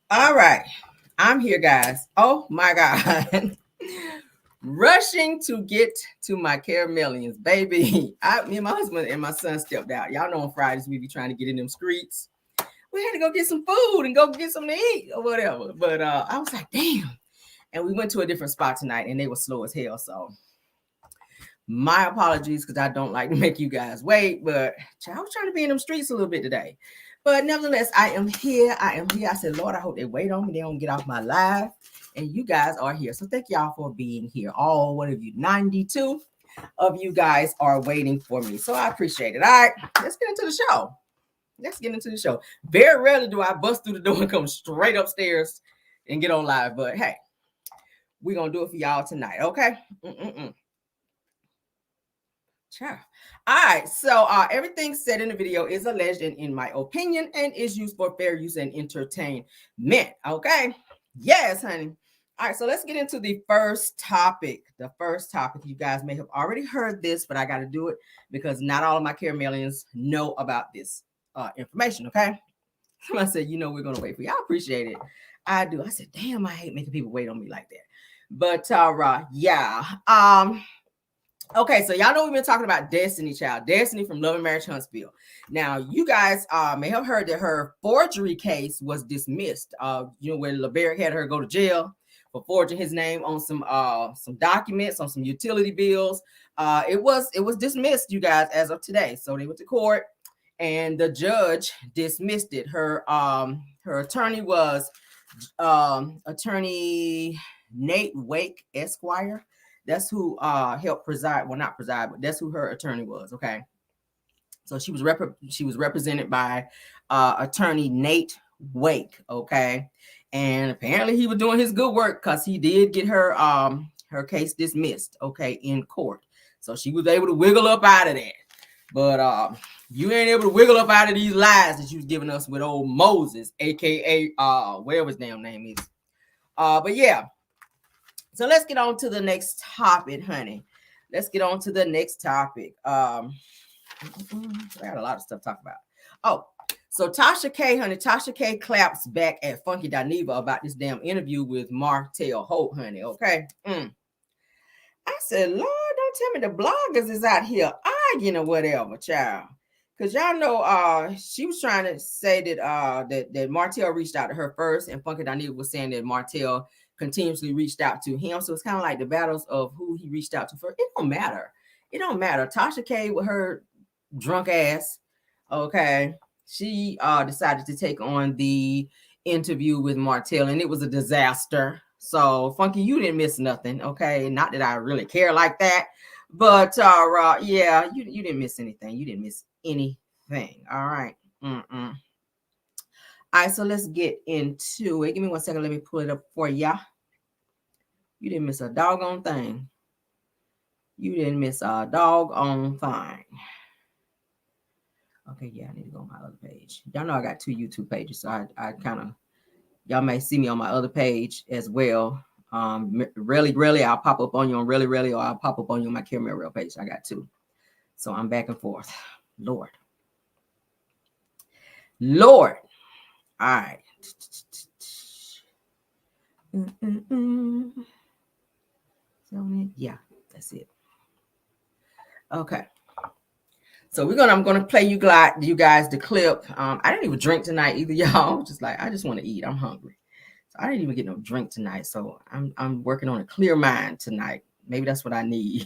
All right. I'm here, guys. Oh my God. Rushing to get to my caramelians, baby. Me and my husband and my son stepped out. Y'all know on Fridays we be trying to get in them streets. We had to go get some food and go get something to eat or whatever. But I was like, damn. And we went to a different spot tonight and they were slow as hell. So my apologies because I don't like to make you guys wait. But I was trying to be in them streets a little bit today. But nevertheless, I am here. I said, Lord, I hope they wait on me. They don't get off my live. And you guys are here. So thank y'all for being here. All one of you, 92 of you guys are waiting for me. So I appreciate it. All right, let's get into the show. Very rarely do I bust through the door and come straight upstairs and get on live. But hey, we're going to do it for y'all tonight. Okay. Ciao. All right, so everything said in the video is alleged and in my opinion and is used for fair use and entertainment. Okay. Yes, honey. All right, so let's get into the first topic. You guys may have already heard this, but I got to do it because not all of my caramelians know about this information, okay? I said, we're going to wait for you. I appreciate it. I do. I said, damn, I hate making people wait on me like that. But yeah. Okay, so y'all know we've been talking about Destiny Child. Destiny from Love and Marriage Huntsville. Now, you guys may have heard that her forgery case was dismissed. When LeBaric had her go to jail for forging his name on some documents, on some utility bills. It was dismissed, you guys, as of today. So they went to court and the judge dismissed it. Her attorney was attorney Nate Wake Esquire. That's who helped preside. Well, not preside, but that's who her attorney was. Okay, so she was represented by attorney Nate Wake. Okay, and apparently he was doing his good work because he did get her case dismissed. Okay, in court, so she was able to wiggle up out of that. But you ain't able to wiggle up out of these lies that you was giving us with old Moses, aka whatever his damn name is. But yeah. So let's get on to the next topic, honey. Let's get on to the next topic. I got a lot of stuff to talk about. Oh, so Tasha K CLAPS back at Funky Dineva about this damn interview with Martell Holt, honey. Okay. I said, Lord, don't tell me the bloggers is out here arguing or whatever, child. Because y'all know she was trying to say that Martell reached out to her first, and Funky Dineva was saying that Martell continuously reached out to him. So it's kind of like the battles of who he reached out to first. It don't matter. Tasha K with her drunk ass, okay, she decided to take on the interview with Martell, and it was a disaster. So Funky, you didn't miss nothing, okay? Not that I really care like that, but yeah, you didn't miss anything. You didn't miss anything. All right. All right, so let's get into it. Give me 1 second. Let me pull it up for ya. You didn't miss a doggone thing. Okay, yeah, I need to go on my other page. Y'all know I got 2 YouTube pages, so I kind of, y'all may see me on my other page as well. Really, I'll pop up on you on really, or I'll pop up on you on my Caramel Real page. I got 2. So I'm back and forth. Lord. All right. Yeah, that's it. Okay. So I'm gonna play you guys the clip. I didn't even drink tonight either, y'all. Just like I just want to eat. I'm hungry. So I didn't even get no drink tonight. So I'm working on a clear mind tonight. Maybe that's what I need.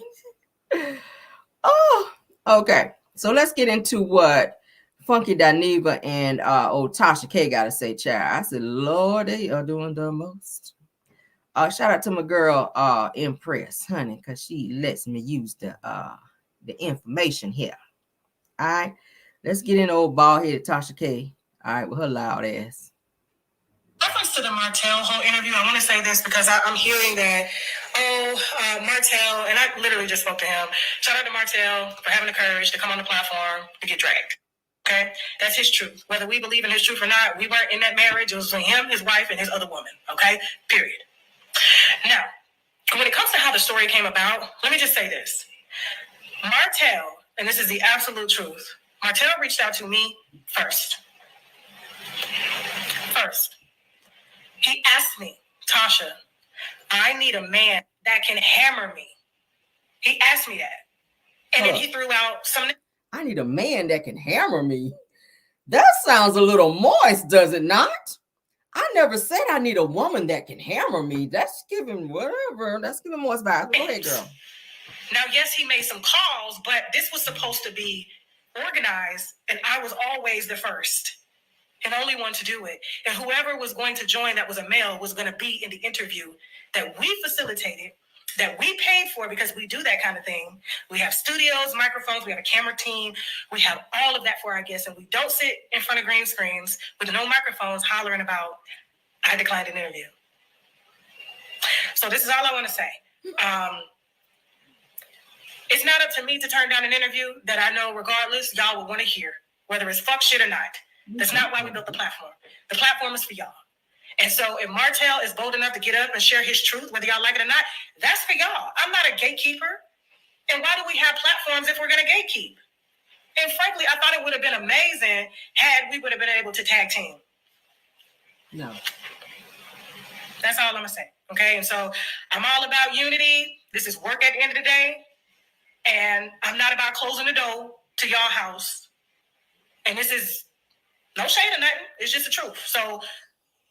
Oh, okay. So let's get into what Funky Dineva and old Tasha K gotta say, child. I said, Lord, they are doing the most. Shout out to my girl Impress, honey, because she lets me use the information here. All right, let's get in old bald-headed Tasha K. All right, with her loud ass. Reference to the Martell whole interview, I want to say this because I'm hearing that, Martell, and I literally just spoke to him. Shout out to Martell for having the courage to come on the platform to get dragged. Okay, that's his truth. Whether we believe in his truth or not, we weren't in that marriage. It was between him, his wife, and his other woman. Okay, period. Now, when it comes to how the story came about, let me just say this. Martell, and this is the absolute truth, Martell reached out to me first. First, he asked me, Tasha, I need a man that can hammer me. He asked me that. And then he threw out some... I need a man that can hammer me. That sounds a little moist, does it not? I never said I need a woman that can hammer me. That's giving whatever. That's giving moist vibes. Go ahead, girl. Now, yes, he made some calls, but this was supposed to be organized, and I was always the first and only one to do it. And whoever was going to join that was a male was going to be in the interview that we facilitated, that we paid for, because we do that kind of thing. We have studios, microphones, we have a camera team, we have all of that for our guests, and we don't sit in front of green screens with no microphones hollering about, I declined an interview. So this is all I want to say. It's not up to me to turn down an interview that I know regardless y'all will want to hear, whether it's fuck shit or not. That's not why we built the platform. The platform is for y'all. And so if Martell is bold enough to get up and share his truth, whether y'all like it or not, that's for y'all. I'm not a gatekeeper. And why do we have platforms if we're going to gatekeep? And frankly, I thought it would have been amazing had we would have been able to tag team. No. That's all I'm going to say. Okay? And so I'm all about unity. This is work at the end of the day. And I'm not about closing the door to y'all house. And this is no shade or nothing. It's just the truth. So as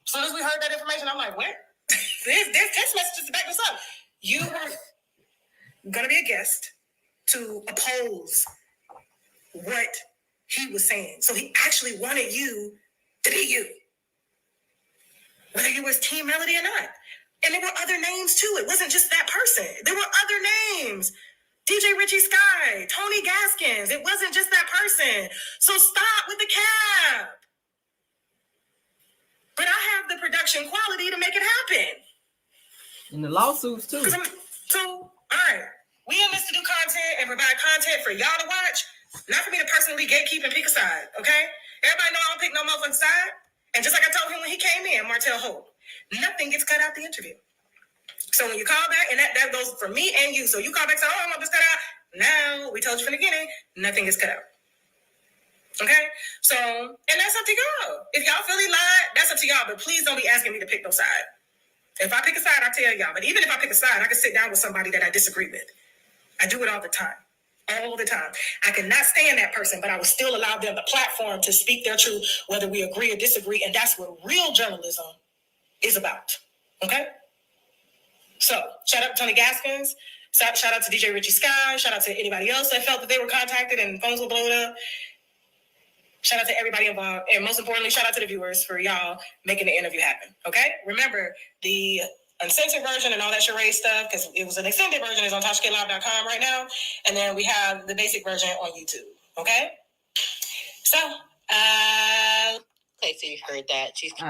soon as we heard that information, I'm like, what? There's text messages to back this up. You were going to be a guest to oppose what he was saying. So he actually wanted you to be you. Whether you was Team Melody or not. And there were other names too. It wasn't just that person. There were other names. DJ Richie Sky, Tony Gaskins. It wasn't just that person. So stop with the cap. But I have the production quality to make it happen. And the lawsuits too. So, all right. We in this to do content and provide content for y'all to watch. Not for me to personally gatekeep and pick a side, okay? Everybody know I don't pick no motherfucking side. And just like I told him when he came in, Martell Hope, nothing gets cut out the interview. So when you call back, and that goes for me and you. So you call back and say, I want this cut out. Now, we told you from the beginning, nothing is cut out. Okay? So, and that's up to y'all. If y'all feel he lied, that's up to y'all. But please don't be asking me to pick no side. If I pick a side, I'll tell y'all. But even if I pick a side, I can sit down with somebody that I disagree with. I do it all the time. All the time. I cannot stand that person, but I will still allow them the platform to speak their truth, whether we agree or disagree. And that's what real journalism is about. Okay? So, shout out to Tony Gaskins. Shout out to DJ Richie Sky. Shout out to anybody else that felt that they were contacted and phones were blown up. Shout out to everybody involved. And most importantly, shout out to the viewers for y'all making the interview happen. Okay? Remember, the uncensored version and all that charade stuff, because it was an extended version, is on TashaKLAPS.com right now. And then we have the basic version on YouTube. Okay? So, okay, so you heard that. All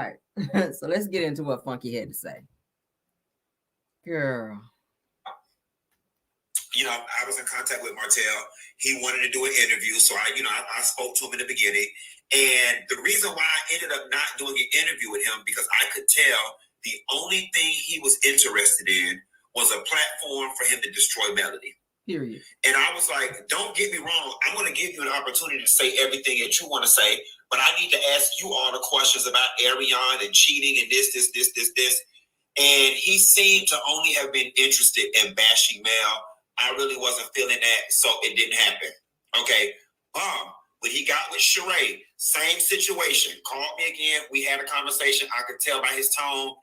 right. So let's get into what Funky had to say. Girl. You know, I was in contact with Martell. He wanted to do an interview, so I spoke to him in the beginning. And the reason why I ended up not doing an interview with him, because I could tell the only thing he was interested in was a platform for him to destroy Melody. Period. And I was like, don't get me wrong. I'm going to give you an opportunity to say everything that you want to say, but I need to ask you all the questions about Ariane and cheating and this. And he seemed to only have been interested in bashing Mel. I really wasn't feeling that, so it didn't happen. Okay. When he got with Sheree, same situation. Called me again. We had a conversation. I could tell by his tone,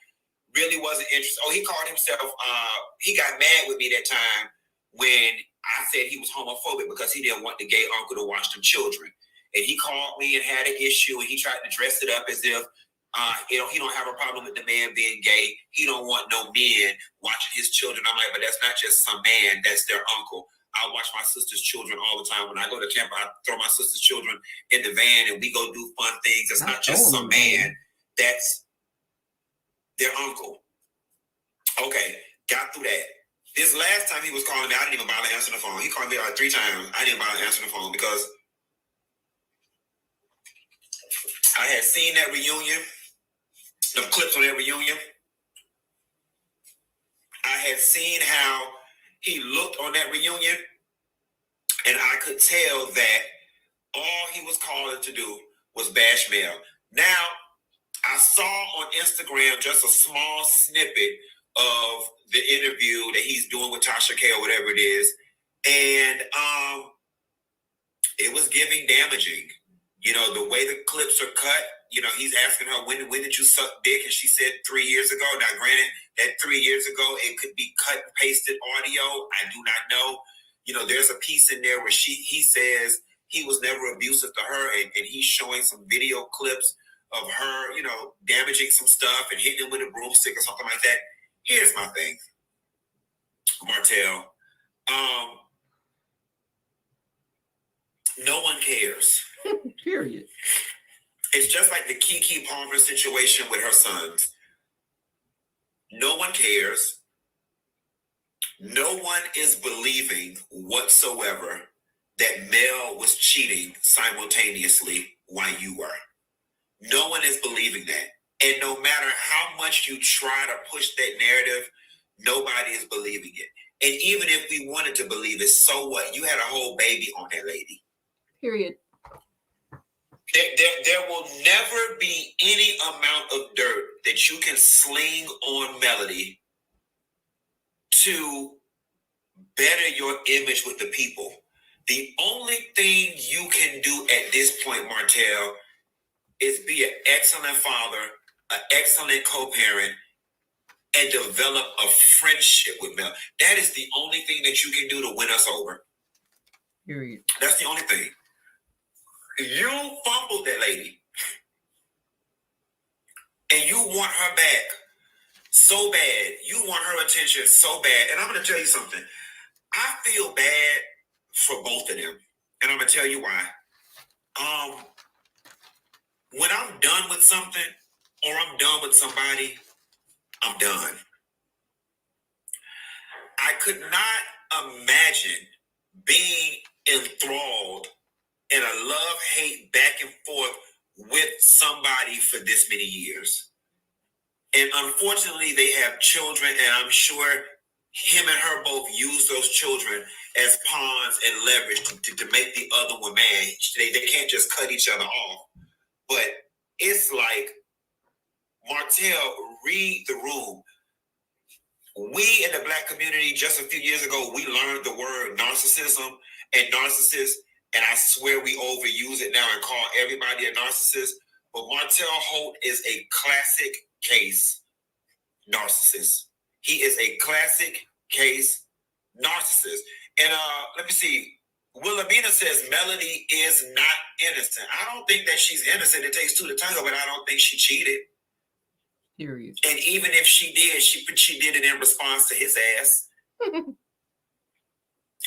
really wasn't interested. Oh, he called himself, he got mad with me that time when I said he was homophobic because he didn't want the gay uncle to watch them children. And he called me and had an issue, and he tried to dress it up as if he don't have a problem with the man being gay. He don't want no men watching his children. I'm like, but that's not just some man, that's their uncle. I watch my sister's children all the time. When I go to Tampa, I throw my sister's children in the van and we go do fun things. It's not just some man, that's their uncle. Okay, got through that. This last time he was calling me, I didn't even bother answering the phone. He called me like 3 times. I didn't bother answering the phone because I had seen that reunion, the clips on that reunion. I had seen how he looked on that reunion, and I could tell that all he was calling to do was bash Mel. Now, I saw on Instagram just a small snippet of the interview that he's doing with Tasha K or whatever it is, and it was giving damaging. You know, the way the clips are cut, you know, he's asking her, when did you suck dick? And she said 3 years ago. Now, granted, that 3 years ago, it could be cut and pasted audio. I do not know. You know, there's a piece in there where he says he was never abusive to her, and he's showing some video clips of her, you know, damaging some stuff and hitting him with a broomstick or something like that. Here's my thing, Martell. No one cares. Period. It's just like the Keke Palmer situation with her sons. No one cares. No one is believing whatsoever that Mel was cheating simultaneously while you were. No one is believing that. And no matter how much you try to push that narrative, nobody is believing it. And even if we wanted to believe it, so what? You had a whole baby on that lady. Period. There will never be any amount of dirt that you can sling on Melody to better your image with the people. The only thing you can do at this point, Martell, is be an excellent father, an excellent co-parent, and develop a friendship with Mel. That is the only thing that you can do to win us over. Period. That's the only thing. You fumbled that lady. And you want her back so bad. You want her attention so bad. And I'm going to tell you something. I feel bad for both of them. And I'm going to tell you why. When I'm done with something or I'm done with somebody, I'm done. I could not imagine being enthralled in a love-hate back and forth with somebody for this many years. And unfortunately, they have children, and I'm sure him and her both use those children as pawns and leverage to make the other one mad. They can't just cut each other off. But it's like, Martell, read the room. We in the Black community, just a few years ago, we learned the word narcissism and narcissist, and I swear we overuse it now and call everybody a narcissist. But Martell Holt is a classic case narcissist. He is a classic case narcissist. And let me see. Wilhelmina says Melody is not innocent. I don't think that she's innocent. It takes two to tango, but I don't think she cheated. Period. And even if she did, she did it in response to his ass.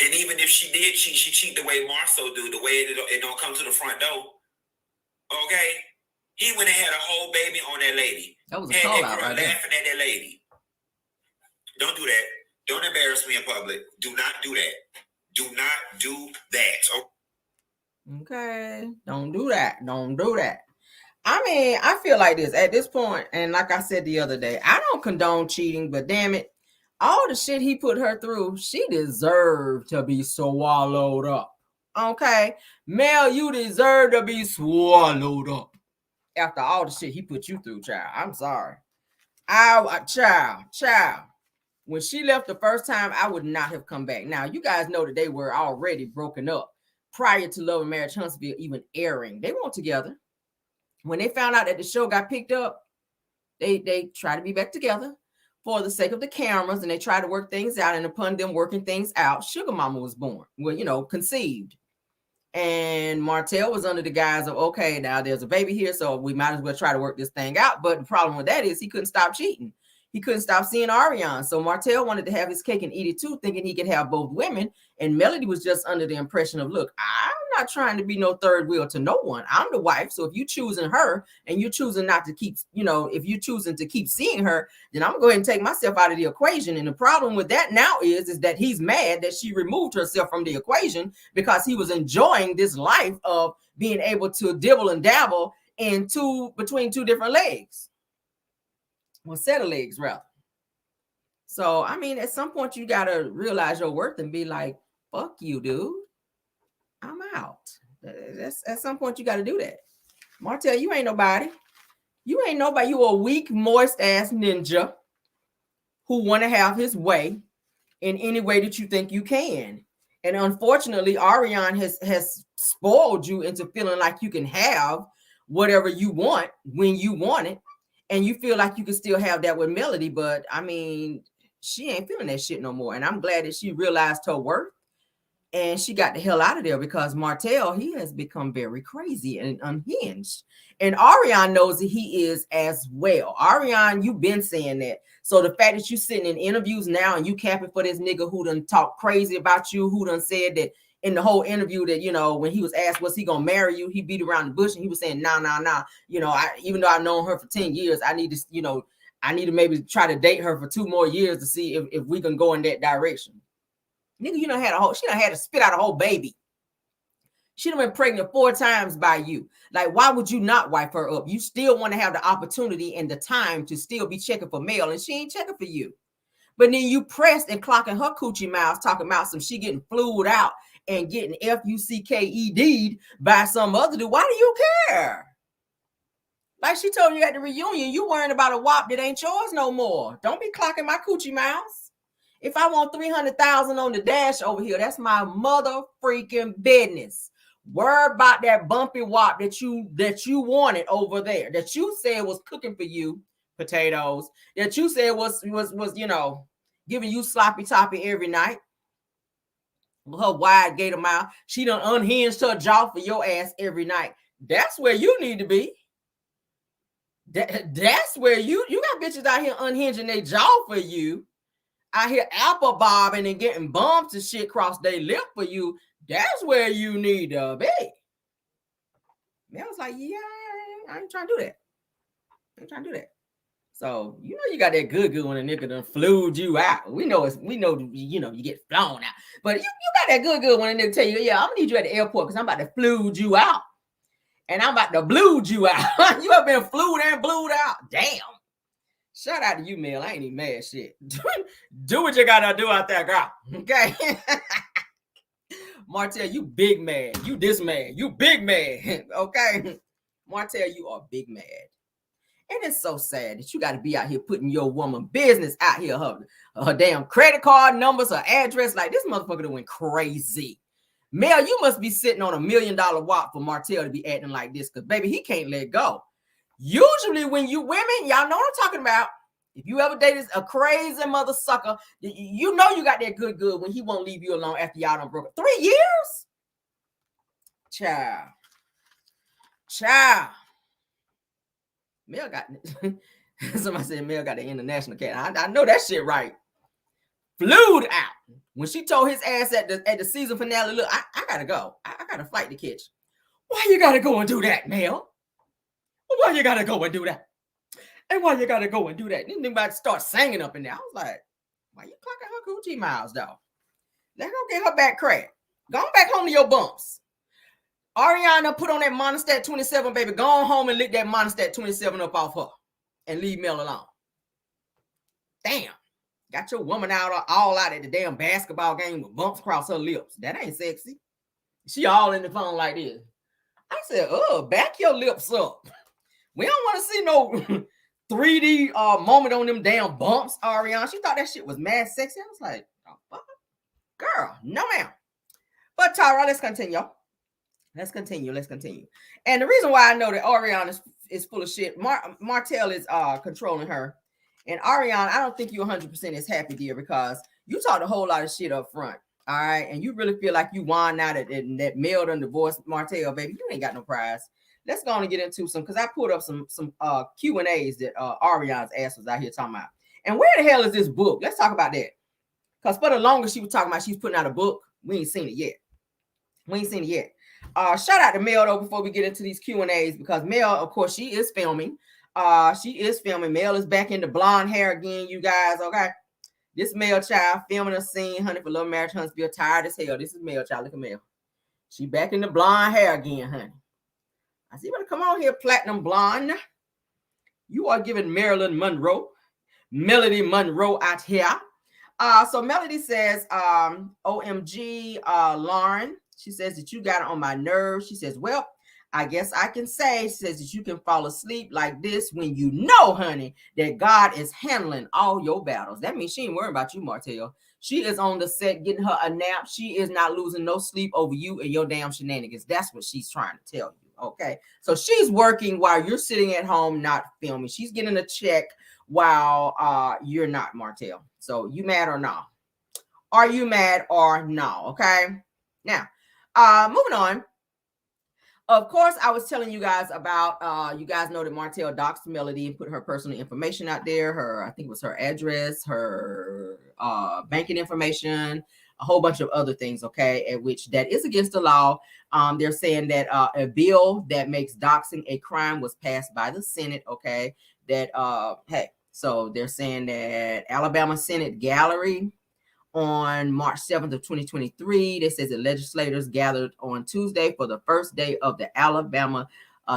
And even if she did cheat, she cheat the way Marceau do, the way it don't come to the front door. Okay? He went and had a whole baby on that lady. That was a call out right there. Laughing at that lady. Don't do that. Don't embarrass me in public. Do not do that. Do not do that. Okay. Don't do that. Don't do that. I mean, I feel like this at this point, and like I said the other day, I don't condone cheating, but damn it, all the shit he put her through, she deserved to be swallowed up. Okay? Mel, you deserve to be swallowed up. After all the shit he put you through, child. I'm sorry. Child. When she left the first time, I would not have come back. Now, you guys know that they were already broken up prior to Love and Marriage Huntsville even airing. They weren't together. When they found out that the show got picked up, they tried to be back together for the sake of the cameras, and they tried to work things out. And upon them working things out, Sugar Mama was born. Well, conceived. And Martell was under the guise of, okay, now there's a baby here, so we might as well try to work this thing out. But the problem with that is he couldn't stop cheating. He couldn't stop seeing Ariane. So Martell wanted to have his cake and eat it too, thinking he could have both women. And Melody was just under the impression of, look, I'm not trying to be no third wheel to no one. I'm the wife. So if you choosing her and you choosing not to keep, if you choosing to keep seeing her, then I'm going to go ahead and take myself out of the equation. And the problem with that now is that he's mad that she removed herself from the equation because he was enjoying this life of being able to dibble and dabble between two different legs. Well, set of legs, rather. So, I mean, at some point, you got to realize your worth and be like, fuck you, dude. I'm out. At some point, you got to do that. Martell, you ain't nobody. You ain't nobody. You a weak, moist ass ninja who want to have his way in any way that you think you can. And unfortunately, Ariane has spoiled you into feeling like you can have whatever you want when you want it. And you feel like you can still have that with Melody. But I mean, she ain't feeling that shit no more. And I'm glad that she realized her worth. And she got the hell out of there because Martell, he has become very crazy and unhinged. And Ariane knows that he is as well. Ariane, you've been saying that. So the fact that you sitting in interviews now and you capping for this nigga who done talk crazy about you, who done said that in the whole interview that, you know, when he was asked, was he going to marry you? He beat around the bush and he was saying, nah. You know, even though I've known her for 10 years, I need to, you know, I need to maybe try to date her for 2 more years to see if we can go in that direction. Nigga, you done had she done had to spit out a whole baby. She done been pregnant 4 times by you. Like, why would you not wipe her up? You still want to have the opportunity and the time to still be checking for mail, and she ain't checking for you. But then you pressed and clocking her coochie mouths, talking about some she getting flued out and getting FUCKED'd by some other dude. Why do you care? Like she told you at the reunion, you worrying about a wop that ain't yours no more. Don't be clocking my coochie mouths. If I want 300,000 on the dash over here, that's my mother freaking business. Worry about that bumpy wop that you wanted over there, that you said was cooking for you potatoes, that you said was you know, giving you sloppy toppy every night. Her wide gator mouth, she done unhinged her jaw for your ass every night. That's where you need to be. That's where you got bitches out here unhinging their jaw for you. I hear apple bobbing and getting bumps and shit across their lip for you. That's where you need to be. Man was like, yeah, I ain't trying to do that. I ain't trying to do that. So, you know, you got that good when a nigga done flued you out. We know, you know, you get flown out. But you got that good when a nigga tell you, yeah, I'm gonna need you at the airport because I'm about to flued you out. And I'm about to blued you out. You have been flued and blued out. Damn. Shout out to you, Mel. I ain't even mad shit. Do what you gotta do out there, girl. Okay. Martell, you big mad. You this mad. You big mad. Okay. Martell, you are big mad. And it's so sad that you got to be out here putting your woman business out here. Her damn credit card numbers, her address. Like, this motherfucker that went crazy. Mel, you must be sitting on $1 million wop for Martell to be acting like this. Because, baby, he can't let go. Usually when you women, y'all know what I'm talking about. If you ever dated a crazy mother sucker, you know you got that good when he won't leave you alone after y'all done broke up. 3 years? Child. Mel got somebody said Mel got the international cat. I know that shit right. Flued out. When she told his ass at the season finale, look, I gotta go. I got a flight to catch. Why you gotta go and do that, Mel? Why you gotta go and do that? And why you gotta go and do that? Then they about to start singing up in there. I was like, why you clocking her coochie miles, though? Let her get her back cracked. Go back home to your bumps. Ariana put on that Monostat 27, baby. Go on home and lick that Monostat 27 up off her. And leave Mel alone. Damn. Got your woman all out at the damn basketball game with bumps across her lips. That ain't sexy. She all in the phone like this. I said, back your lips up. We don't want to see no 3D moment on them damn bumps, Ariana. She thought that shit was mad sexy. I was like, oh, fuck. Girl, no ma'am. But Tara, let's continue. Let's continue. And the reason why I know that Ariana is full of shit, Martell is controlling her. And Ariana, I don't think you 100% is happy, dear, because you talked a whole lot of shit up front. All right. And you really feel like you won out that Mel done divorced Martell, baby. You ain't got no prize. Let's go on and get into some, because I pulled up some Q&As that Ariana's ass was out here talking about. And where the hell is this book? Let's talk about that. Because for the longest she was talking about she's putting out a book. We ain't seen it yet. Shout out to Mel, though, before we get into these Q&As, because Mel, of course, she is filming. Mel is back in the blonde hair again, you guys, okay? This Mel child filming a scene, honey, for Little Marriage Huntsville, tired as hell. This is Mel child. Look at Mel. She back in the blonde hair again, honey. I see you better come on here, platinum blonde. You are giving Marilyn Monroe, Melody Monroe out here. So Melody says, OMG, Lauren. She says that you got it on my nerves. She says, well, I guess I can say, says that you can fall asleep like this when you know, honey, that God is handling all your battles. That means she ain't worrying about you, Martell. She is on the set getting her a nap. She is not losing no sleep over you and your damn shenanigans. That's what she's trying to tell you. Okay. So she's working while you're sitting at home, not filming. She's getting a check while you're not, Martell. So you mad or not? Are you mad or no? Okay. Now, moving on. Of course, I was telling you guys about, you guys know that Martell doxed Melody and put her personal information out there. I think it was her address, her banking information, a whole bunch of other things, okay, at which that is against the law. They're saying that a bill that makes doxing a crime was passed by the Senate, okay, that, hey, so they're saying that Alabama Senate Gallery on March 7th of 2023. They says that legislators gathered on Tuesday for the first day of the Alabama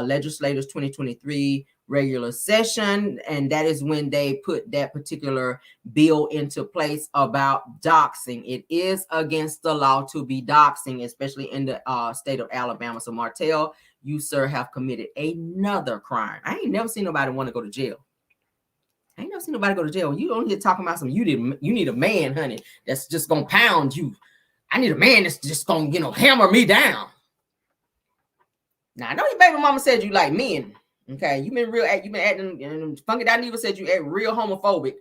legislators 2023 regular session. And that is when they put that particular bill into place about doxing. It is against the law to be doxing, especially in the state of Alabama. So Martell, you, sir, have committed another crime. I ain't never seen nobody want to go to jail. I ain't never seen nobody go to jail. You don't hear talking about some, you need a man, honey, that's just gonna pound you. I need a man that's just gonna, hammer me down. Now I know your baby mama said you like men. Okay, you've been acting, and Funky Dineva said you act real homophobic.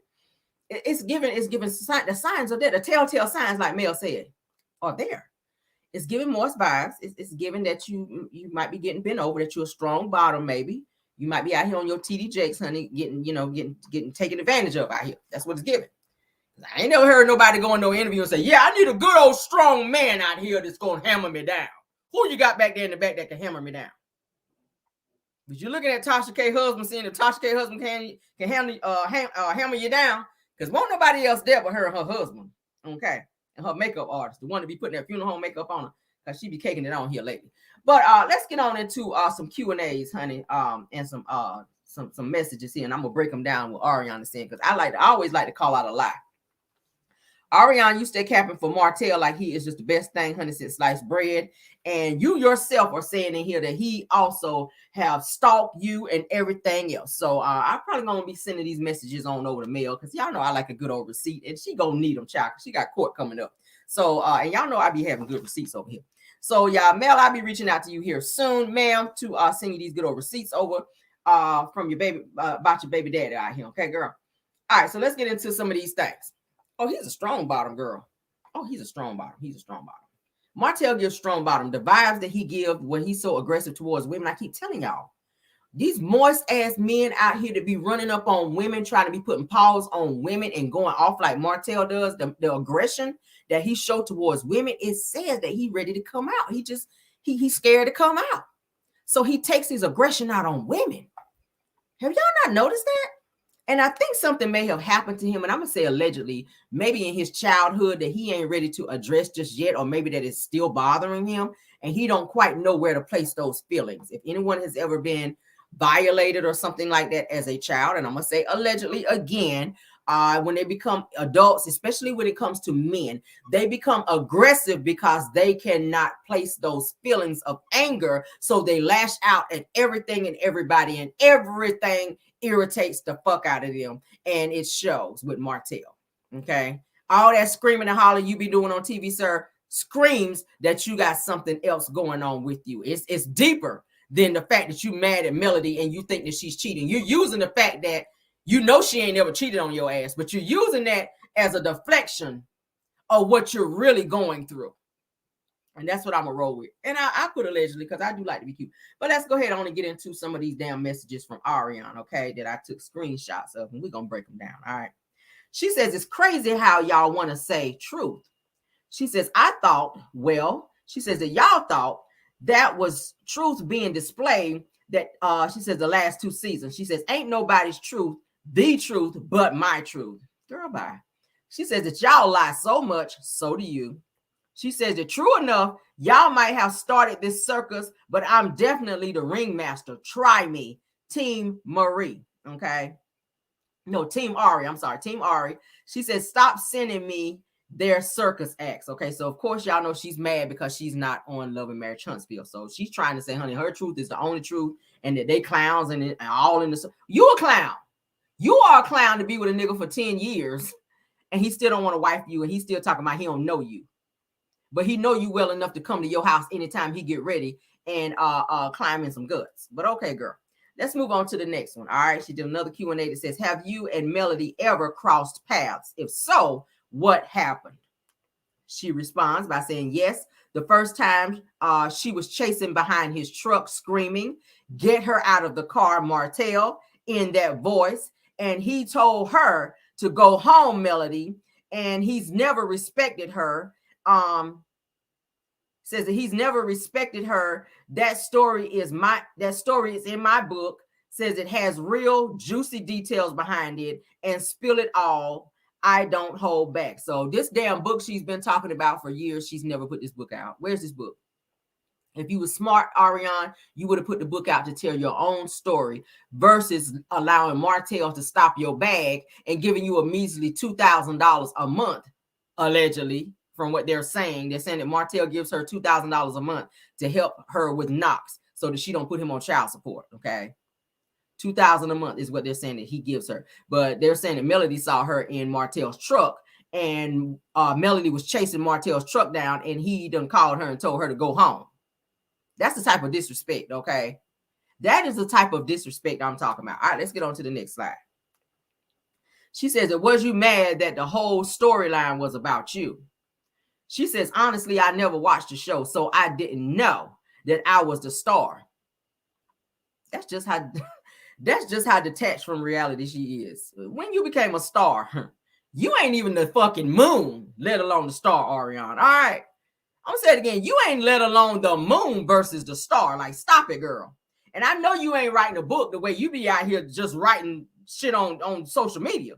It's giving the signs of that, the telltale signs, like Mel said, are there. It's giving Morse vibes. It's giving that you might be getting bent over, that you're a strong bottom, maybe. You might be out here on your TD Jakes, honey, getting taken advantage of out here. That's what it's giving. I ain't never heard nobody go in no interview and say, yeah, I need a good old strong man out here that's going to hammer me down. Who you got back there in the back that can hammer me down? But you're looking at Tasha K husband, seeing if Tasha K husband can hammer you down, because won't nobody else there but her and her husband, okay? And her makeup artist, the one to be putting that funeral home makeup on her, because she be caking it on here lately. But let's get on into some Q&As, honey, and some messages here, and I'm gonna break them down with Ariana saying, because I always like to call out a lie. Ariana, you stay capping for Martell like he is just the best thing, honey, since sliced bread. And you yourself are saying in here that he also have stalked you and everything else. So I'm probably gonna be sending these messages on over the mail, because y'all know I like a good old receipt, and she gonna need them, child, because she got court coming up. So and y'all know I be having good receipts over here. So y'all, Mel, I'll be reaching out to you here soon, ma'am, to send you these good old receipts over from your baby, about your baby daddy out here. Okay, girl. All right, so let's get into some of these things. Oh, he's a strong bottom, girl. Oh, he's a strong bottom. He's a strong bottom. Martell gives strong bottom. The vibes that he gives when he's so aggressive towards women, I keep telling y'all, these moist ass men out here to be running up on women, trying to be putting paws on women and going off like Martell does, the aggression that he showed towards women, it says that he's ready to come out. He's scared to come out. So he takes his aggression out on women. Have y'all not noticed that? And I think something may have happened to him, and I'm going to say allegedly, maybe in his childhood that he ain't ready to address just yet, or maybe that is still bothering him, and he don't quite know where to place those feelings. If anyone has ever been violated or something like that as a child, and I'm going to say allegedly again, when they become adults, especially when it comes to men, they become aggressive because they cannot place those feelings of anger, so they lash out at everything and everybody, and everything irritates the fuck out of them, and it shows with Martell. Okay, all that screaming and hollering you be doing on TV, sir, screams that you got something else going on with you. It's deeper than the fact that you mad at Melody and you think that she's cheating. You're using the fact that you know she ain't never cheated on your ass, but you're using that as a deflection of what you're really going through. And that's what I'm going to roll with. And I put allegedly because I do like to be cute. But let's go ahead on and get into some of these damn messages from Ariana, okay, that I took screenshots of, and we're going to break them down, all right? She says, it's crazy how y'all want to say truth. She says, she says that y'all thought that was truth being displayed, that she says the last 2 seasons. She says, ain't nobody's truth the truth but my truth. Girl, bye. She says that y'all lie so much, so do you. She says that true enough, y'all might have started this circus, but I'm definitely the ringmaster. Try me. Team Marie. Okay. No, Team Ari. I'm sorry. Team Ari. She says, stop sending me They're circus acts. Okay, so of course y'all know she's mad because she's not on Love and Marriage Huntsville. So she's trying to say, honey, her truth is the only truth, and that they clowns and all in the. You a clown. You are a clown to be with a nigga for 10 years, and he still don't want to wife you, and he's still talking about he don't know you, but he know you well enough to come to your house anytime he get ready and climb in some guts. But okay, girl. Let's move on to the next one. All right, she did another Q&A that says, have you and Melody ever crossed paths? If so, what happened? She responds by saying, yes, the first time she was chasing behind his truck screaming, get her out of the car, Martell, in that voice. And he told her to go home, Melody, and he's never respected her. Says that he's never respected her. That story is in my book. Says it has real juicy details behind it, and spill it all. I don't hold back. So this damn book she's been talking about for years, she's never put this book out. Where's this book? If you were smart, Ariane, you would have put the book out to tell your own story versus allowing Martell to stop your bag and giving you a measly $2,000 a month, allegedly, from what they're saying. They're saying that Martell gives her $2,000 a month to help her with Knox so that she don't put him on child support, okay? $2,000 a month is what they're saying that he gives her. But they're saying that Melody saw her in Martell's truck, and Melody was chasing Martell's truck down, and he done called her and told her to go home. That's the type of disrespect, okay? That is the type of disrespect I'm talking about. All right, let's get on to the next slide. She says, was you mad that the whole storyline was about you? She says, honestly, I never watched the show, so I didn't know that I was the star. That's just how detached from reality she is. When you became a star, you ain't even the fucking moon, let alone the star, Ariane. All right. I'm gonna say it again. You ain't let alone the moon versus the star. Like, stop it, girl. And I know you ain't writing a book the way you be out here just writing shit on social media.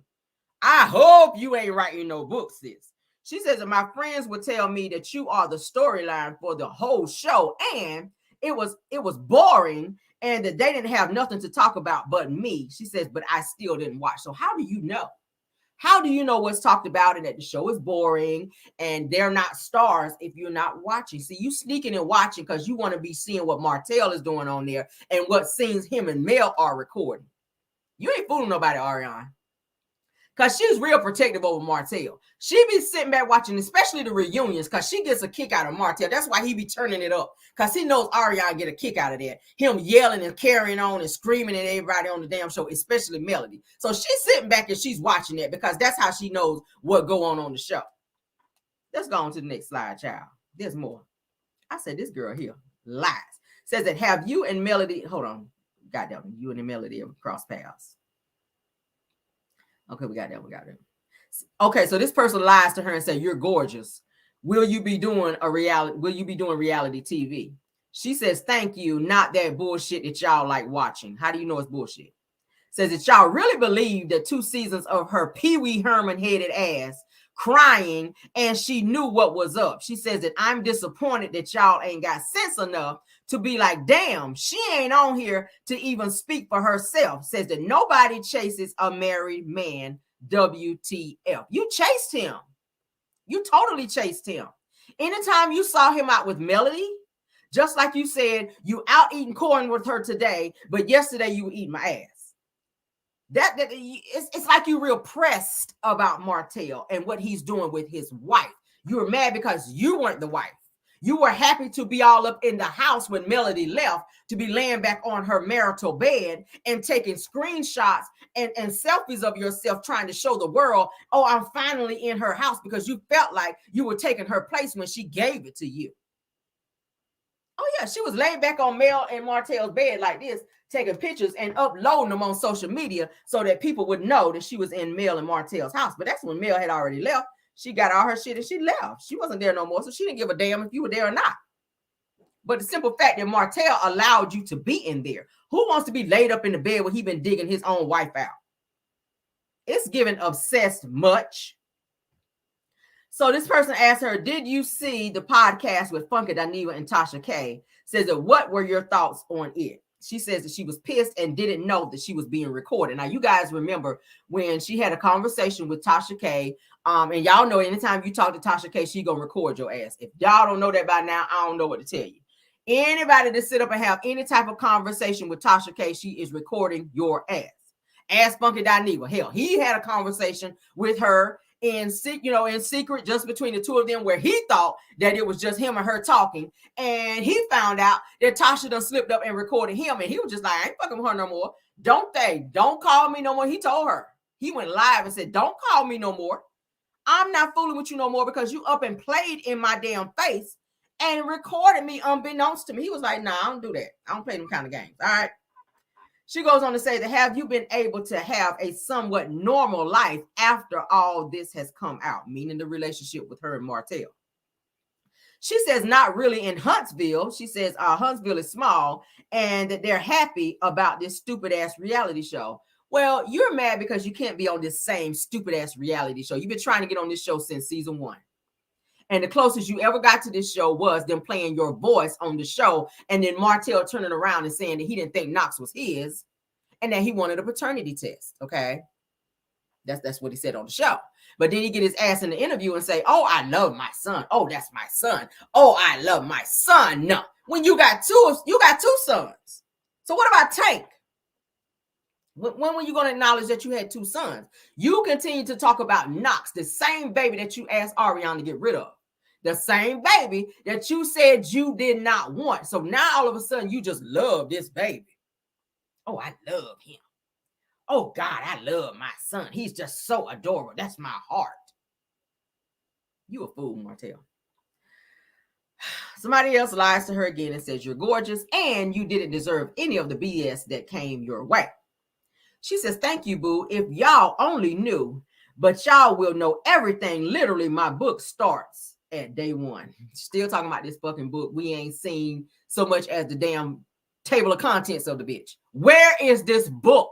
I hope you ain't writing no books, sis. She says that my friends would tell me that you are the storyline for the whole show, and it was boring, and that they didn't have nothing to talk about but me. She says, but I still didn't watch. So how do you know? How do you know what's talked about and that the show is boring and they're not stars if you're not watching? See, you sneaking and watching because you want to be seeing what Martell is doing on there and what scenes him and Mel are recording. You ain't fooling nobody, Ariane. Because she's real protective over Martell. She be sitting back watching, especially the reunions, because she gets a kick out of Martell. That's why he be turning it up. Because he knows Ariane get a kick out of that. Him yelling and carrying on and screaming at everybody on the damn show, especially Melody. So she's sitting back and she's watching that because that's how she knows what go on the show. Let's go on to the next slide, child. There's more. I said this girl here lies. Says that have you and Melody, hold on. Got that one. You and Melody ever cross paths? Okay, we got that. Okay, so this person lies to her and said, you're gorgeous. Will you be doing reality TV? She says, thank you. Not that bullshit that y'all like watching. How do you know it's bullshit? Says that y'all really believe that 2 seasons of her Pee Wee Herman headed ass crying and she knew what was up. She says that I'm disappointed that y'all ain't got sense enough to be like, damn, she ain't on here to even speak for herself. Says that nobody chases a married man. WTF. You chased him. You totally chased him. Anytime you saw him out with Melody, just like you said, you out eating corn with her today, but yesterday you were eating my ass. It's like you real pressed about Martell and what he's doing with his wife. You were mad because you weren't the wife. You were happy to be all up in the house when Melody left, to be laying back on her marital bed and taking screenshots and selfies of yourself trying to show the world, oh, I'm finally in her house, because you felt like you were taking her place when she gave it to you. Oh, yeah, she was laying back on Mel and Martell's bed like this, taking pictures and uploading them on social media so that people would know that she was in Mel and Martell's house. But that's when Mel had already left. She got all her shit and she left. She wasn't there no more, so she didn't give a damn if you were there or not. But the simple fact that Martell allowed you to be in there. Who wants to be laid up in the bed when he been digging his own wife out? It's giving obsessed much. So this person asked her, did you see the podcast with Funky Daniva and Tasha K? Says that what were your thoughts on it? she says that she was pissed and didn't know that she was being recorded. Now, you guys remember when she had a conversation with Tasha K. And y'all know anytime you talk to Tasha K, she gonna record your ass. If y'all don't know that by now, I don't know what to tell you. Anybody that sit up and have any type of conversation with Tasha K, she is recording your ass. Ask Funky Dineva. Hell, he had a conversation with her in secret, just between the two of them, where he thought that it was just him and her talking, and he found out that Tasha done slipped up and recorded him, and he was just like, I ain't fucking with her no more. Don't call me no more. He told her. He went live and said, don't call me no more. I'm not fooling with you no more because you up and played in my damn face and recorded me unbeknownst to me. He was like, nah, I don't do that. I don't play them kind of games. All right. She goes on to say that, have you been able to have a somewhat normal life after all this has come out, meaning the relationship with her and Martell? She says, not really in Huntsville. She says, Huntsville is small and that they're happy about this stupid ass reality show. Well, you're mad because you can't be on this same stupid ass reality show. You've been trying to get on this show since season 1. And the closest you ever got to this show was them playing your voice on the show. And then Martell turning around and saying that he didn't think Knox was his and that he wanted a paternity test. Okay. That's what he said on the show. But then he get his ass in the interview and say, oh, I love my son. Oh, that's my son. Oh, I love my son. No. When you got two sons. So what about Tank? When were you going to acknowledge that you had 2 sons? You continue to talk about Knox, the same baby that you asked Ariana to get rid of. The same baby that you said you did not want. So now all of a sudden you just love this baby. Oh, I love him. Oh, God, I love my son. He's just so adorable. That's my heart. You a fool, Martell. Somebody else lies to her again and says you're gorgeous and you didn't deserve any of the BS that came your way. She says, thank you, boo. If y'all only knew, but y'all will know everything. Literally, my book starts at day 1. Still talking about this fucking book. We ain't seen so much as the damn table of contents of the bitch. Where is this book?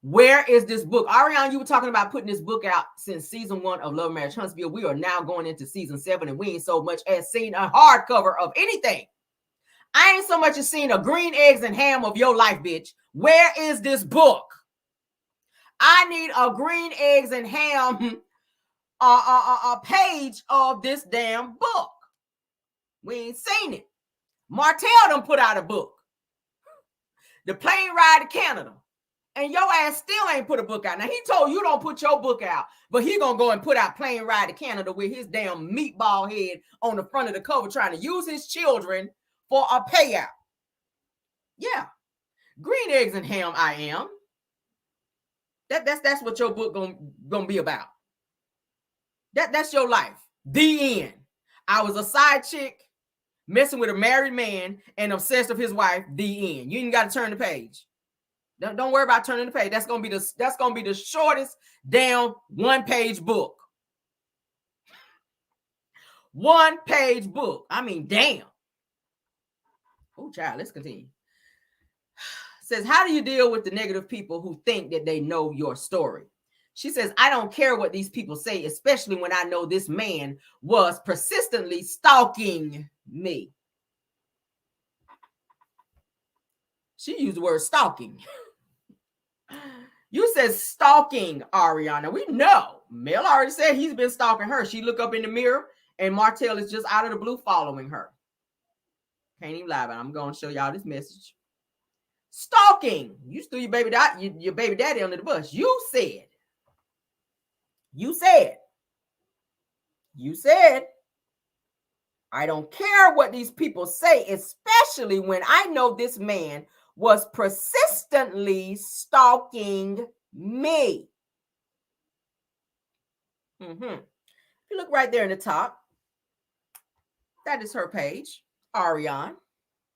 Where is this book? Ariana, you were talking about putting this book out since season 1 of Love, Marriage, Huntsville. We are now going into season 7, and we ain't so much as seen a hardcover of anything. I ain't so much as seen a green eggs and ham of your life, bitch. Where is this book? I need a green eggs and ham a page of this damn book. We ain't seen it. Martell done put out a book. The Plane Ride to Canada. And your ass still ain't put a book out. Now, he told you don't put your book out, but he gonna go and put out Plane Ride to Canada with his damn meatball head on the front of the cover trying to use his children for a payout. Yeah. Green eggs and ham I am. That's what your book gonna be about. That's your life. The end. I was a side chick messing with a married man and obsessed with his wife. The end. You ain't got to turn the page. Don't worry about turning the page. That's gonna be the shortest damn 1-page book. 1-page book. I mean, damn. Oh, child, let's continue. Says, how do you deal with the negative people who think that they know your story? She says, I don't care what these people say, especially when I know this man was persistently stalking me. She used the word stalking. You said stalking, Ariana. We know. Mel already said he's been stalking her. She looked up in the mirror and Martell is just out of the blue following her. Can't even lie about it. I'm going to show y'all this message. Stalking. You threw your baby daddy under the bus. You said, I don't care what these people say, especially when I know this man was persistently stalking me. If you look right there in the top, that is her page, Ariana.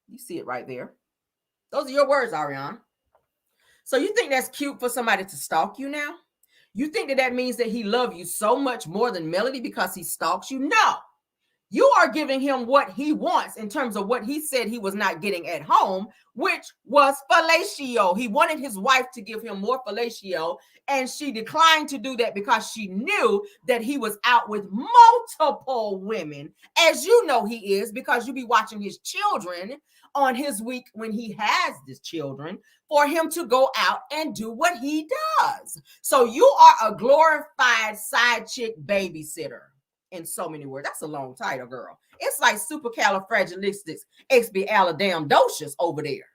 You see it right there. Those are your words, Ariana. So you think that's cute for somebody to stalk you now? You think that means that he loves you so much more than Melody because he stalks you? No. You are giving him what he wants in terms of what he said he was not getting at home, which was fellatio. He wanted his wife to give him more fellatio, and she declined to do that because she knew that he was out with multiple women, as you know he is, because you be watching his children on his week when he has his children, for him to go out and do what he does. So you are a glorified side chick babysitter. In so many words. That's a long title, girl. It's like supercalifragilisticexpialidocious over there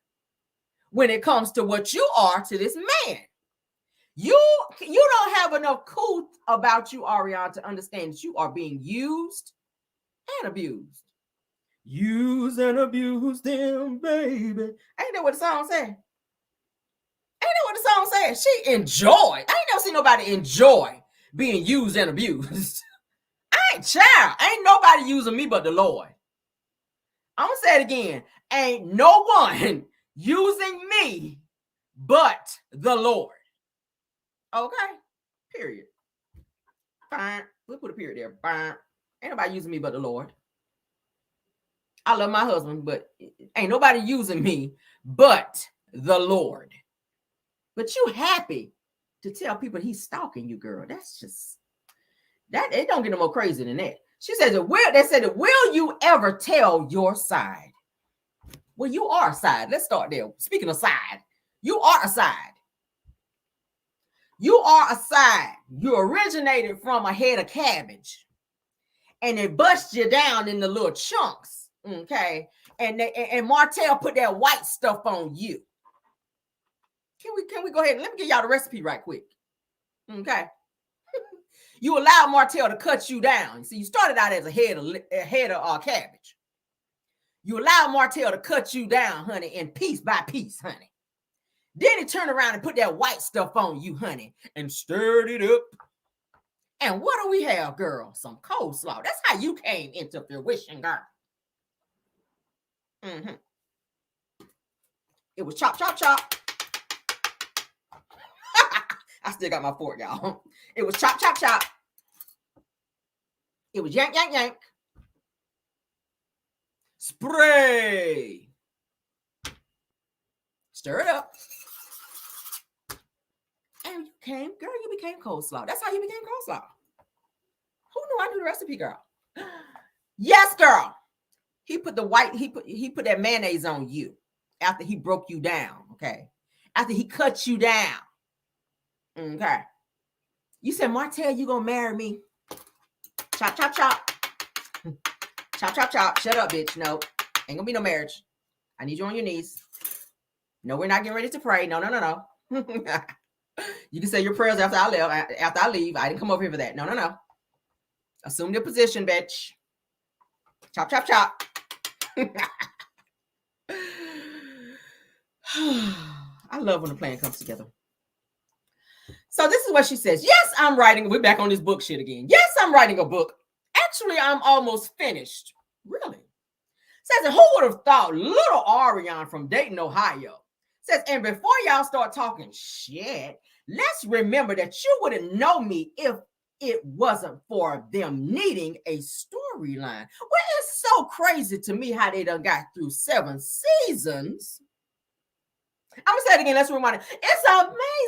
when it comes to what you are to this man. You don't have enough cool about you, Ariana, to understand that you are being used and abused. Use and abuse them, baby. Ain't that what the song said? Ain't that what the song said? She enjoyed. I ain't never seen nobody enjoy being used and abused. Child, ain't nobody using me but the Lord. I'm gonna say it again. Ain't no one using me but the Lord. Okay, period. Fine. We'll put a period there. Fine. Ain't nobody using me but the Lord. I love my husband, but ain't nobody using me but the Lord. But you happy to tell people he's stalking you, girl. That's just... that it don't get no more crazy than that. She says, will you ever tell your side? Well, you are a side. Let's start there. Speaking of side, you are a side. You are a side. You originated from a head of cabbage, and it bust you down in the little chunks. Okay, and Martell put that white stuff on you. Can we go ahead and let me give y'all the recipe right quick? Okay. You allowed Martell to cut you down. So you started out as a head of cabbage. You allowed Martell to cut you down, honey, and piece by piece, honey. Then he turned around and put that white stuff on you, honey, and stirred it up. And what do we have, girl? Some coleslaw. That's how you came into fruition, girl. Mm-hmm. It was chop, chop, chop. I still got my fork, y'all. It was chop, chop, chop. It was yank, yank, yank. Spray. Stir it up. And you became coleslaw. That's how you became coleslaw. Who knew I knew the recipe, girl? Yes, girl. He put that mayonnaise on you after he broke you down, okay? After he cut you down. Okay. You said, Martell, you gonna marry me? Chop, chop, chop. Chop, chop, chop. Shut up, bitch. No. Ain't gonna be no marriage. I need you on your knees. No, we're not getting ready to pray. No. You can say your prayers after I leave. I didn't come over here for that. No. Assume your position, bitch. Chop, chop, chop. I love when the plan comes together. So this is what she says. Yes, I'm writing. We're back on this book shit again. Yes, I'm writing a book. Actually, I'm almost finished. Really? Says, who would have thought little Ariana from Dayton, Ohio? Says, and before y'all start talking shit, let's remember that you wouldn't know me if it wasn't for them needing a storyline. Well, it's so crazy to me how they done got through 7 seasons. I'm going to say it again. Let's rewind it. It's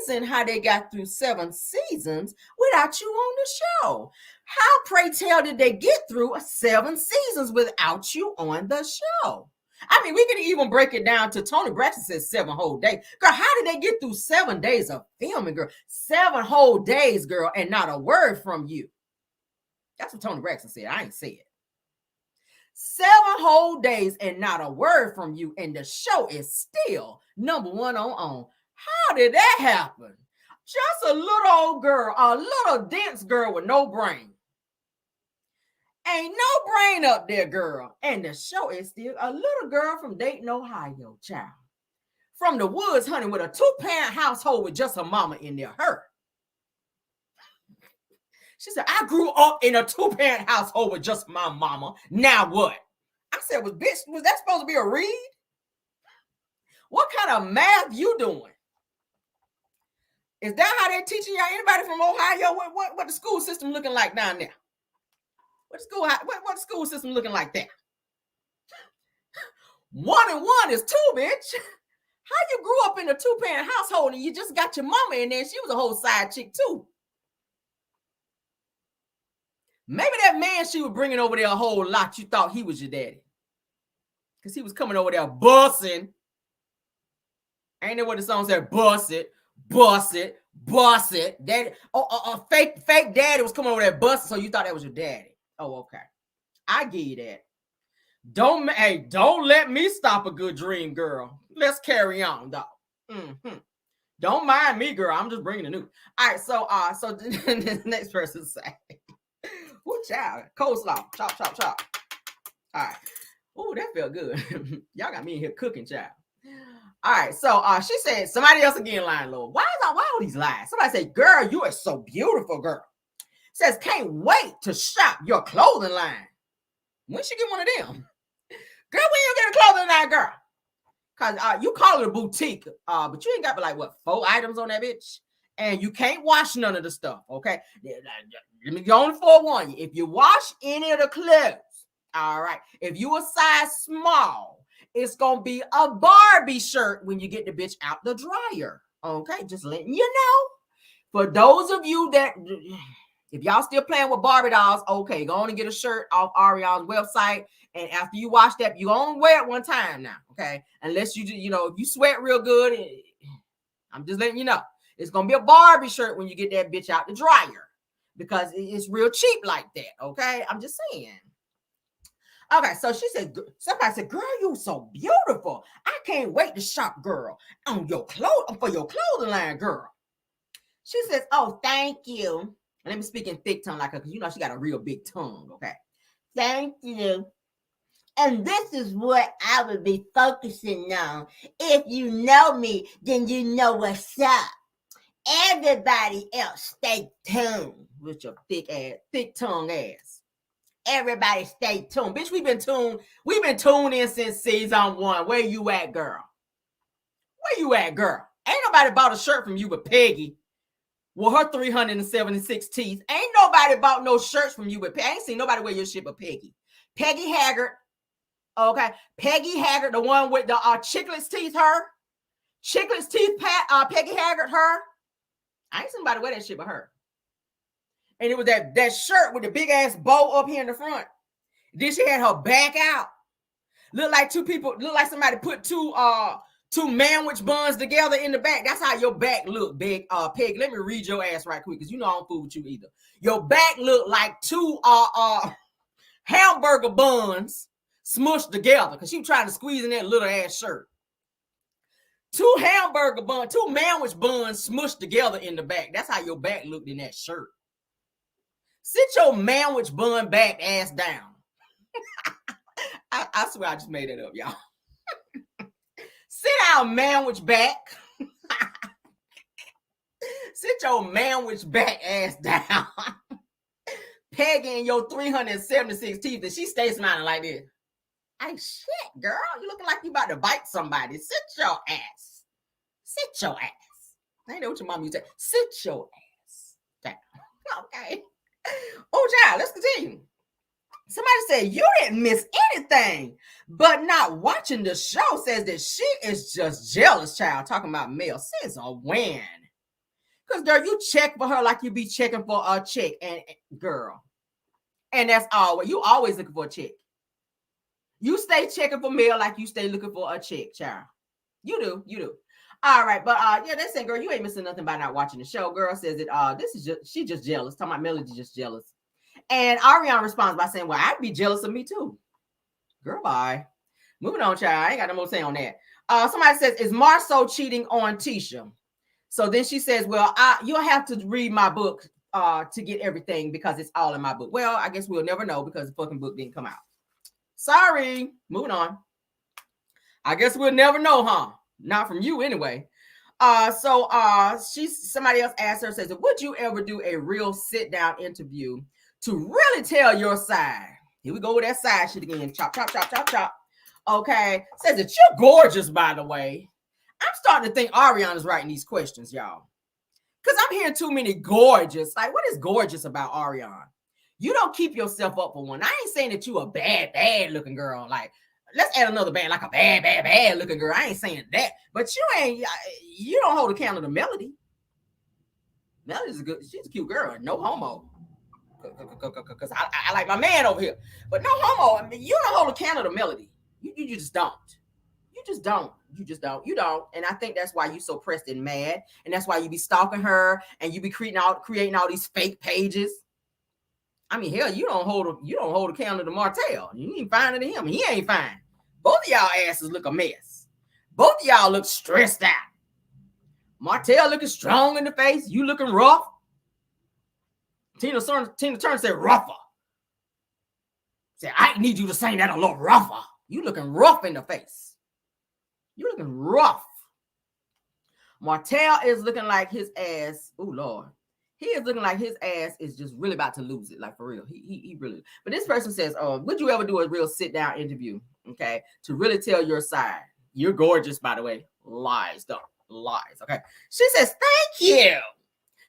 amazing how they got through 7 seasons without you on the show. How, pray tell, did they get through 7 seasons without you on the show? I mean, we can even break it down to Tony Braxton says 7 whole days. Girl, how did they get through 7 days of filming, girl? 7 whole days, girl, and not a word from you. That's what Tony Braxton said. I ain't say it. 7 whole days and not a word from you, and the show is still #1 on. How did that happen? Just a little old girl, a little dense girl with no brain. Ain't no brain up there, girl. And the show is still a little girl from Dayton, Ohio, child. From the woods, honey, with a 2-parent household with just her mama in there. Her. She said, I grew up in a 2-parent household with just my mama. Now what? I said, was that supposed to be a read? What kind of math you doing? Is that how they're teaching y'all? Anybody from Ohio? What the school system looking like down there? What school system looking like that? 1 and 1 is 2, bitch. How you grew up in a 2-parent household and you just got your mama in there? She was a whole side chick too. Maybe that man she was bringing over there a whole lot, you thought he was your daddy. Because he was coming over there bussing. Ain't that what the song said? Bust it, bust it, bust it. Daddy, fake daddy was coming over there busting, so you thought that was your daddy. Oh, okay. I give you that. Don't let me stop a good dream, girl. Let's carry on, dog. Mm-hmm. Don't mind me, girl. I'm just bringing the news. All right, so the next person say, "Ooh, child, coleslaw, chop, chop, chop." All right. Ooh, that felt good. Y'all got me in here cooking, child. All right, so she said, somebody else again lying, Lord. Why all these lies? Somebody say, "Girl, you are so beautiful, girl." Says, "Can't wait to shop your clothing line." When she get one of them? Girl, when you get a clothing line, girl? Because you call it a boutique, but you ain't got like, what, 4 items on that bitch? And you can't wash none of the stuff, okay? Let me go on forewarn you. If you wash any of the clothes, all right, if you a size small, it's going to be a Barbie shirt when you get the bitch out the dryer, okay? Just letting you know. For those of you that... If y'all still playing with Barbie dolls, okay, go on and get a shirt off Ariana's website. And after you wash that, you only wear it one time now, okay? Unless you do, if you sweat real good, I'm just letting you know. It's going to be a Barbie shirt when you get that bitch out the dryer. Because it's real cheap like that, okay? I'm just saying. Okay, so she said, somebody said, "Girl, you so beautiful. I can't wait to shop, girl, on your for your clothing line, girl." She says, "Oh, thank you." Let me speak in thick tongue like her, because she got a real big tongue, okay? "Thank you. And this is what I would be focusing on. If you know me, then you know what's up. Everybody else stay tuned." With your thick tongue ass. Everybody stay tuned. Bitch, we've been tuned in since season 1. Where you at, girl? Where you at, girl? Ain't nobody bought a shirt from you but Peggy. Well, her 376 teeth. Ain't nobody bought no shirts from you but Peggy. I ain't seen nobody wear your shit but Peggy. Peggy Haggard. Okay. Peggy Haggard, the one with the chiclets teeth, her. Chiclets teeth, Peggy Haggard, her. I ain't seen nobody wear that shit but her. And it was that shirt with the big ass bow up here in the front. Then she had her back out. Look like somebody put two manwich buns together in the back. That's how your back look, big Peg. Let me read your ass right quick, because I don't fool with you either. Your back look like 2 hamburger buns smushed together, because she was trying to squeeze in that little ass shirt. 2 manwich buns smushed together in the back. That's how your back looked in that shirt. Sit your manwich bun back ass down. I swear I just made that up, y'all. Sit down, manwich back. Sit your manwich back ass down. Peggy and your 376 teeth, and she stays smiling like this. Hey, shit, girl. You looking like you about to bite somebody. Sit your ass. Sit your ass. I ain't know what your mom used to say. Sit your ass down. Okay. Oh, child, let's continue. Somebody said, "You didn't miss anything, but not watching the show," says that she is just jealous, child. Talking about Mel. Says a win. Because, girl, you check for her like you be checking for a chick. And girl. And that's always, you always looking for a chick. You stay checking for Mel like you stay looking for a chick, child. You do. All right, but yeah, they say, "Girl, you ain't missing nothing by not watching the show." Girl says that she just jealous. Talking about Melody just jealous. And Ariana responds by saying, "Well, I'd be jealous of me too." Girl, bye. Moving on, child. I ain't got no more to say on that. Somebody says, "Is Marceau cheating on Tisha?" So then she says, "Well, you'll have to read my book to get everything, because it's all in my book." Well, I guess we'll never know, because the fucking book didn't come out. Sorry. Moving on. I guess we'll never know, huh? Not from you anyway. So somebody else asked her, says, "Would you ever do a real sit-down interview to really tell your side?" Here we go with that side shit again. Chop, chop, chop, chop, chop. Okay. Says that you're gorgeous, by the way. I'm starting to think Ariana's writing these questions, y'all. Because I'm hearing too many gorgeous. Like, what is gorgeous about Ariana? You don't keep yourself up for one. I ain't saying that you a bad looking girl. Like, let's add another bad, like a bad looking girl. I ain't saying that. But you don't hold a candle to Melody. Melody's she's a cute girl. No homo. Because I like my man over here. But no homo. I mean, you don't hold a candle to Melody. You just don't. You just don't. You don't. And I think that's why you so pressed and mad. And that's why you be stalking her and you be creating all these fake pages. I mean, hell, you don't hold a candle to Martell. You ain't finer than him. He ain't fine. Both of y'all asses look a mess. Both of y'all look stressed out. Martell looking strong in the face. You looking rough. Tina Turner said rougher. Said, I need you to sing that a little rougher. You looking rough in the face. You looking rough. Martell is looking like his ass. Oh, Lord. He is looking like his ass is just really about to lose it. Like, for real. He really. But this person says, would you ever do a real sit-down interview, okay, to really tell your side? You're gorgeous, by the way. Lies, though. Lies, okay? She says, thank you.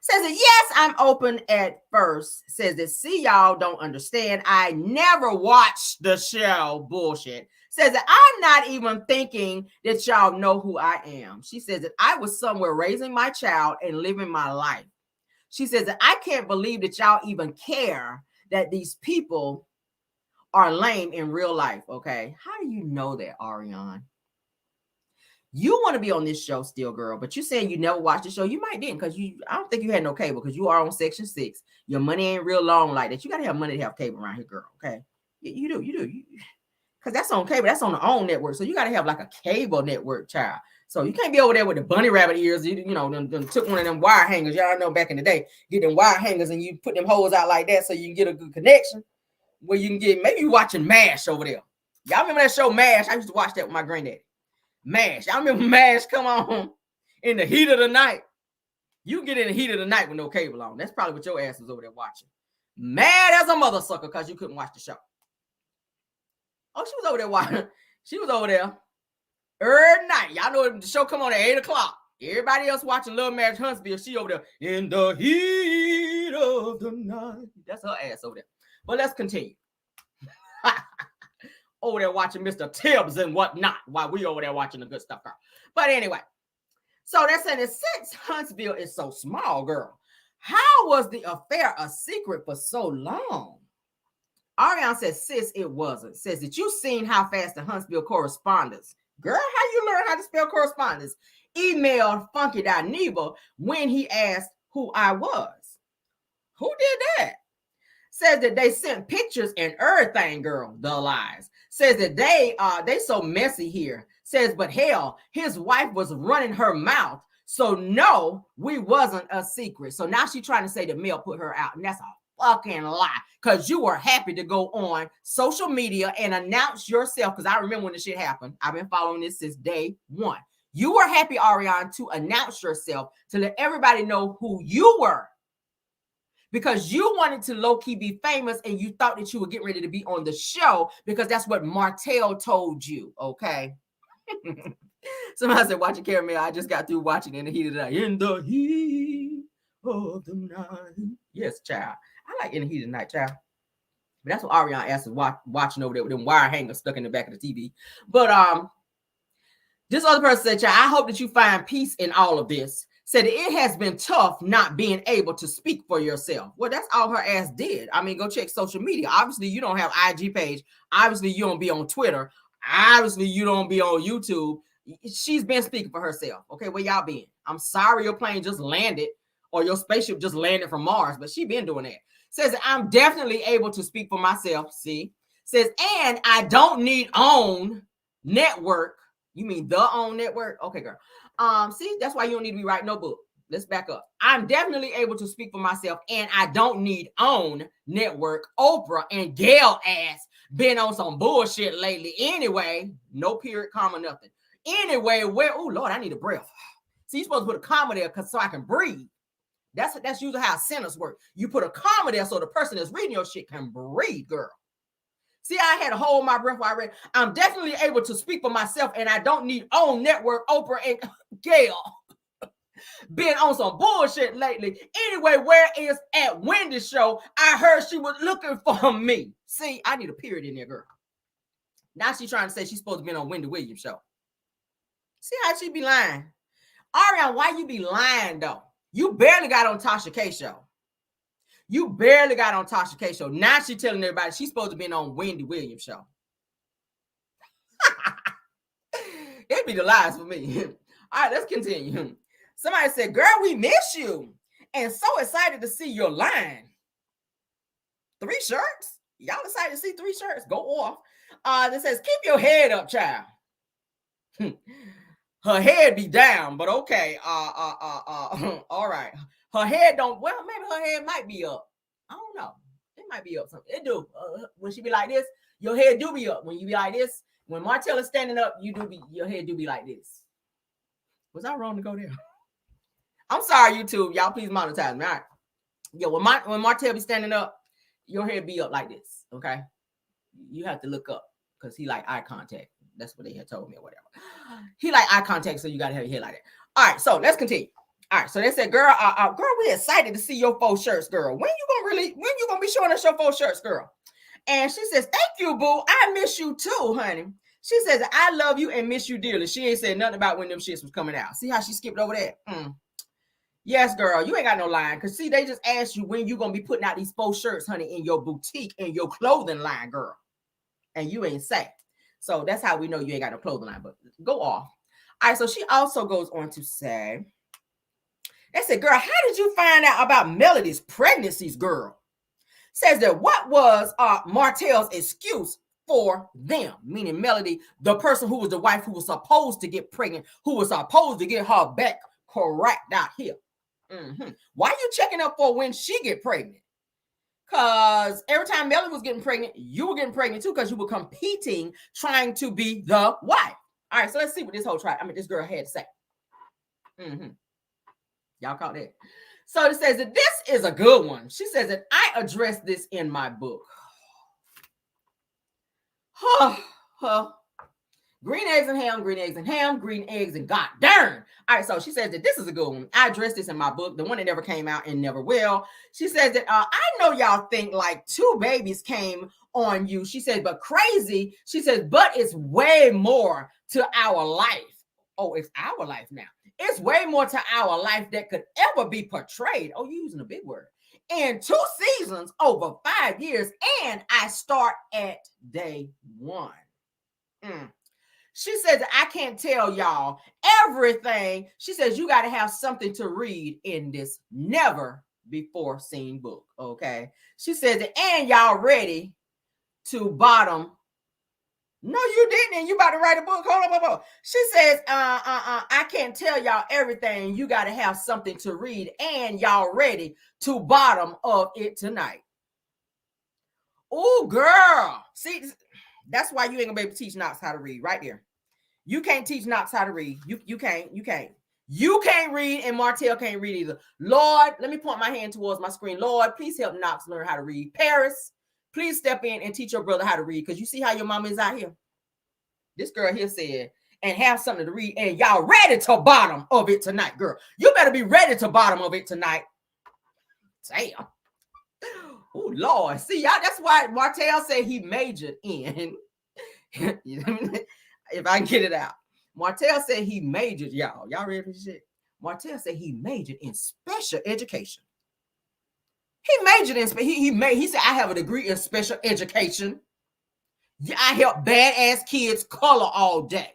Says that, yes, I'm open at first. Says that, see, y'all don't understand. I never watched the show. Bullshit. Says that I'm not even thinking that y'all know who I am. She says that I was somewhere raising my child and living my life. She says that I can't believe that y'all even care that these people are lame in real life, okay? How do you know that, Ariane? You want to be on this show still, girl, but you saying you never watched the show. You might didn't because I don't think you had no cable because you are on Section 6. Your money ain't real long like that. You got to have money to have cable around here, girl, okay? You do. Because that's on cable. That's on the own network. So you got to have like a cable network, child. So you can't be over there with the bunny rabbit ears. You know, them took one of them wire hangers. Y'all know back in the day, get them wire hangers and you put them holes out like that so you can get a good connection where you can get, maybe you watching MASH over there. Y'all remember that show MASH? I used to watch that with my granddaddy. MASH. Y'all remember MASH come on in the heat of the night? You get in the heat of the night with no cable on. That's probably what your ass was over there watching. Mad as a mother sucker because you couldn't watch the show. Oh, she was over there watching. She was over there every night. Y'all know the show come on at 8 o'clock. Everybody else watching Love Marriage Huntsville. She over there in the heat of the night. That's her ass over there. But let's continue. Over there watching Mr. Tibbs and whatnot while we over there watching the good stuff, girl. But anyway, so they're saying that since Huntsville is so small, girl, how was the affair a secret for so long? Ariane says, sis, it wasn't. Says that you seen how fast the Huntsville correspondence. Girl, how you learn how to spell correspondence? Emailed Funky.Neva when he asked who I was. Who did that? Says that they sent pictures and everything, girl. The lies. Says that they so messy here. Says, but hell, his wife was running her mouth. So no, we wasn't a secret. So now she's trying to say that Mel put her out. And that's a fucking lie. Because you were happy to go on social media and announce yourself. Because I remember when this shit happened. I've been following this since day one. You were happy, Ariane, to announce yourself to let everybody know who you were. Because you wanted to low-key be famous and you thought that you were getting ready to be on the show because that's what Martell told you, okay? Somebody said, watching Caramel. I just got through watching In the Heat of the Night. In the heat of the night. Yes, child. I like In the Heat of the Night, child. But that's what Ariane asked us watching over there with them wire hangers stuck in the back of the TV. But this other person said, child, I hope that you find peace in all of this. Said it has been tough not being able to speak for yourself. Well, that's all her ass did. I mean, go check social media. Obviously, you don't have IG page. Obviously, you don't be on Twitter. Obviously, you don't be on YouTube. She's been speaking for herself. Okay, where y'all been? I'm sorry your plane just landed or your spaceship just landed from Mars, but she been doing that. Says, I'm definitely able to speak for myself. See? Says, and I don't need own network. You mean the own network? Okay, girl. See, that's why you don't need to be writing no book. Let's back up. I'm definitely able to speak for myself, and I don't need own network. Oprah and Gail ass been on some bullshit lately. Anyway, no period, comma, nothing. Anyway, oh Lord, I need a breath. See, you're supposed to put a comma there so I can breathe. That's usually how sentences work. You put a comma there so the person that's reading your shit can breathe, girl. See, I had to hold my breath while I read. I'm definitely able to speak for myself, and I don't need own network, Oprah and Gail. Been on some bullshit lately. Anyway, where is at Wendy's show? I heard she was looking for me. See, I need a period in there, girl. Now she's trying to say she's supposed to be on Wendy Williams' show. See how she be lying? Ariana, why you be lying though? You barely got on Tasha K show. You barely got on Tasha K show. Now she telling everybody she's supposed to be on Wendy Williams' show. It'd be the lies for me. All right, let's continue. Somebody said, girl, we miss you. And so excited to see your line. 3 shirts? Y'all excited to see 3 shirts? Go off. That says, keep your head up, child. Her head be down, but okay. All right. Her head don't, well, maybe her head might be up. I don't know. It might be up something. It do. When she be like this, your head do be up. When you be like this, when Martell is standing up, your head do be like this. Was I wrong to go there? I'm sorry, YouTube. Y'all please monetize me. All right. Yeah, when Martell be standing up, your head be up like this. Okay. You have to look up because he like eye contact. That's what they had told me or whatever. He like eye contact, so you gotta have your head like that. All right, so let's continue. All right, so they said, girl, we excited to see your 4 shirts, girl. When you gonna be showing us your 4 shirts, girl? And she says, thank you, boo. I miss you too, honey. She says, I love you and miss you dearly. She ain't said nothing about when them shits was coming out. See how she skipped over that? Yes, girl, you ain't got no line. Because, see, they just asked you when you going to be putting out these 4 shirts, honey, in your boutique, in your clothing line, girl. And you ain't say. So that's how we know you ain't got no clothing line. But go off. All right, so she also goes on to say, they said, girl, how did you find out about Melody's pregnancies, girl? Says that what was Martell's excuse for them, meaning Melody, the person who was the wife who was supposed to get pregnant, who was supposed to get her back correct out here. Why are you checking up for when she get pregnant? Because every time Melody was getting pregnant, you were getting pregnant too because you were competing, trying to be the wife. All right, so let's see what this this girl had to say. Y'all caught that? So it says that this is a good one. She says that I addressed this in my book. Green eggs and ham, green eggs and ham, green eggs and god darn. All right, so she says that this is a good one. I addressed this in my book, the one that never came out and never will. She says that I know y'all think like 2 babies came on you. She says, but crazy. She says, but it's way more to our life. Oh, it's our life now. It's way more to our life that could ever be portrayed. Oh, you're using a big word. In 2 seasons, over 5 years, and I start at day 1. She says, I can't tell y'all everything. She says, you got to have something to read in this never before seen book. Okay. She says, and y'all ready to bottom. No, you didn't. And you about to write a book. Hold on. She says, I can't tell y'all everything. You got to have something to read and y'all ready to bottom of it tonight. Oh, girl. See, that's why you ain't gonna be able to teach Knox how to read right there. You can't teach Knox how to read. You can't. You can't read and Martell can't read either. Lord, let me point my hand towards my screen. Lord, please help Knox learn how to read. Paris, please step in and teach your brother how to read because you see how your mama is out here. This girl here said, and have something to read and y'all ready to bottom of it tonight, girl. You better be ready to bottom of it tonight. Damn. Oh, Lord. See, y'all, that's why Martell said he majored in. If I can get it out. Martell said he majored, y'all. Y'all ready for this shit? Martell said he majored in special education. He majored in, he said, I have a degree in special education. I help badass kids color all day.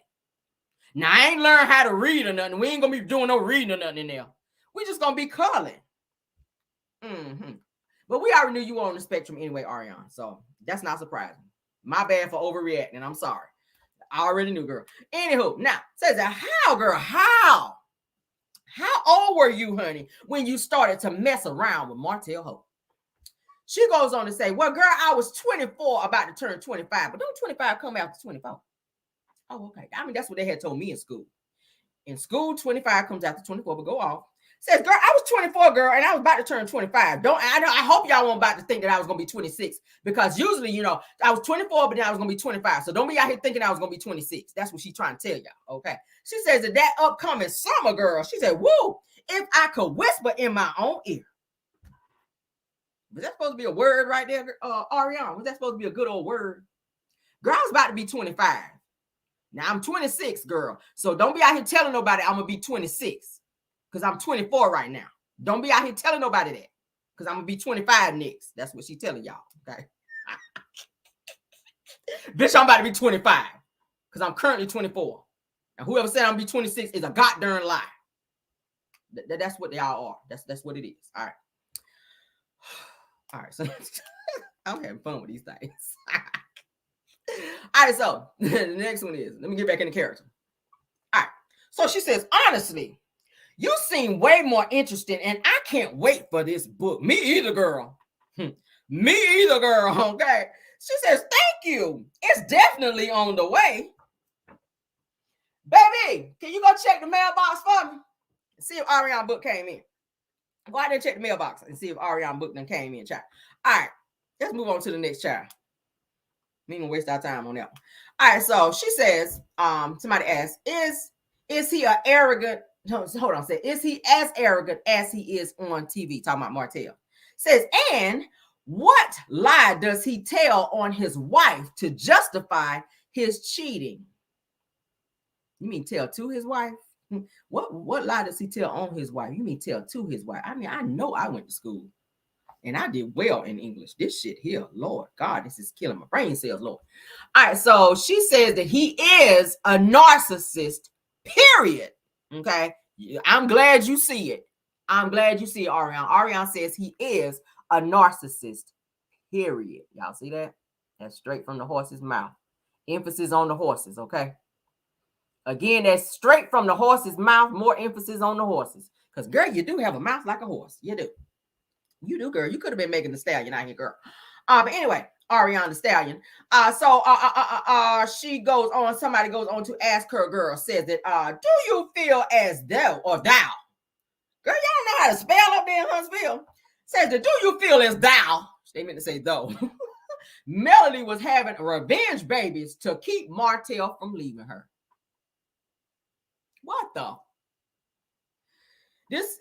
Now, I ain't learned how to read or nothing. We ain't going to be doing no reading or nothing in there. We just going to be coloring. But we already knew you were on the spectrum anyway, Ariana. So that's not surprising. My bad for overreacting. I'm sorry. I already knew, girl. Anywho, now, says that how, girl, how? How old were you, honey, when you started to mess around with Martell Hope? She goes on to say, well, girl, I was 24, about to turn 25. But don't 25 come after 24? Oh, okay. I mean, that's what they had told me in school. In school, 25 comes after 24, but go off. Says, girl, I was 24, girl, and I was about to turn 25. I hope y'all weren't about to think that I was going to be 26 because usually, you know, I was 24, but then I was going to be 25. So don't be out here thinking I was going to be 26. That's what she's trying to tell y'all, okay? She says that upcoming summer, girl, she said, woo, if I could whisper in my own ear. Was that supposed to be a word right there, Ariana? Was that supposed to be a good old word? Girl, I was about to be 25. Now I'm 26, girl. So don't be out here telling nobody I'm going to be 26. Because I'm 24 right now. Don't be out here telling nobody that. Because I'm going to be 25 next. That's what she's telling y'all. Okay. Bitch, I'm about to be 25. Because I'm currently 24. And whoever said I'm going to be 26 is a goddamn lie. That's what they all are. That's what it is. All right. All right. So I'm having fun with these things. All right. So the next one is, let me get back into character. All right. So she says, honestly, you seem way more interesting, and I can't wait for this book. Me either, girl. Me either, girl. Okay. She says, thank you. It's definitely on the way. Baby, can you go check the mailbox for me? And see if Ariana book came in. Go out there and check the mailbox and see if Ariana book then came in, child. All right. Let's move on to the next child. We ain't gonna waste our time on that one. All right. So she says, somebody asked, is he an arrogant? Hold on. Say, is he as arrogant as he is on TV? Talking about Martell. Says, and what lie does he tell on his wife to justify his cheating? You mean tell to his wife? What lie does he tell on his wife? You mean tell to his wife? I mean, I know I went to school and I did well in English. This shit here, Lord God, this is killing my brain cells, Lord. All right, so she says that he is a narcissist, period. Okay, I'm glad you see it. I'm glad you see it, Ariana. Ariana says he is a narcissist, period. Y'all see that? That's straight from the horse's mouth. Emphasis on the horses, okay? Again, that's straight from the horse's mouth. More emphasis on the horses. Because, girl, you do have a mouth like a horse. You do. You do, girl. You could have been making the stallion out here, girl. But anyway, Ariana the Stallion. She goes on. Somebody goes on to ask her, girl, says that, do you feel as thou or thou? Girl, y'all know how to spell up there in Huntsville. Says that, do you feel as thou? They meant to say though. Melody was having revenge babies to keep Martell from leaving her. What the? This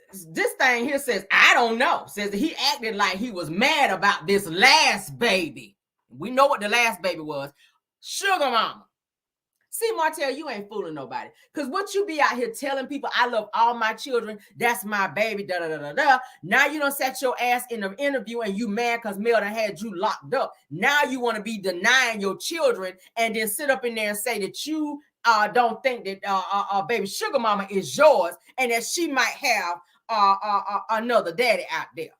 thing here says, I don't know. Says that he acted like he was mad about this last baby. We know what the last baby was. Sugar mama. See, Martell, you ain't fooling nobody. Because what you be out here telling people, I love all my children. That's my baby, da-da-da-da-da. Now you done set your ass in an interview and you mad because Mel done had you locked up. Now you want to be denying your children and then sit up in there and say that you don't think that baby sugar mama is yours and that she might have another daddy out there.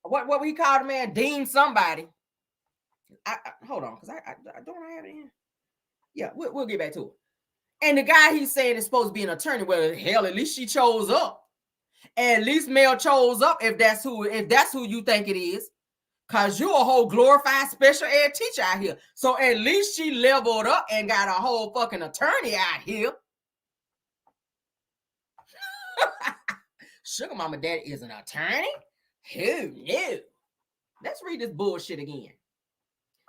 What we call the man? Dean somebody. Hold on, because I don't have it in. Yeah, we'll get back to it. And the guy he's saying is supposed to be an attorney. Well, hell, at least she chose up. At least Mel chose up if that's who you think it is. Cause you're a whole glorified special ed teacher out here. So at least she leveled up and got a whole fucking attorney out here. Sugar mama daddy is an attorney? Who knew? Let's read this bullshit again.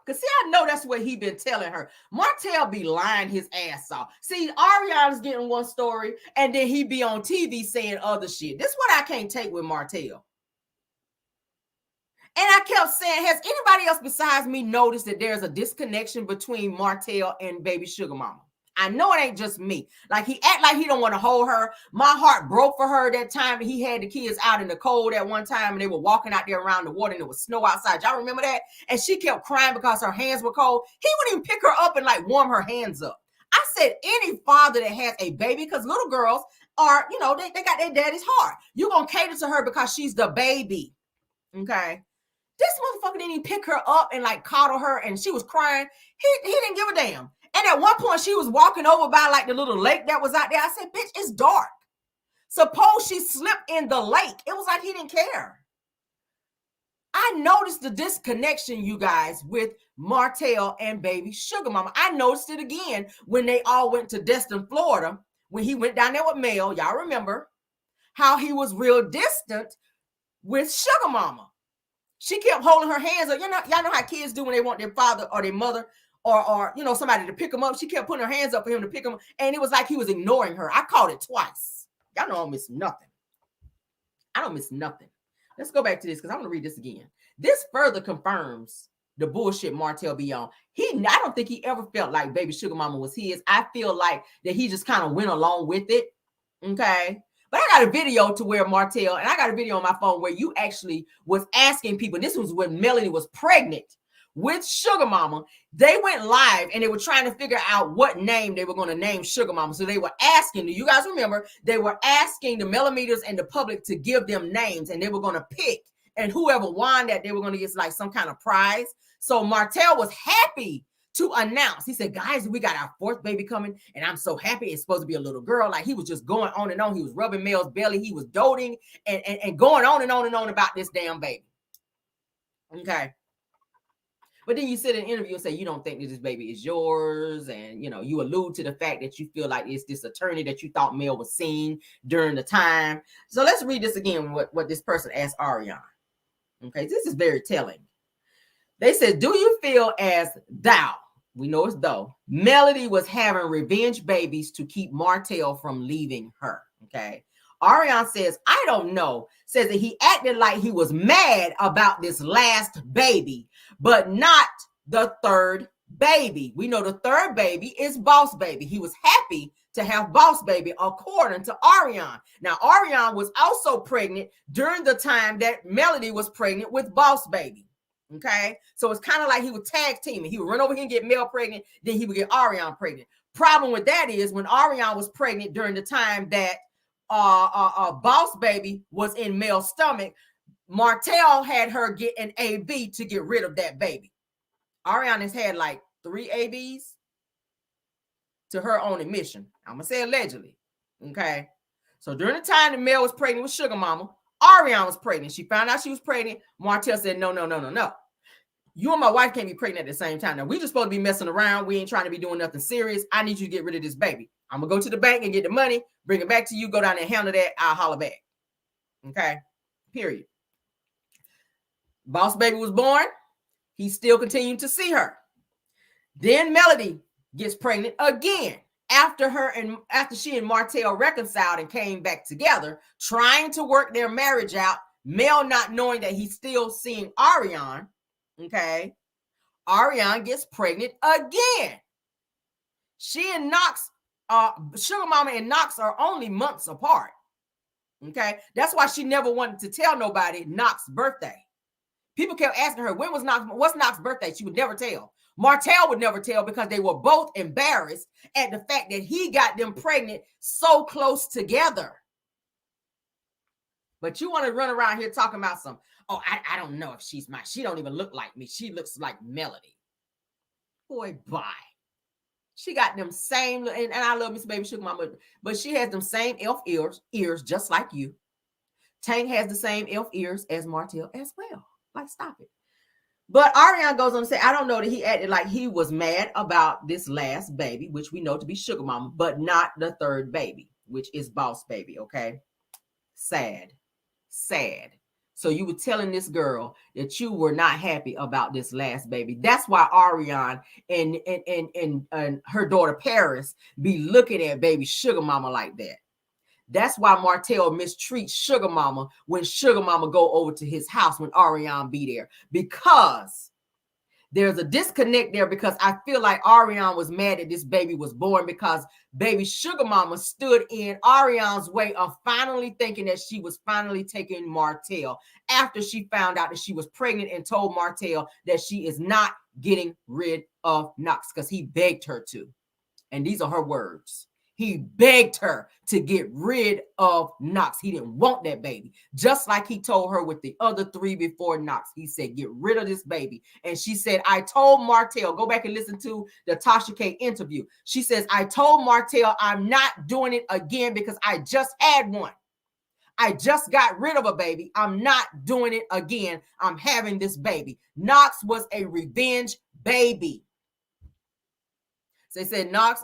Because see, I know that's what he been telling her. Martell be lying his ass off. See, Ariana's getting one story, and then he be on TV saying other shit. This is what I can't take with Martell. And I kept saying, has anybody else besides me noticed that there's a disconnection between Martell and baby sugar mama? I know it ain't just me. Like, he act like he don't want to hold her. My heart broke for her that time he had the kids out in the cold at one time and they were walking out there around the water and it was snow outside. Y'all remember that? And she kept crying because her hands were cold. He wouldn't even pick her up and like warm her hands up. I said, any father that has a baby, because little girls are, you know, they got their daddy's heart. You're going to cater to her because she's the baby. Okay. This motherfucker didn't even pick her up and like coddle her and she was crying. He didn't give a damn. And at one point she was walking over by like the little lake that was out there. I said, bitch, it's dark. Suppose she slipped in the lake. It was like he didn't care. I noticed the disconnection, you guys, with Martell and baby sugar mama. I noticed it again when they all went to Destin, Florida, when he went down there with Mel. Y'all remember how he was real distant with sugar mama. She kept holding her hands up. You know, y'all know how kids do when they want their father or their mother or you know, somebody to pick them up. She kept putting her hands up for him to pick them up. And it was like he was ignoring her. I caught it twice. Y'all know I don't miss nothing. I don't miss nothing. Let's go back to this because I want to read this again. This further confirms the bullshit Martell be on. I don't think he ever felt like baby sugar mama was his. I feel like that he just kind of went along with it. Okay. But I got a video to where Martell, and I got a video on my phone where you actually was asking people. This was when Melody was pregnant with Sugar Mama. They went live and they were trying to figure out what name they were going to name Sugar Mama. So they were asking, do you guys remember? They were asking the millimeters and the public to give them names, and they were going to pick, and whoever won that, they were going to get like some kind of prize. So Martell was happy to announce. He said, guys, we got our fourth baby coming, and I'm so happy. It's supposed to be a little girl. Like, he was just going on and on. He was rubbing Mel's belly. He was doting and going on and on and on about this damn baby. Okay. But then you sit in an interview and say you don't think that this baby is yours, and you allude to the fact that you feel like it's this attorney that you thought Mel was seeing during the time. So let's read this again, what this person asked Ariana. Okay, this is very telling. They said, do you feel as thou, we know it's though, Melody was having revenge babies to keep Martell from leaving her? Okay. Ariana says, I don't know. Says that he acted like he was mad about this last baby, but not the third baby. We know the third baby is Boss Baby. He was happy to have Boss Baby, according to Ariana. Now, Ariana was also pregnant during the time that Melody was pregnant with Boss Baby. Okay, so it's kind of like he would tag teaming. He would run over here and get Mel pregnant, then he would get Ariana pregnant. Problem with that is when Ariana was pregnant during the time that Boss Baby was in Mel's stomach, Martell had her get an AB to get rid of that baby. Ariana's had like 3 ABs to her own admission. I'm gonna say allegedly. Okay, so during the time that Mel was pregnant with Sugar Mama, Ariana was pregnant. She found out she was pregnant. Martell said, no. You and my wife can't be pregnant at the same time. Now, we just supposed to be messing around. We ain't trying to be doing nothing serious. I need you to get rid of this baby. I'm going to go to the bank and get the money, bring it back to you, go down there and handle that. I'll holler back. Okay? Period. Boss Baby was born. He still continued to see her. Then Melody gets pregnant again. After she and Martell reconciled and came back together, trying to work their marriage out, Mel not knowing that he's still seeing Ariana, okay, Ariana gets pregnant again. She and Knox, Sugar Mama and Knox are only months apart, okay? That's why she never wanted to tell nobody Knox's birthday. People kept asking her, what's Knox's birthday? She would never tell. Martell would never tell because they were both embarrassed at the fact that he got them pregnant so close together. But you want to run around here talking about I don't know if she don't even look like me. She looks like Melody. Boy, bye. She got them same, and I love Miss Baby Sugar Mama, but she has them same elf ears just like you. Tank has the same elf ears as Martell as well. Like, stop it. But Ariana goes on to say, I don't know that he acted like he was mad about this last baby, which we know to be Sugar Mama, but not the third baby, which is Boss Baby, okay? Sad. So you were telling this girl that you were not happy about this last baby. That's why Ariana and her daughter Paris be looking at baby Sugar Mama like that. That's why Martell mistreats Sugar Mama when Sugar Mama go over to his house when Ariana be there, because there's a disconnect there, because I feel like Ariana was mad that this baby was born because baby Sugar Mama stood in Ariana's way of finally thinking that she was finally taking Martell after she found out that she was pregnant and told Martell that she is not getting rid of Knox because he begged her to. And these are her words. He begged her to get rid of Knox. He didn't want that baby. Just like he told her with the other 3 before Knox. He said, get rid of this baby. And she said, I told Martell, go back and listen to the Tasha K interview. She says, I told Martell I'm not doing it again because I just had one. I just got rid of a baby. I'm not doing it again. I'm having this baby. Knox was a revenge baby. So they said Knox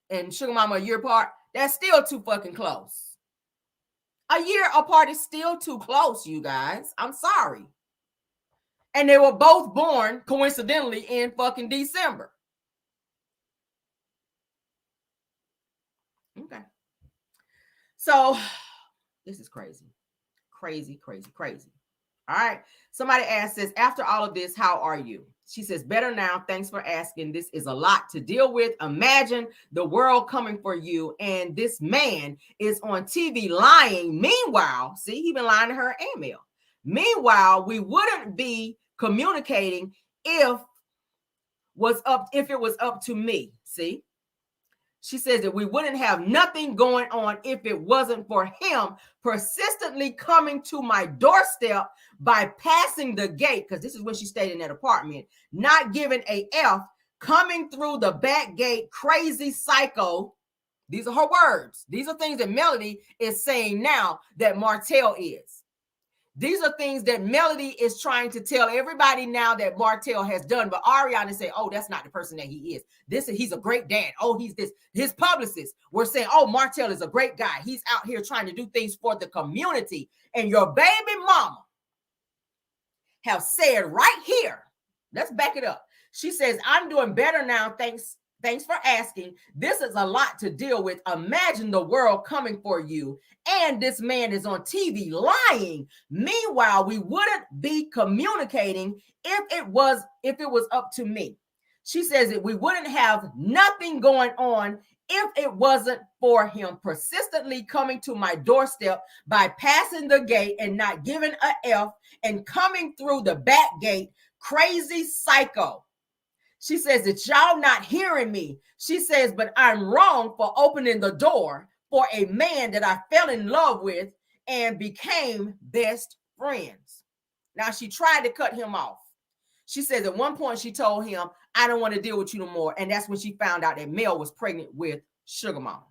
and Sugar Mama a year apart. That's still too fucking close. A year apart is still too close, you guys. I'm sorry. And they were both born, coincidentally, in fucking December. Okay. So this is crazy. Crazy, crazy, crazy. All right. Somebody asks this, after all of this, how are you? She says, better now. Thanks for asking. This is a lot to deal with. Imagine the world coming for you, and this man is on TV lying. Meanwhile, see, he been lying to her and Mel. Meanwhile, we wouldn't be communicating if it was up to me. See? She says that we wouldn't have nothing going on if it wasn't for him persistently coming to my doorstep by passing the gate, because this is when she stayed in that apartment, not giving a F, coming through the back gate, crazy psycho. These are her words. These are things that Melody is saying now that Martell is. These are things that Melody is trying to tell everybody now that Martell has done. But Ariana say, oh, that's not the person that he is. He's a great dad. Oh, he's this. His publicists were saying, oh, Martell is a great guy. He's out here trying to do things for the community. And your baby mama have said right here, let's back it up. She says, I'm doing better now. Thanks for asking. This is a lot to deal with. Imagine the world coming for you, and this man is on TV lying. Meanwhile, we wouldn't be communicating if it was up to me. She says that we wouldn't have nothing going on if it wasn't for him persistently coming to my doorstep by passing the gate and not giving a F and coming through the back gate, crazy psycho. She says that y'all not hearing me. She says, but I'm wrong for opening the door for a man that I fell in love with and became best friends. Now, she tried to cut him off. She says at one point she told him, I don't want to deal with you no more. And that's when she found out that Mel was pregnant with Sugar Mama,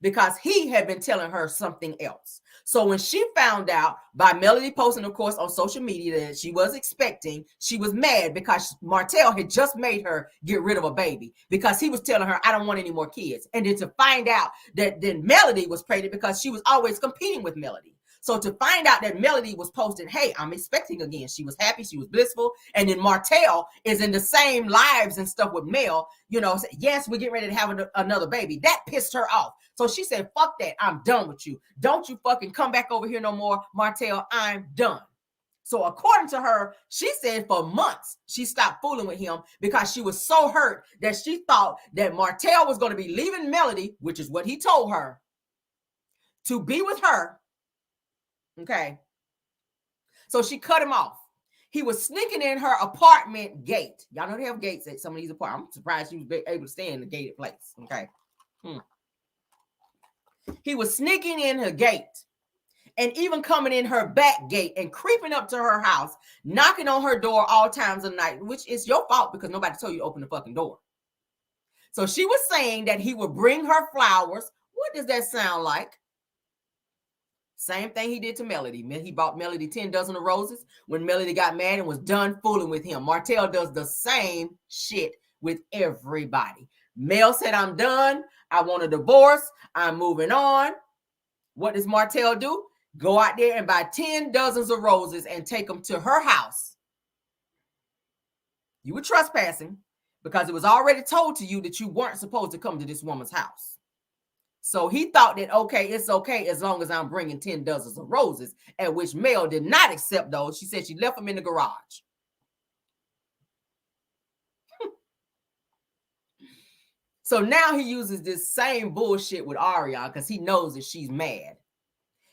because he had been telling her something else. So when she found out by Melody posting, of course, on social media that she was expecting, she was mad because Martell had just made her get rid of a baby because he was telling her, I don't want any more kids. And then to find out that then Melody was pregnant because she was always competing with Melody. So to find out that Melody was posting, hey, I'm expecting again. She was happy. She was blissful. And then Martell is in the same lives and stuff with Mel, yes, we're getting ready to have another baby. That pissed her off. So she said, fuck that. I'm done with you. Don't you fucking come back over here no more, Martell. I'm done. So according to her, she said for months, she stopped fooling with him because she was so hurt that she thought that Martell was going to be leaving Melody, which is what he told her, to be with her. Okay. So she cut him off. He was sneaking in her apartment gate. Y'all know they have gates at some of these apartments. I'm surprised she was able to stay in the gated place. Okay. He was sneaking in her gate and even coming in her back gate and creeping up to her house, knocking on her door all times of night, which is your fault because nobody told you to open the fucking door. So she was saying that he would bring her flowers. What does that sound like? Same thing he did to Melody. He bought Melody 10 dozen of roses when Melody got mad and was done fooling with him. Martell does the same shit with everybody. Mel said, I'm done. I want a divorce. I'm moving on. What does Martell do? Go out there and buy 10 dozens of roses and take them to her house. You were trespassing because it was already told to you that you weren't supposed to come to this woman's house. So he thought that, okay, it's okay as long as I'm bringing 10 dozens of roses, at which Mel did not accept those. She said she left them in the garage. So now he uses this same bullshit with Ariana because he knows that she's mad.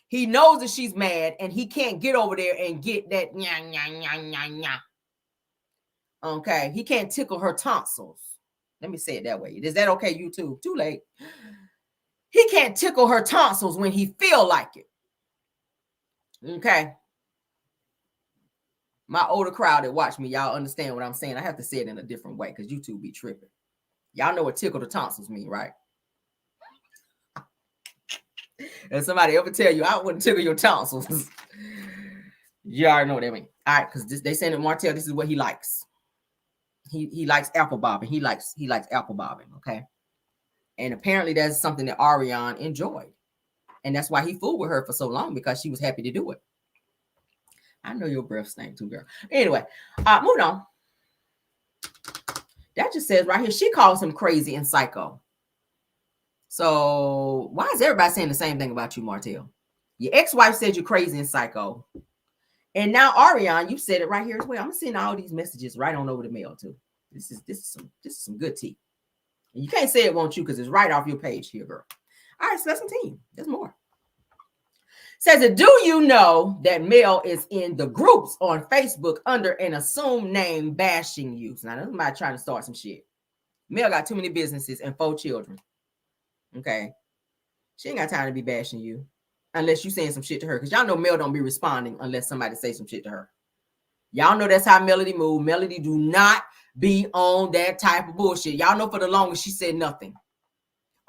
He knows that she's mad and he can't get over there and get that nya, nya, nya, nya, nya. Okay, he can't tickle her tonsils. Let me say it that way. Is that okay, YouTube? Too late. He can't tickle her tonsils when he feel like it. Okay. My older crowd that watch me, y'all understand what I'm saying. I have to say it in a different way because YouTube be tripping. Y'all know what tickle the tonsils mean, right? And somebody ever tell you, I wouldn't tickle your tonsils. You already know what they mean. All right, because they saying that Martell, this is what he likes. He likes apple bobbing. He likes apple bobbing, okay? And apparently that's something that Ariana enjoyed. And that's why he fooled with her for so long, because she was happy to do it. I know your breath stank too, girl. Anyway, moving on. That just says right here, she calls him crazy and psycho. So why is everybody saying the same thing about you, Martell? Your ex-wife said you're crazy and psycho. And now Ariane, you said it right here as well. I'm gonna send all these messages right on over the mail too. This is some good tea. And you can't say it won't you because it's right off your page here, girl. All right, so let's continue. There's more. Says it, do you know that Mel is in the groups on Facebook under an assumed name bashing you? So now there's somebody trying to start some shit. Mel got too many businesses and 4 children. Okay. She ain't got time to be bashing you unless you saying some shit to her. Because y'all know Mel don't be responding unless somebody say some shit to her. Y'all know that's how Melody move. Melody do not be on that type of bullshit. Y'all know for the longest she said nothing.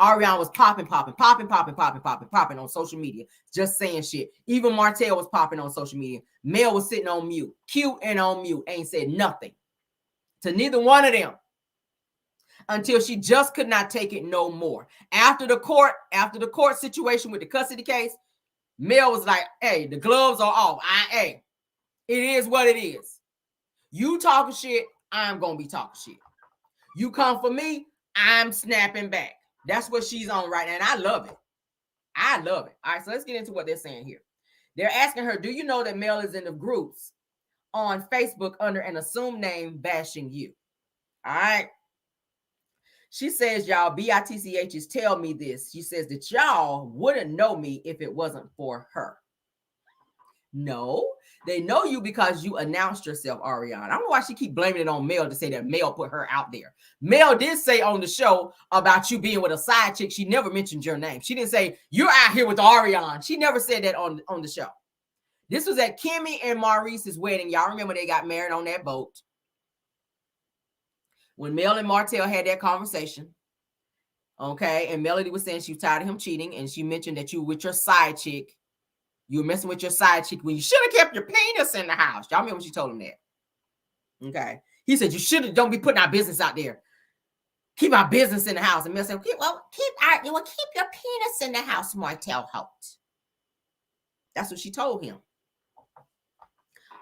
Ariane was popping on social media, just saying shit. Even Martell was popping on social media. Mel was sitting on mute, cute and on mute, ain't said nothing to neither one of them until she just could not take it no more. After the court situation with the custody case, Mel was like, hey, the gloves are off. Hey, it is what it is. You talking shit, I'm going to be talking shit. You come for me, I'm snapping back. That's what she's on right now, and I love it. I love it. All right, so let's get into what they're saying here. They're asking her, do you know that Mel is in the groups on Facebook under an assumed name bashing you? All right. She says, y'all, BITCHs tell me this. She says that y'all wouldn't know me if it wasn't for her. No, they know you because you announced yourself, Ariane. I don't know why she keep blaming it on Mel to say that Mel put her out there. Mel did say on the show about you being with a side chick. She never mentioned your name. She didn't say you're out here with Ariane. She never said that on the show. This was at Kimmy and Maurice's wedding. Y'all remember they got married on that boat. When Mel and Martell had that conversation, okay, and Melody was saying she was tired of him cheating, and she mentioned that you were with your side chick. You were messing with your side chick when you should have kept your penis in the house. Y'all remember when she told him that? Okay. He said, you should have, don't be putting our business out there. Keep our business in the house. And Mel said, keep your penis in the house, Martell Holt. That's what she told him.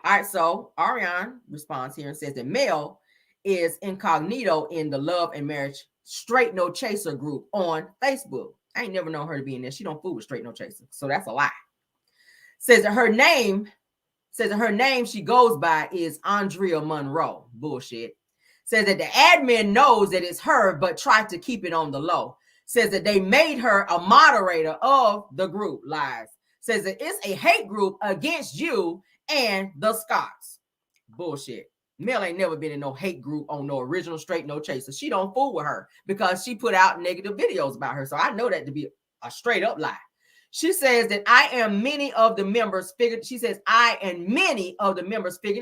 All right, so Ariane responds here and says that Mel is incognito in the Love and Marriage Straight No Chaser group on Facebook. I ain't never known her to be in there. She don't fool with Straight No Chaser. So that's a lie. Says that her name she goes by is Andrea Monroe. Bullshit. Says that the admin knows that it's her, but tried to keep it on the low. Says that they made her a moderator of the group. Lies. Says that it's a hate group against you and the Scots. Bullshit. Mel ain't never been in no hate group on no original Straight No Chaser. She don't fool with her because she put out negative videos about her. So I know that to be a straight up lie. She says that I and many of the members figured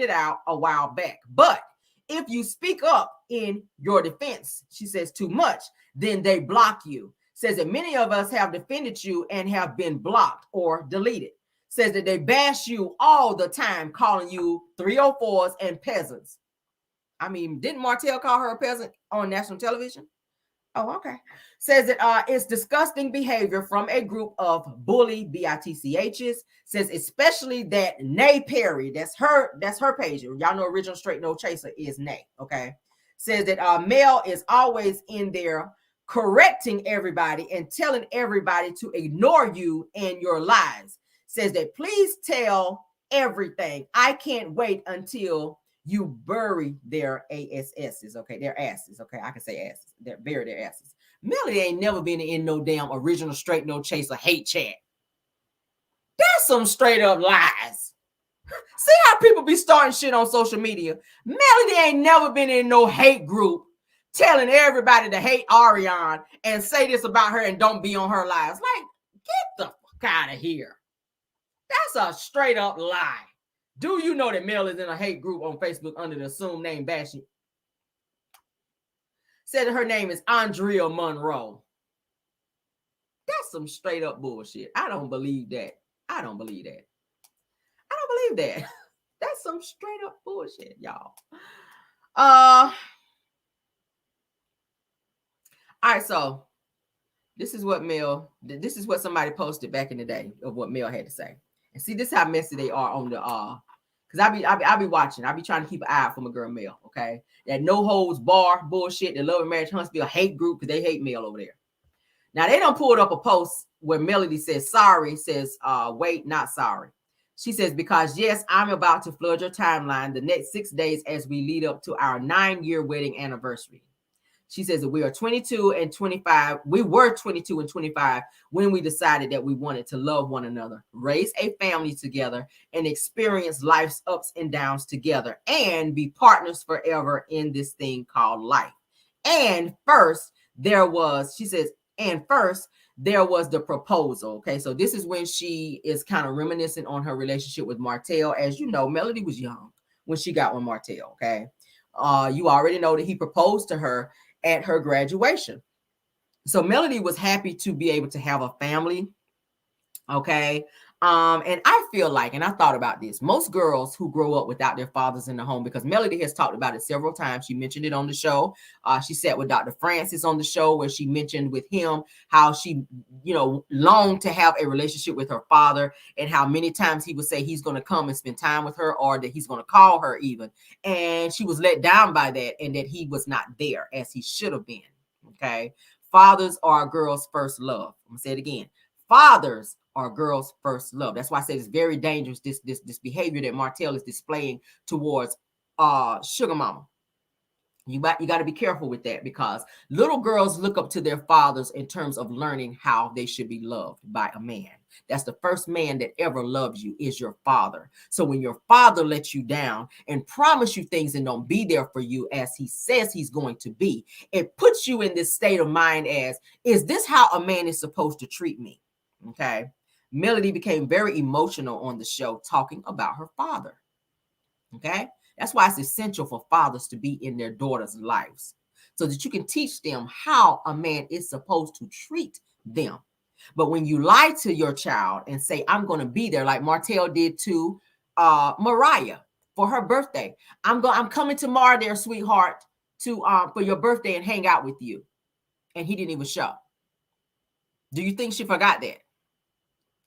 it out a while back. But if you speak up in your defense, she says too much, then they block you. Says that many of us have defended you and have been blocked or deleted. Says that they bash you all the time, calling you 304s and peasants. I mean, didn't Martell call her a peasant on national television? Oh, okay. Says that it's disgusting behavior from a group of bully BITCHs. Says especially that Nay Perry, that's her page. Y'all know original Straight No Chaser is Nay. Okay. Says that Mel is always in there correcting everybody and telling everybody to ignore you and your lies. Says that please tell everything. I can't wait until you bury their asses, okay? Their asses, okay? I can say asses. Bury their asses. Melody ain't never been in no damn original Straight No Chaser hate chat. That's some straight up lies. See how people be starting shit on social media? Melody ain't never been in no hate group telling everybody to hate Ariane and say this about her and don't be on her lives. Like, get the fuck out of here. That's a straight up lie. Do you know that Mel is in a hate group on Facebook under the assumed name bashing? Said that her name is Andrea Monroe. That's some straight up bullshit. I don't believe that. That's some straight up bullshit, y'all. All right, so this is what somebody posted back in the day of what Mel had to say. And see, this is how messy they are on the because I be watching. I be trying to keep an eye out for my girl Mel, okay? That no holds bar bullshit, the Love and Marriage Huntsville hate group because they hate Mel over there. Now they don't pull up a post where Melody says sorry, says wait, not sorry. She says, because yes, I'm about to flood your timeline the next 6 days as we lead up to our 9-year wedding anniversary. She says that we are 22 and 25. We were 22 and 25 when we decided that we wanted to love one another, raise a family together, and experience life's ups and downs together, and be partners forever in this thing called life. And first, she says, and first, there was the proposal. Okay, so this is when she is kind of reminiscing on her relationship with Martell. As you know, Melody was young when she got with Martell. Okay, you already know that he proposed to her at her graduation. So Melody was happy to be able to have a family. Okay. And I feel like, and I thought about this, most girls who grow up without their fathers in the home, because Melody has talked about it several times. She mentioned it on the show. She sat with Dr. Francis on the show where she mentioned with him how she, longed to have a relationship with her father, and how many times he would say he's going to come and spend time with her, or that he's going to call her even. And she was let down by that, and that he was not there as he should have been. Okay. Fathers are a girl's first love. I'm going to say it again. Fathers are girls' first love. That's why I say it's very dangerous, this behavior that Martell is displaying towards Sugar Mama. You got to be careful with that, because little girls look up to their fathers in terms of learning how they should be loved by a man. That's the first man that ever loves you, is your father. So when your father lets you down and promise you things and don't be there for you as he says he's going to be, it puts you in this state of mind as, is this how a man is supposed to treat me? Okay. Melody became very emotional on the show talking about her father. Okay. That's why it's essential for fathers to be in their daughters' lives, so that you can teach them how a man is supposed to treat them. But when you lie to your child and say, I'm going to be there, like Martell did to Mariah for her birthday. I'm coming tomorrow there, sweetheart, to for your birthday and hang out with you. And he didn't even show. Do you think she forgot that?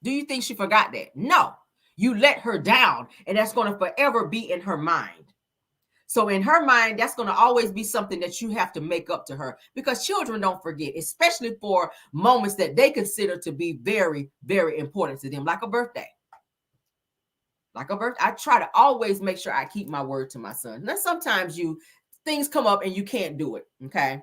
Do you think she forgot that? No. You let her down, and that's going to forever be in her mind. So in her mind, that's going to always be something that you have to make up to her, because children don't forget, especially for moments that they consider to be very, very important to them, like a birthday. Like a birthday. I try to always make sure I keep my word to my son. Now, sometimes things come up and you can't do it. Okay.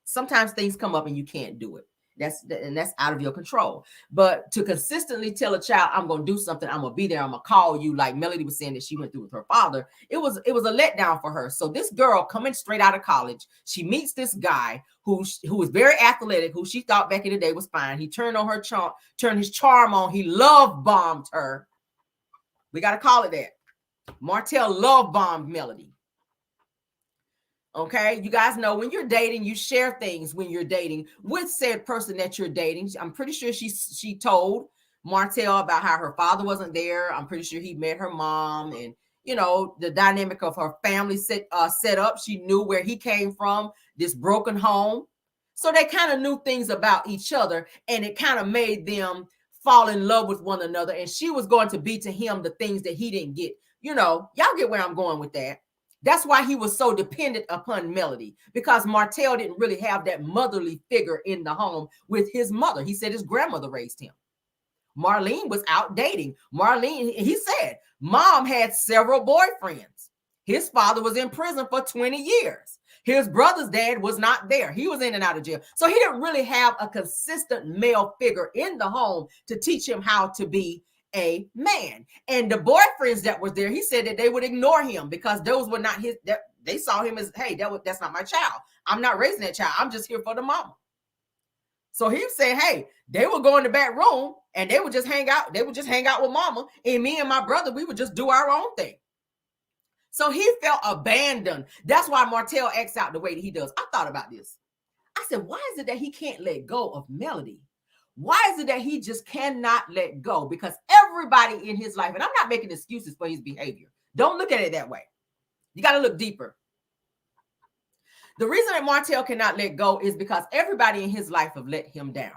Sometimes things come up and you can't do it. That's out of your control. But to consistently tell a child, I'm going to do something, I'm going to be there, I'm going to call you, like Melody was saying that she went through with her father, it was a letdown for her. So this girl coming straight out of college, she meets this guy who was very athletic, who she thought back in the day was fine. He turned his charm on. He love bombed her. We got to call it that. Martell love bombed Melody. Okay, you guys know when you're dating, you share things when you're dating with said person that you're dating. I'm pretty sure she told Martell about how her father wasn't there. I'm pretty sure he met her mom, and the dynamic of her family set up. She knew where he came from, this broken home. So they kind of knew things about each other, and it kind of made them fall in love with one another. And she was going to be to him the things that he didn't get. Y'all get where I'm going with that. That's why he was so dependent upon Melody, because Martell didn't really have that motherly figure in the home with his mother. He said his grandmother raised him. Marlene was out dating. Marlene, he said, mom had several boyfriends. His father was in prison for 20 years. His brother's dad was not there. He was in and out of jail. So he didn't really have a consistent male figure in the home to teach him how to be a man. And the boyfriends that were there, he said that they would ignore him because those were not his. They saw him as, hey, that's not my child. I'm not raising that child. I'm just here for the mama. So he said, hey, they would go in the back room and they would just hang out. They would just hang out with mama, and me and my brother, we would just do our own thing. So he felt abandoned. That's why Martell acts out the way that he does. I thought about this. I said, why is it that he can't let go of Melody? Why is it that he just cannot let go? Because everybody in his life, and I'm not making excuses for his behavior. Don't look at it that way. You got to look deeper. The reason that Martell cannot let go is because everybody in his life have let him down.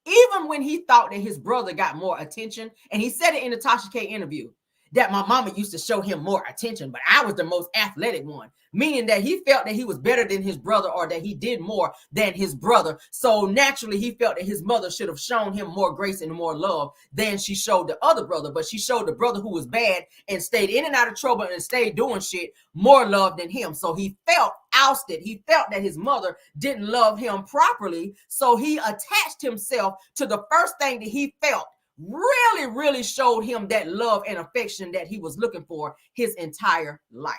Even when he thought that his brother got more attention, and he said it in the Tasha K interview, that my mama used to show him more attention, but I was the most athletic one, meaning that he felt that he was better than his brother or that he did more than his brother. So naturally, he felt that his mother should have shown him more grace and more love than she showed the other brother. But she showed the brother who was bad and stayed in and out of trouble and stayed doing shit more love than him. So he felt ousted. He felt that his mother didn't love him properly. So he attached himself to the first thing that he felt really showed him that love and affection that he was looking for his entire life.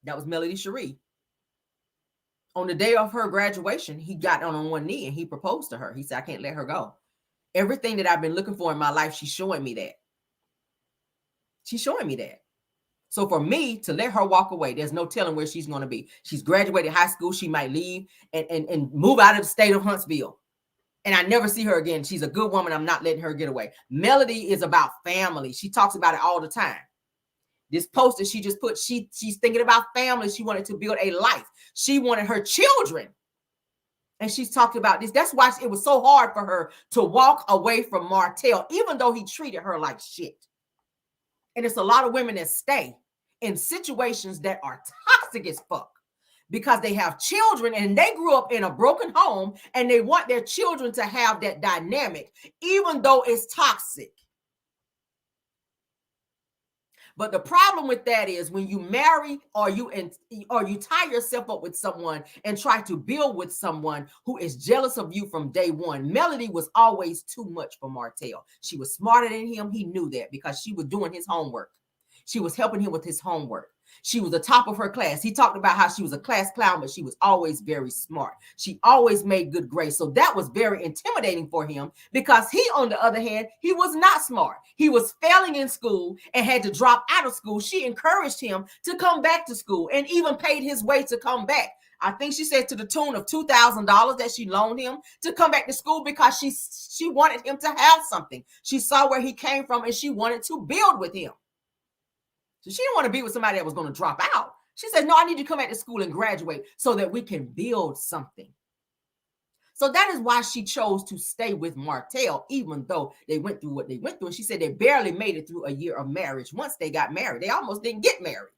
That was Melody Cherie. On the day of her graduation, he got on one knee and he proposed to her. He said, I can't let her go. Everything that I've been looking for in my life, she's showing me that. She's showing me that. So for me to let her walk away, there's no telling where she's going to be. She's graduated high school. She might leave and move out of the state of Huntsville. And I never see her again. She's a good woman. I'm not letting her get away. Melody is about family. She talks about it all the time. This post that she just put, she's thinking about family. She wanted to build a life. She wanted her children. And she's talked about this. That's why it was so hard for her to walk away from Martell, even though he treated her like shit. And it's a lot of women that stay in situations that are toxic as fuck, because they have children and they grew up in a broken home and they want their children to have that dynamic, even though it's toxic. But the problem with that is when you marry or you tie yourself up with someone and try to build with someone who is jealous of you from day one. Melody was always too much for Martell. She was smarter than him. He knew that because she was doing his homework. She was helping him with his homework. She was the top of her class. He talked about how she was a class clown, but she was always very smart. She always made good grades. So that was very intimidating for him because he, on the other hand, he was not smart. He was failing in school and had to drop out of school. She encouraged him to come back to school and even paid his way to come back. I think she said to the tune of $2,000 that she loaned him to come back to school because she wanted him to have something. She saw where he came from and she wanted to build with him. So she didn't want to be with somebody that was going to drop out. She said, no, I need you to come back to school and graduate so that we can build something. So that is why she chose to stay with Martell, even though they went through what they went through. And she said they barely made it through a year of marriage. Once they got married, they almost didn't get married.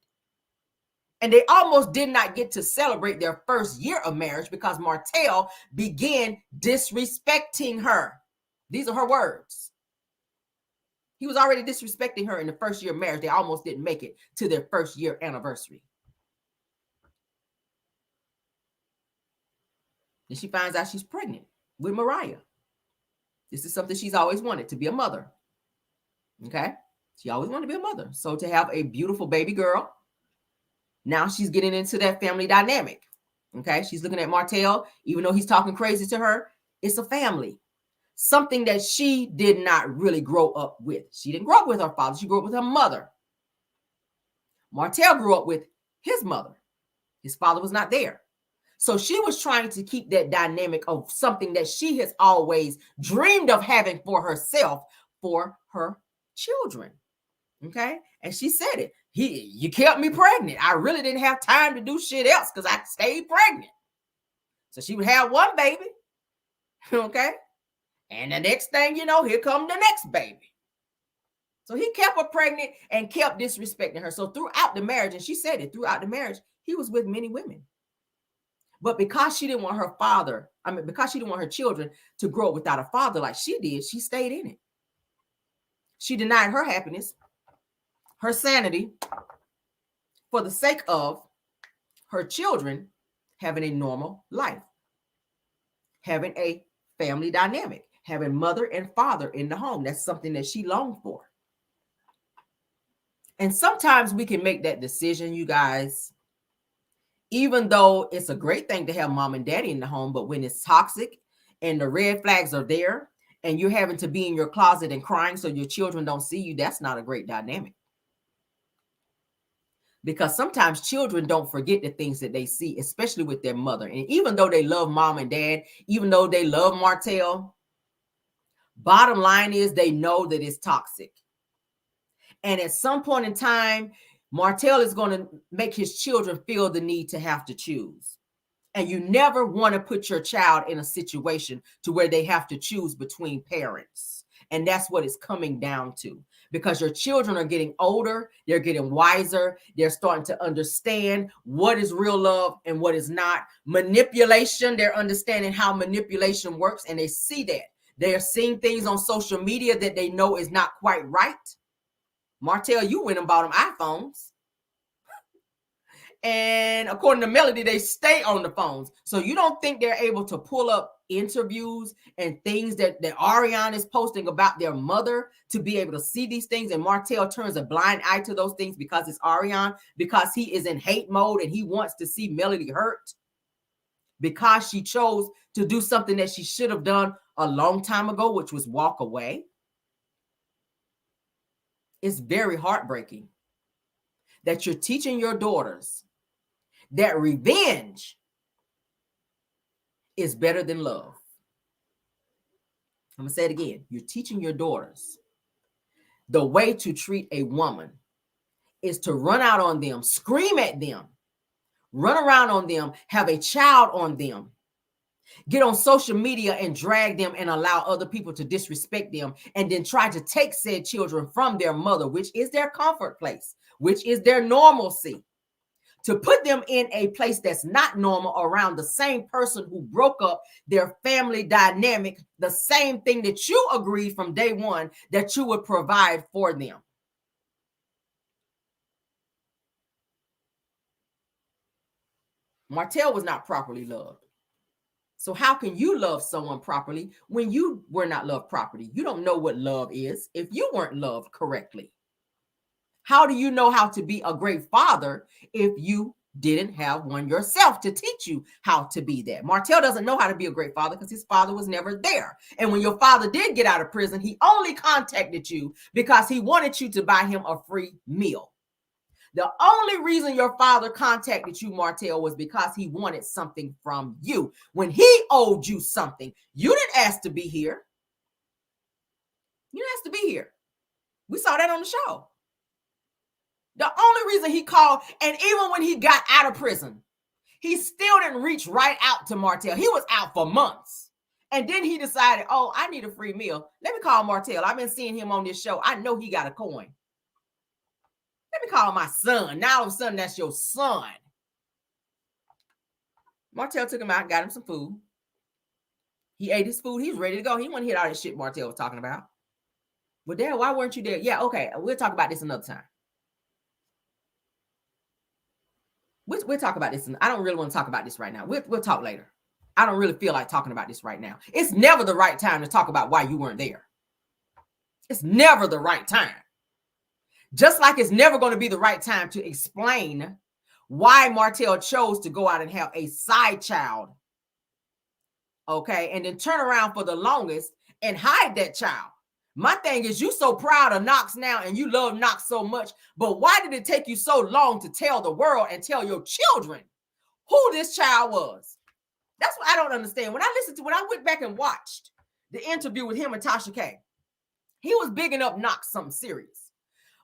And they almost did not get to celebrate their first year of marriage because Martell began disrespecting her. These are her words. He was already disrespecting her in the first year of marriage. They almost didn't make it to their first year anniversary. And she finds out she's pregnant with Mariah. This is something she's always wanted, to be a mother. Okay? She always wanted to be a mother. So to have a beautiful baby girl, now she's getting into that family dynamic. Okay? She's looking at Martell, even though he's talking crazy to her, it's a family. Something that she did not really grow up with. She didn't grow up with her father. She grew up with her mother. Martell grew up with his mother. His father was not there. So she was trying to keep that dynamic of something that she has always dreamed of having for herself, for her children. Okay? And she said it. You kept me pregnant. I really didn't have time to do shit else because I stayed pregnant. So she would have one baby. Okay? And the next thing you know, here come the next baby. So he kept her pregnant and kept disrespecting her. So throughout the marriage, and she said it, throughout the marriage, he was with many women. But because she didn't want because she didn't want her children to grow up without a father like she did, she stayed in it. She denied her happiness, her sanity, for the sake of her children having a normal life, having a family dynamic, having mother and father in the home. That's something that she longed for. And sometimes we can make that decision, you guys, even though it's a great thing to have mom and daddy in the home, but when it's toxic and the red flags are there and you're having to be in your closet and crying so your children don't see you, that's not a great dynamic. Because sometimes children don't forget the things that they see, especially with their mother. And even though they love mom and dad, even though they love Martell, bottom line is they know that it's toxic. And at some point in time, Martell is going to make his children feel the need to have to choose. And you never want to put your child in a situation to where they have to choose between parents. And that's what it's coming down to, because your children are getting older, they're getting wiser, they're starting to understand what is real love and what is not. Manipulation, they're understanding how manipulation works, and they see that. They're seeing things on social media that they know is not quite right. Martell, you went and bought them iPhones. And according to Melody, they stay on the phones. So you don't think they're able to pull up interviews and things that Ariana is posting about their mother to be able to see these things, and Martell turns a blind eye to those things because it's Ariana, because he is in hate mode and he wants to see Melody hurt because she chose to do something that she should have done a long time ago, which was walk away. It's very heartbreaking that you're teaching your daughters that revenge is better than love. I'm going to say it again. You're teaching your daughters the way to treat a woman is to run out on them, scream at them, run around on them, have a child on them, get on social media and drag them and allow other people to disrespect them, and then try to take said children from their mother, which is their comfort place, which is their normalcy, to put them in a place that's not normal around the same person who broke up their family dynamic, the same thing that you agreed from day one that you would provide for them. Martell was not properly loved. So how can you love someone properly when you were not loved properly? You don't know what love is if you weren't loved correctly. How do you know how to be a great father if you didn't have one yourself to teach you how to be that? Martell doesn't know how to be a great father because his father was never there. And when your father did get out of prison, he only contacted you because he wanted you to buy him a free meal. The only reason your father contacted you, Martell, was because he wanted something from you. When he owed you something, you didn't ask to be here. You didn't ask to be here. We saw that on the show. The only reason he called, and even when he got out of prison, he still didn't reach right out to Martell. He was out for months. And then he decided, oh, I need a free meal. Let me call Martell. I've been seeing him on this show. I know he got a coin. Let me call my son. Now all of a sudden, that's your son. Martell took him out, got him some food. He ate his food. He was ready to go. He wanted to hear all that shit Martell was talking about. Well, Dad, why weren't you there? Yeah, okay. We'll talk about this another time. We'll talk about this. I don't really want to talk about this right now. We'll talk later. I don't really feel like talking about this right now. It's never the right time to talk about why you weren't there. It's never the right time. Just like it's never going to be the right time to explain why Martell chose to go out and have a side child. Okay. And then turn around for the longest and hide that child. My thing is, you so proud of Knox now and you love Knox so much, but why did it take you so long to tell the world and tell your children who this child was? That's what I don't understand. When I went back and watched the interview with him and Tasha K, he was bigging up Knox something serious.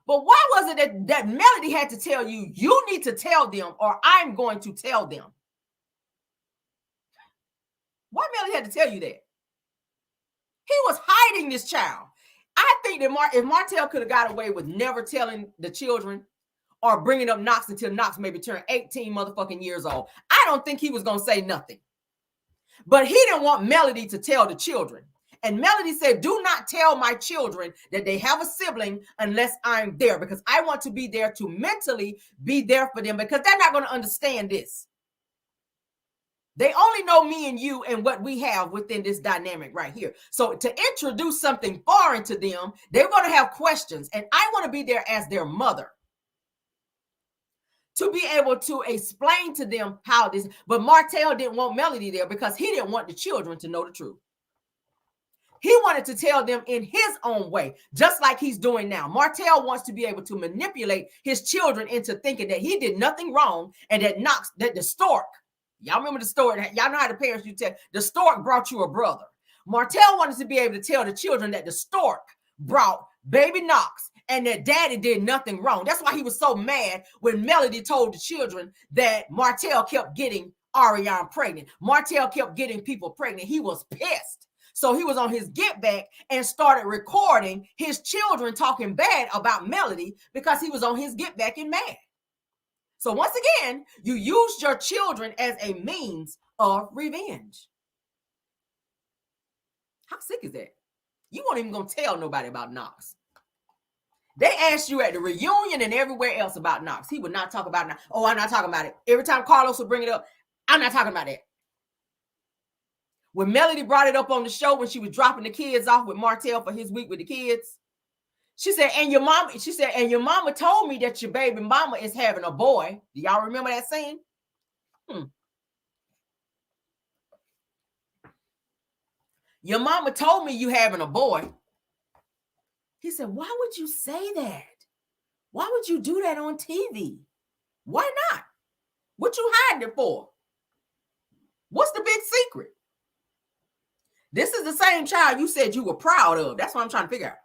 But why was it that Melody had to tell you, you need to tell them or I'm going to tell them? Why Melody had to tell you that? He was hiding this child. I think that if Martell could have got away with never telling the children or bringing up Knox until Knox maybe turned 18 motherfucking years old, I don't think he was going to say nothing. But he didn't want Melody to tell the children. And Melody said, do not tell my children that they have a sibling unless I'm there, because I want to be there to mentally be there for them, because they're not going to understand this. They only know me and you and what we have within this dynamic right here. So to introduce something foreign to them, they're going to have questions. And I want to be there as their mother to be able to explain to them how this. But Martell didn't want Melody there because he didn't want the children to know the truth. He wanted to tell them in his own way, just like he's doing now. Martell wants to be able to manipulate his children into thinking that he did nothing wrong and that Knox, that the stork, y'all remember the story? Y'all know how the parents you tell the stork brought you a brother. Martell wanted to be able to tell the children that the stork brought baby Knox and that daddy did nothing wrong. That's why he was so mad when Melody told the children that Martell kept getting Ariana pregnant. Martell kept getting people pregnant. He was pissed. So he was on his get back and started recording his children talking bad about Melody because he was on his get back and mad. So once again, you used your children as a means of revenge. How sick is that? You weren't even going to tell nobody about Knox. They asked you at the reunion and everywhere else about Knox. He would not talk about Knox. Oh, I'm not talking about it. Every time Carlos would bring it up, I'm not talking about that. When Melody brought it up on the show when she was dropping the kids off with Martell for his week with the kids, she said, and your mama told me that your baby mama is having a boy. Do y'all remember that scene? Your mama told me you having a boy. He said, why would you say that? Why would you do that on TV? Why not? What you hiding it for? What's the big secret? This is the same child you said you were proud of. That's what I'm trying to figure out.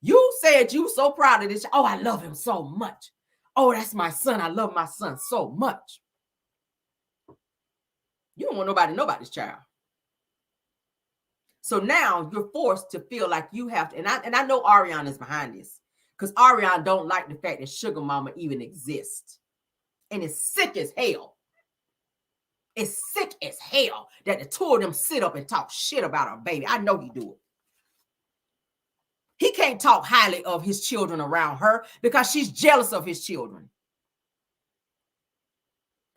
You said you were so proud of this. Oh, I love him so much. Oh, that's my son. I love my son so much. You don't want nobody to know about this child. So now you're forced to feel like you have to, and I know Ariana is behind this, because Ariana don't like the fact that Sugar Mama even exists. And it's sick as hell. It's sick as hell that the two of them sit up and talk shit about our baby. I know he do it. He can't talk highly of his children around her because she's jealous of his children.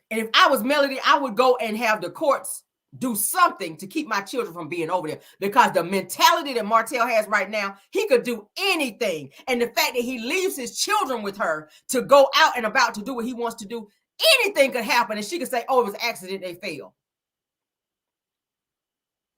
And if I was Melody, I would go and have the courts do something to keep my children from being over there, because the mentality that Martell has right now, he could do anything. And the fact that he leaves his children with her to go out and about to do what he wants to do, anything could happen. And she could say, oh, it was an accident, they failed.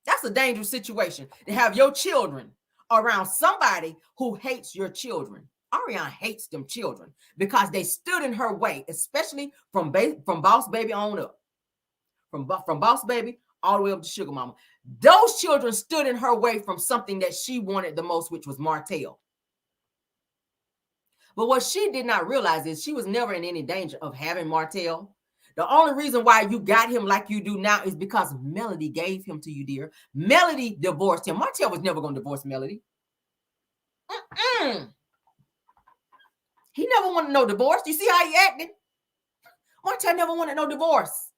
That's a dangerous situation to have your children around somebody who hates your children. Ariana hates them children because they stood in her way, especially from Boss Baby on up. From Boss Baby all the way up to Sugar Mama. Those children stood in her way from something that she wanted the most, which was Martell. But what she did not realize is she was never in any danger of having Martell. The only reason why you got him like you do now is because Melody gave him to you, dear. Melody divorced him. Martell was never going to divorce Melody. He never wanted no divorce. You see how he acted? Martell never wanted no divorce.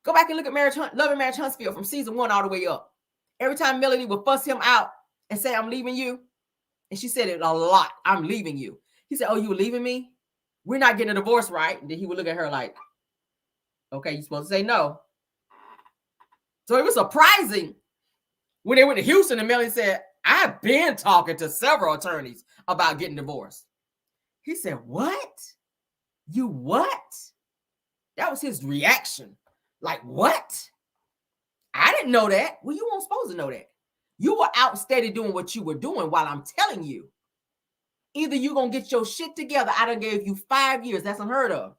Go back and look at Love and Marriage Huntsville from season 1 all the way up. Every time Melody would fuss him out and say, I'm leaving you. And she said it a lot. I'm leaving you. He said, oh, you leaving me? We're not getting a divorce, right? And then he would look at her like, okay, you're supposed to say no. So it was surprising when they went to Houston and Melody said, I've been talking to several attorneys about getting divorced. He said, what? You what? That was his reaction. Like, what? I didn't know that. Well, you weren't supposed to know that. You were out steady doing what you were doing while I'm telling you. Either you're going to get your shit together. I done gave you 5 years. That's unheard of.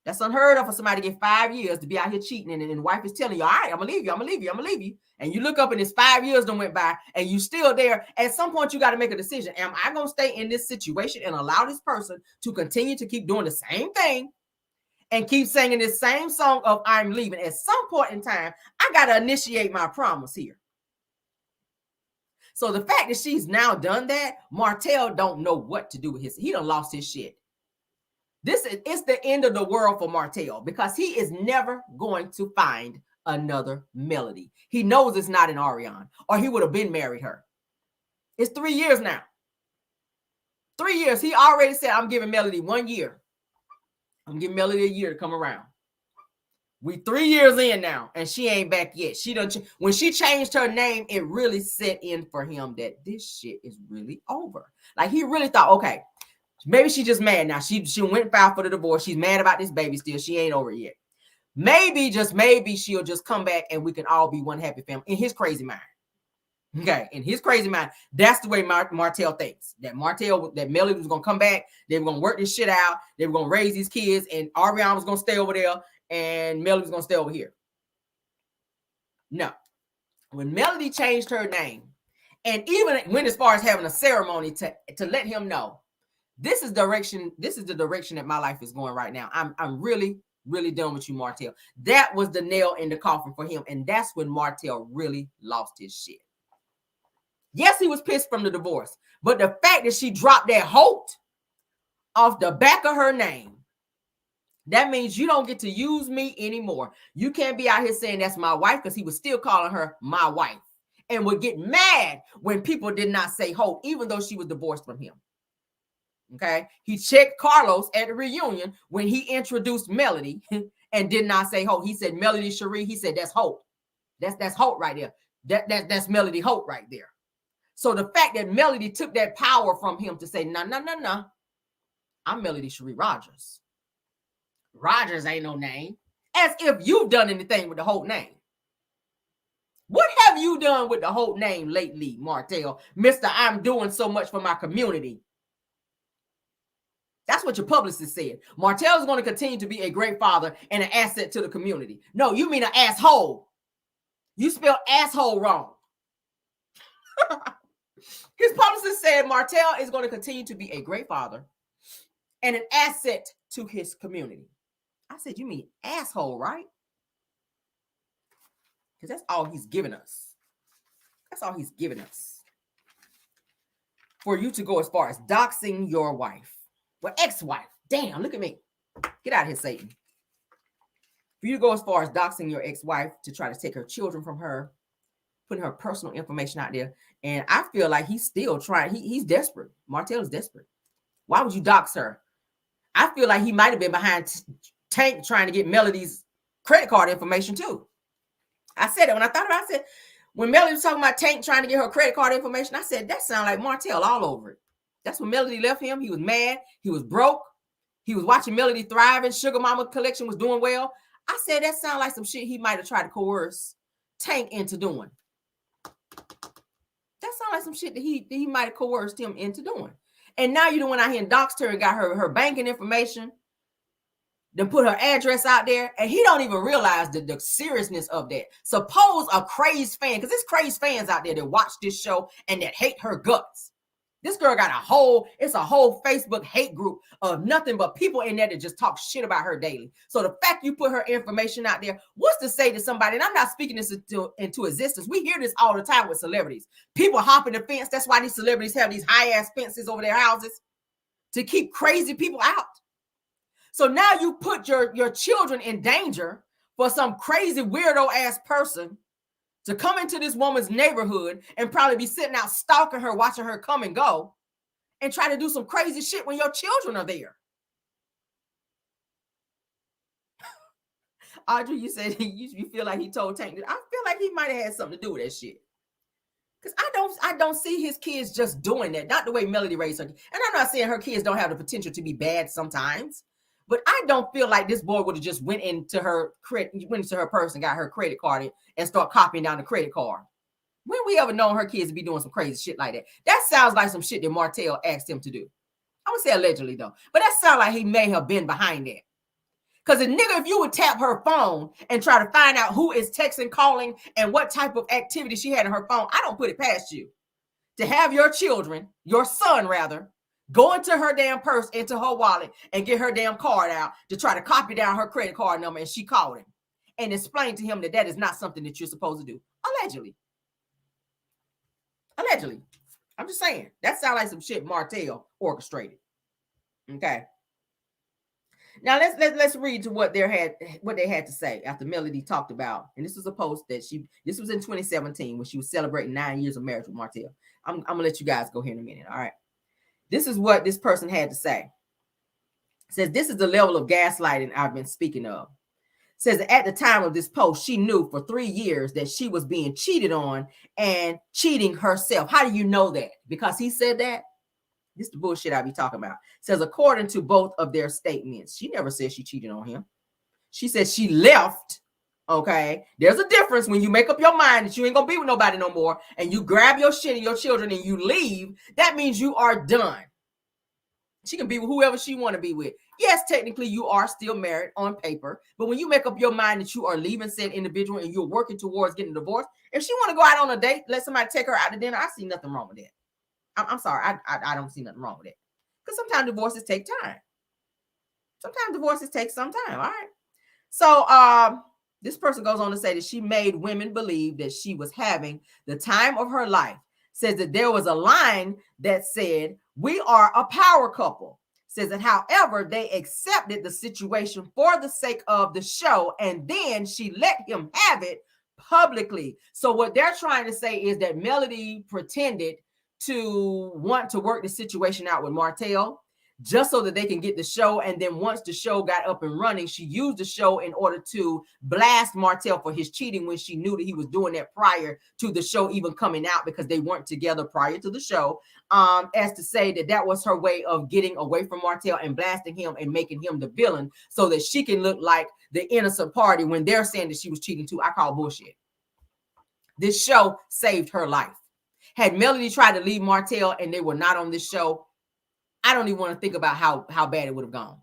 That's unheard of for somebody to get 5 years to be out here cheating. And the wife is telling you, all right, I'm going to leave you. I'm going to leave you. I'm going to leave you. And you look up and it's 5 years done went by and you still there. At some point, you got to make a decision. Am I going to stay in this situation and allow this person to continue to keep doing the same thing and keep singing this same song of I'm leaving? At some point in time, I got to initiate my promise here. So the fact that she's now done that, Martell don't know what to do with his. He done lost his shit. It's the end of the world for Martell because he is never going to find another Melody. He knows it's not an Ariana, or he would have been married her. It's 3 years now. 3 years. He already said, I'm giving Melody 1 year. I'm giving Melody a year to come around. We 3 years in now, and she ain't back yet. She done when she changed her name, it really set in for him that this shit is really over. Like he really thought, okay, maybe she just mad now. She went and filed for the divorce. She's mad about this baby still. She ain't over yet. Maybe, just maybe, she'll just come back and we can all be one happy family. In his crazy mind. Okay, in his crazy mind, that's the way Martell thinks. That Melody was gonna come back. They were gonna work this shit out. They were gonna raise these kids, and Ariana was gonna stay over there, and Melody was gonna stay over here. No, when Melody changed her name, and even went as far as having a ceremony to let him know, this is the direction that my life is going right now. I'm really Really done with you, Martell. That was the nail in the coffin for him. And that's when Martell really lost his shit. Yes, he was pissed from the divorce. But the fact that she dropped that Holt off the back of her name, that means you don't get to use me anymore. You can't be out here saying that's my wife, because he was still calling her my wife and would get mad when people did not say Holt, even though she was divorced from him. Okay. He checked Carlos at the reunion when he introduced Melody and did not say Holt. He said Melody Cherie. He said that's Holt. That's Holt right there. That's Melody Holt right there. So the fact that Melody took that power from him to say, no, I'm Melody Cherie Rogers. Rogers ain't no name. As if you've done anything with the Holt name. What have you done with the Holt name lately, Martell? Mr. I'm doing so much for my community. That's what your publicist said. Martell is going to continue to be a great father and an asset to the community. No, you mean an asshole. You spelled asshole wrong. His publicist said Martell is going to continue to be a great father and an asset to his community. I said, you mean asshole, right? Because that's all he's given us. That's all he's given us. For you to go as far as doxing your wife. Well, ex-wife. Damn, look at me. Get out of here, Satan. For you to go as far as doxing your ex-wife to try to take her children from her, putting her personal information out there. And I feel like he's still trying. He's desperate. Martell is desperate. Why would you dox her? I feel like he might have been behind Tank trying to get Melody's credit card information too. I said it when I thought about it. I said, when Melody was talking about Tank trying to get her credit card information, I said, that sounds like Martell all over it. That's when Melody left him. He was mad. He was broke. He was watching Melody thriving. Sugar Mama collection was doing well. I said, that sounds like some shit he might have tried to coerce Tank into doing. That sounds like some shit that he might have coerced him into doing. And now you went out here and doxed her and got her banking information, then put her address out there, and he don't even realize the seriousness of that. Suppose a crazed fan, because there's crazed fans out there that watch this show and that hate her guts. This girl got it's a whole Facebook hate group of nothing but people in there that just talk shit about her daily. So the fact you put her information out there, what's to say to somebody, and I'm not speaking this into existence. We hear this all the time with celebrities. People hopping the fence. That's why these celebrities have these high-ass fences over their houses to keep crazy people out. So now you put your children in danger for some crazy weirdo-ass person to come into this woman's neighborhood and probably be sitting out stalking her, watching her come and go, and try to do some crazy shit when your children are there. Audrey, you said you feel like he told Tank that. I feel like he might have had something to do with that shit. Because I don't see his kids just doing that. Not the way Melody raised her. And I'm not saying her kids don't have the potential to be bad sometimes. But I don't feel like this boy would have just went into her purse and got her credit card and start copying down the credit card. When we ever known her kids to be doing some crazy shit like that? That sounds like some shit that Martell asked him to do. I would say allegedly though, but that sounds like he may have been behind that. Because if you would tap her phone and try to find out who is texting, calling, and what type of activity she had on her phone, I don't put it past you to have your children, your son rather, go into her damn purse, into her wallet, and get her damn card out to try to copy down her credit card number, and she called him and explained to him that is not something that you're supposed to do. Allegedly. I'm just saying. That sounds like some shit Martell orchestrated. Okay. Now let's read to what they had to say after Melody talked about, and this was a post that this was in 2017 when she was celebrating 9 years of marriage with Martell. I'm gonna let you guys go here in a minute. All right. This is what this person had to say. It says, this is the level of gaslighting I've been speaking of. It says, at the time of this post, she knew for 3 years that she was being cheated on and cheating herself. How do you know that? Because he said that? This is the bullshit I be talking about. It says, according to both of their statements, she never said she cheated on him. She said she left. Okay, there's a difference when you make up your mind that you ain't gonna be with nobody no more and you grab your shit and your children and you leave. That means you are done. She can be with whoever she want to be with. Yes, technically you are still married on paper, but when you make up your mind that you are leaving said individual and you're working towards getting divorced, if she want to go out on a date, let somebody take her out to dinner, I see nothing wrong with that. I'm sorry, I don't see nothing wrong with that. Because sometimes divorces take time. Sometimes divorces take some time, all right? So this person goes on to say that she made women believe that she was having the time of her life. Says that there was a line that said, "We are a power couple." Says that, however, they accepted the situation for the sake of the show, and then she let him have it publicly. So what they're trying to say is that Melody pretended to want to work the situation out with Martell just so that they can get the show. And then once the show got up and running, she used the show in order to blast Martell for his cheating when she knew that he was doing that prior to the show even coming out, because they weren't together prior to the show, as to say that that was her way of getting away from Martell and blasting him and making him the villain so that she can look like the innocent party when they're saying that she was cheating too. I call bullshit. This show saved her life. Had Melody tried to leave Martell and they were not on this show, I don't even want to think about how bad it would have gone.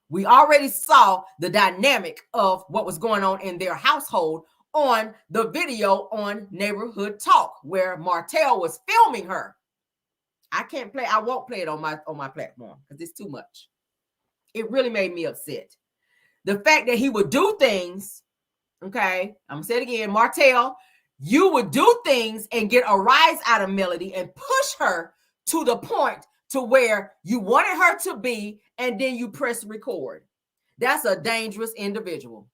We already saw the dynamic of what was going on in their household on the video on Neighborhood Talk, where Martell was filming her. I won't play it on my platform because it's too much. It really made me upset. The fact that he would do things, okay, I'm gonna say it again, Martell, you would do things and get a rise out of Melody and push her to the point to where you wanted her to be, and then you press record. That's a dangerous individual.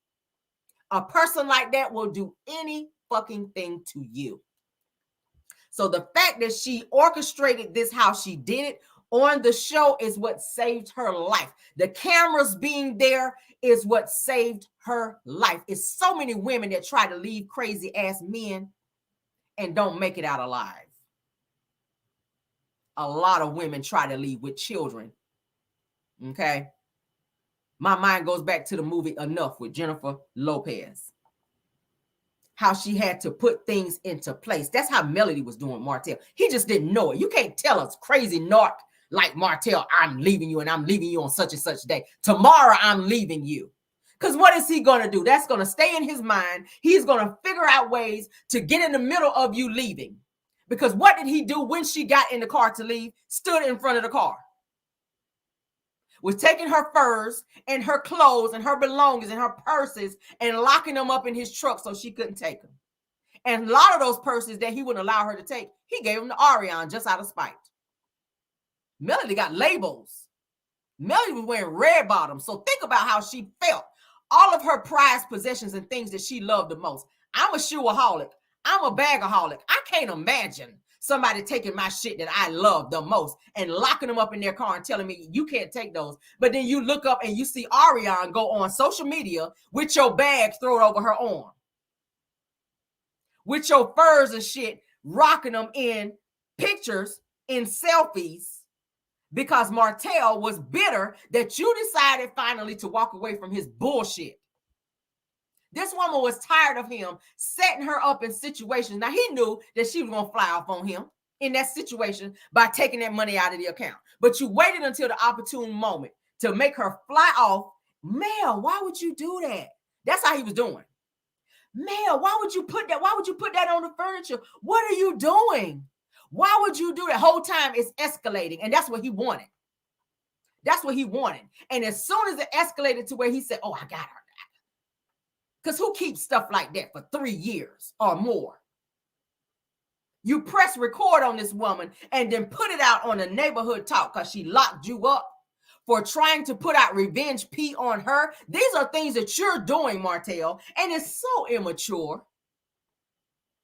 A person like that will do any fucking thing to you. So the fact that she orchestrated this, how she did it on the show, is what saved her life. The cameras being there is what saved her life. It's so many women that try to leave crazy ass men and don't make it out alive. A lot of women try to leave with children. Okay. My mind goes back to the movie Enough with Jennifer Lopez. How she had to put things into place. That's how Melody was doing Martell. He just didn't know it. You can't tell us crazy narc like Martell, I'm leaving you and I'm leaving you on such and such day. Tomorrow I'm leaving you. Because what is he going to do? That's going to stay in his mind. He's going to figure out ways to get in the middle of you leaving. Because what did he do when she got in the car to leave? Stood in front of the car. Was taking her furs and her clothes and her belongings and her purses and locking them up in his truck so she couldn't take them. And a lot of those purses that he wouldn't allow her to take, he gave them to Ariane just out of spite. Melody got labels. Melody was wearing red bottoms. So think about how she felt. All of her prized possessions and things that she loved the most. I'm a shoeaholic. I'm a bagaholic. I can't imagine somebody taking my shit that I love the most and locking them up in their car and telling me you can't take those. But then you look up and you see Ariane go on social media with your bag thrown over her arm, with your furs and shit, rocking them in pictures, in selfies, because Martell was bitter that you decided finally to walk away from his bullshit. This woman was tired of him setting her up in situations. Now, he knew that she was going to fly off on him in that situation by taking that money out of the account. But you waited until the opportune moment to make her fly off. Mel, why would you do that? That's how he was doing. Mel, why would you put that? Why would you put that on the furniture? What are you doing? Why would you do that? Whole time it's escalating. And that's what he wanted. That's what he wanted. And as soon as it escalated to where he said, oh, I got her. Because who keeps stuff like that for 3 years or more? You press record on this woman and then put it out on a Neighborhood Talk because she locked you up for trying to put out revenge P on her. These are things that you're doing, Martell, and it's so immature.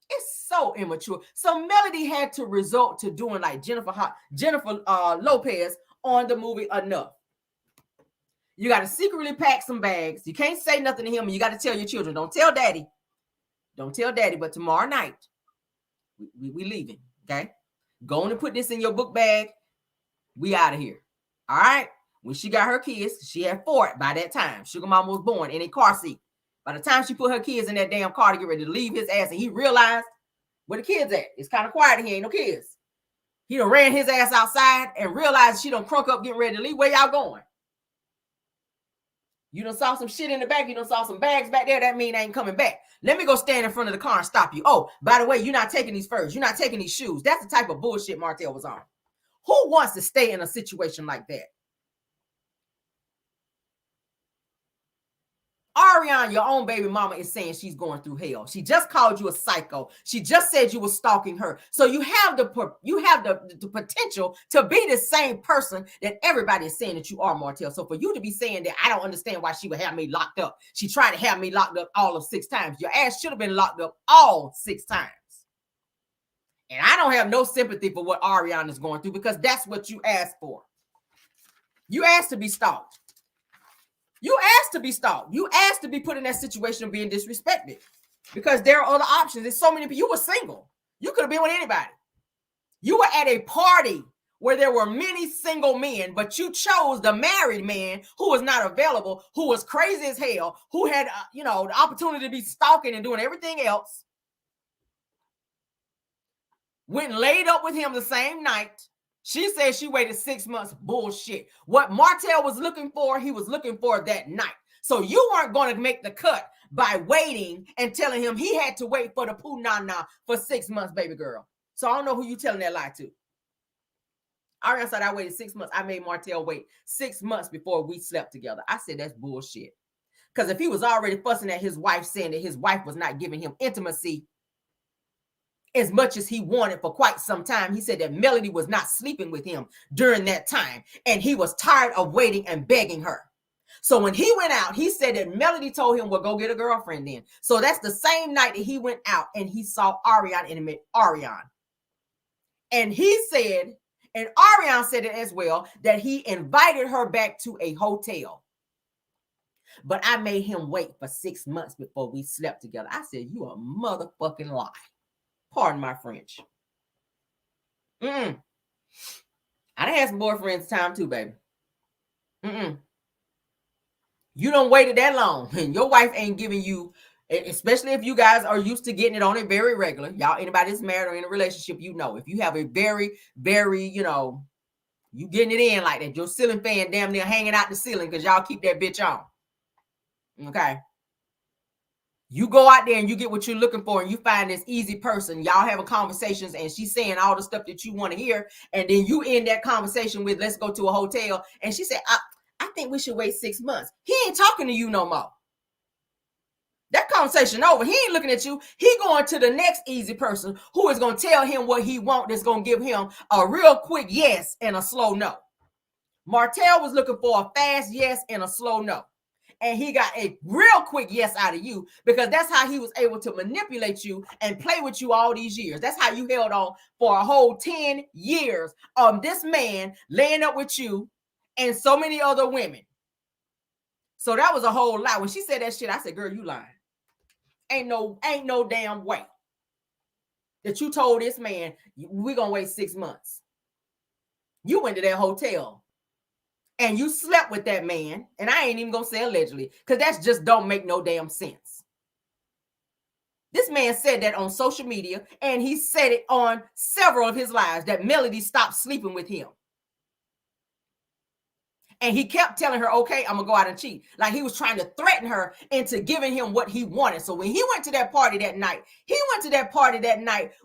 It's so immature. So Melody had to resort to doing like Jennifer Lopez on the movie Enough. You got to secretly pack some bags. You can't say nothing to him, and you got to tell your children, don't tell daddy. Don't tell daddy, but tomorrow night, we leaving, okay? Go on and put this in your book bag. We out of here, all right? When she got her kids, she had 4 by that time. Sugar Mama was born in a car seat. By the time she put her kids in that damn car to get ready to leave his ass, and he realized where the kids at. It's kind of quiet. He ain't no kids. He done ran his ass outside and realized she done crunk up getting ready to leave. Where y'all going? You done saw some shit in the back. You done saw some bags back there. That mean I ain't coming back. Let me go stand in front of the car and stop you. Oh, by the way, you're not taking these furs. You're not taking these shoes. That's the type of bullshit Martell was on. Who wants to stay in a situation like that? Ariana, your own baby mama, is saying she's going through hell. She just called you a psycho. She just said you were stalking her. So you have the potential to be the same person that everybody is saying that you are, Martell. So for you to be saying that I don't understand why she would have me locked up. She tried to have me locked up all of 6 times. Your ass should have been locked up all 6 times. And I don't have no sympathy for what Ariana is going through because that's what you asked for. You asked to be stalked. You asked to be stalked. You asked to be put in that situation of being disrespected because there are other options. There's so many people. You were single. You could have been with anybody. You were at a party where there were many single men, but you chose the married man who was not available, who was crazy as hell, who had, the opportunity to be stalking and doing everything else. Went and laid up with him the same night. She said she waited 6 months. Bullshit. What Martell was looking for, he was looking for that night. So you weren't going to make the cut by waiting and telling him he had to wait for the poo na for 6 months, baby girl. So I don't know who you telling that lie to. Ariana said I waited 6 months. I made Martell wait 6 months before we slept together. I said that's bullshit. Because if he was already fussing at his wife, saying that his wife was not giving him intimacy as much as he wanted for quite some time, he said that Melody was not sleeping with him during that time. And he was tired of waiting and begging her. So when he went out, he said that Melody told him, well, go get a girlfriend then. So that's the same night that he went out and he saw Ariana and met Ariana. And he said, and Ariana said it as well, that he invited her back to a hotel. But I made him wait for 6 months before we slept together. I said, you a motherfucking lie. Pardon my French. I done had some boyfriends time too, baby. You don't waited that long, and your wife ain't giving you, especially if you guys are used to getting it on it very regular. Y'all, anybody that's married or in a relationship, you know, if you have a very, very, you getting it in like that, your ceiling fan damn near hanging out the ceiling because y'all keep that bitch on. Okay. You go out there and you get what you're looking for and you find this easy person. Y'all having conversations and she's saying all the stuff that you want to hear. And then you end that conversation with, let's go to a hotel. And she said, I think we should wait 6 months. He ain't talking to you no more. That conversation over. He ain't looking at you. He going to the next easy person who is going to tell him what he wants. That's going to give him a real quick yes and a slow no. Martell was looking for a fast yes and a slow no. And he got a real quick yes out of you because that's how he was able to manipulate you and play with you all these years. That's how you held on for a whole 10 years of this man laying up with you and so many other women. So that was a whole lie. When she said that shit, I said, girl, you lying. Ain't no damn way that you told this man, we're going to wait 6 months. You went to that hotel. And you slept with that man, and I ain't even gonna say allegedly, because that just don't make no damn sense. This man said that on social media, and he said it on several of his lives, that Melody stopped sleeping with him. And he kept telling her, okay, I'm gonna go out and cheat. Like he was trying to threaten her into giving him what he wanted. So when he went to that party that night,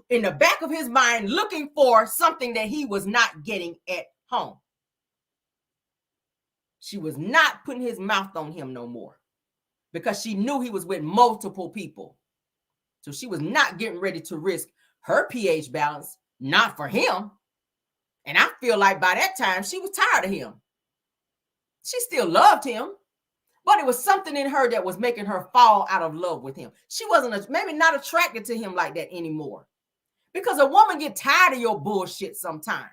in the back of his mind, looking for something that he was not getting at home. She was not putting his mouth on him no more because she knew he was with multiple people. So she was not getting ready to risk her pH balance, not for him. And I feel like by that time, she was tired of him. She still loved him, but it was something in her that was making her fall out of love with him. She wasn't maybe not attracted to him like that anymore because a woman get tired of your bullshit sometimes.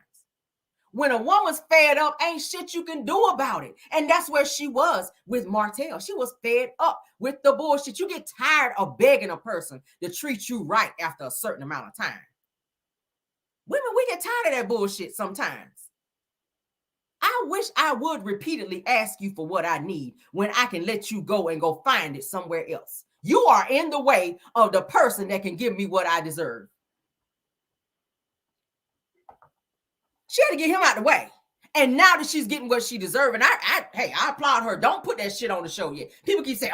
When a woman's fed up, ain't shit you can do about it. And that's where she was with Martell. She was fed up with the bullshit. You get tired of begging a person to treat you right after a certain amount of time. Women, we get tired of that bullshit sometimes. I wish I would repeatedly ask you for what I need when I can let you go and go find it somewhere else. You are in the way of the person that can give me what I deserve. She had to get him out of the way. And now that she's getting what she deserves, and I applaud her. Don't put that shit on the show yet. People keep saying,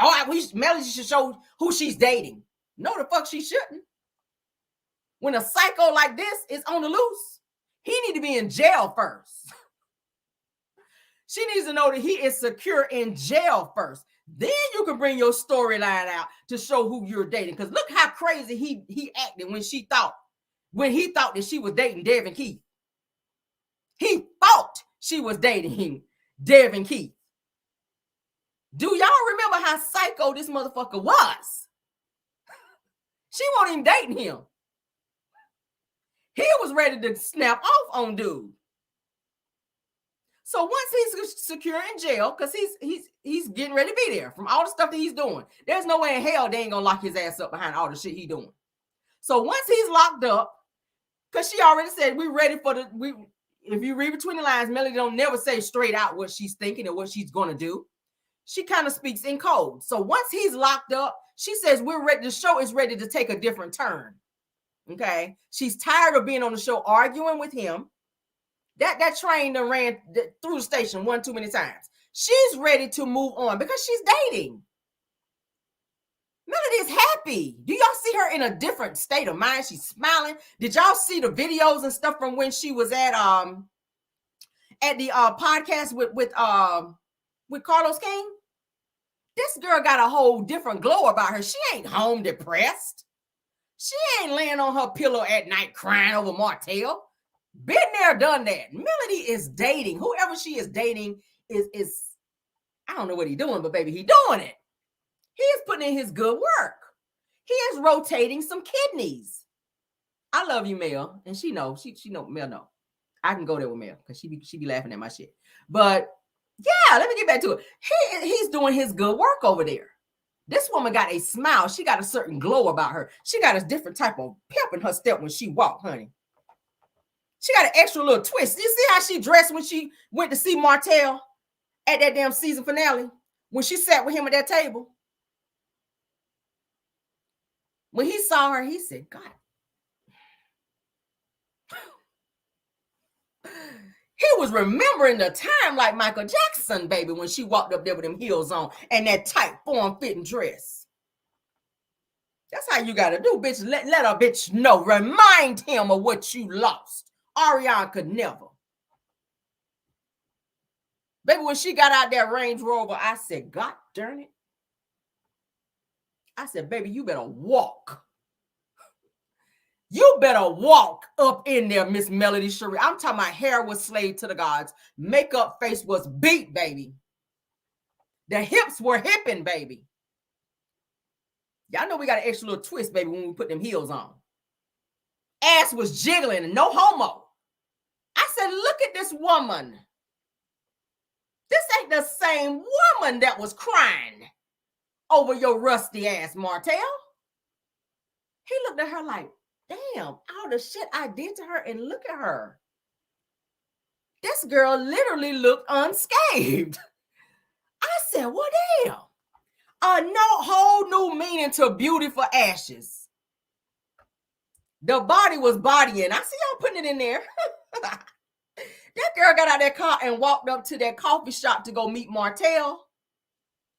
Melody should show who she's dating. No, the fuck she shouldn't. When a psycho like this is on the loose, he need to be in jail first. She needs to know that he is secure in jail first. Then you can bring your storyline out to show who you're dating. Because look how crazy he acted when he thought that she was dating Devin Keith. He thought she was dating Devin Keith. Do y'all remember how psycho this motherfucker was? She wasn't even dating him. He was ready to snap off on dude. So once he's secure in jail, because he's getting ready to be there from all the stuff that he's doing, there's no way in hell they ain't gonna lock his ass up behind all the shit he's doing. So once he's locked up, because she already said we ready for if you read between the lines, Melody don't never say straight out what she's thinking or what she's gonna do. She kind of speaks in code. So once he's locked up, she says we're ready. The show is ready to take a different turn. Okay, she's tired of being on the show arguing with him. That train that ran through the station one too many times. She's ready to move on because she's dating. Melody is happy. Do y'all see her in a different state of mind? She's smiling. Did y'all see the videos and stuff from when she was at the podcast with Carlos King? This girl got a whole different glow about her. She ain't home depressed. She ain't laying on her pillow at night crying over Martell. Been there, done that. Melody is dating. Whoever she is dating is I don't know what he's doing, but baby, he doing it. He is putting in his good work. He is rotating some kidneys. I love you, Mel, and she know. She know. Mel know. I can go there with Mel because she be laughing at my shit. But yeah, let me get back to it. He's doing his good work over there. This woman got a smile. She got a certain glow about her. She got a different type of pep in her step when she walked, honey. She got an extra little twist. You see how she dressed when she went to see Martell at that damn season finale? When she sat with him at that table? When he saw her, he said, God. He was remembering the time like Michael Jackson, baby, when she walked up there with them heels on and that tight form-fitting dress. That's how you got to do, bitch. Let a bitch know. Remind him of what you lost. Ariana could never. Baby, when she got out that Range Rover, I said, God darn it. I said, baby, you better walk. You better walk up in there, Miss Melody Cherie. I'm talking about hair was slayed to the gods. Makeup face was beat, baby. The hips were hipping, baby. Y'all know we got an extra little twist, baby, when we put them heels on. Ass was jiggling and no homo. I said, look at this woman. This ain't the same woman that was crying over your rusty ass, Martell. He looked at her like, damn, all the shit I did to her, and look at her. This girl literally looked unscathed. I said, well, damn. Whole new meaning to beauty for ashes. The body was bodying. I see y'all putting it in there. That girl got out that car and walked up to that coffee shop to go meet Martell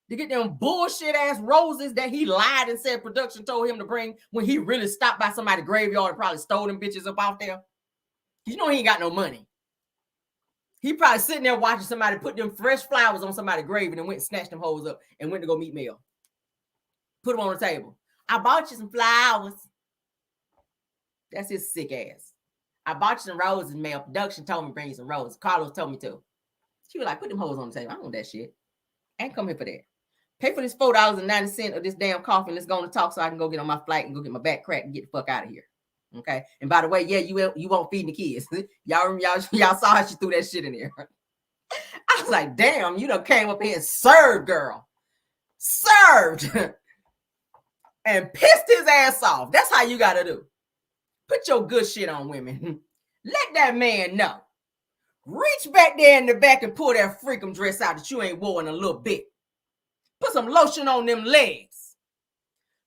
to get them bullshit ass roses that he lied and said production told him to bring when he really stopped by somebody's graveyard and probably stole them bitches up out there. You know he ain't got no money. He probably sitting there watching somebody put them fresh flowers on somebody's grave and then went and snatched them hoes up and went to go meet Mel. Put them on the table. I bought you some flowers. That's his sick ass. I bought you some roses, Mel. Production told me to bring you some roses. Carlos told me to. She was like, put them hoes on the table. I don't want that shit. I ain't come here for that. Pay for this $4.90 of this damn coffee and let's go on to talk so I can go get on my flight and go get my back cracked and get the fuck out of here. Okay. And by the way, yeah, you won't feed the kids. y'all saw how she threw that shit in there. I was like, damn, you done came up here and served, girl. Served. And pissed his ass off. That's how you gotta do. Put your good shit on women. Let that man know. Reach back there in the back and pull that freakum dress out that you ain't wore in a little bit. Put some lotion on them legs.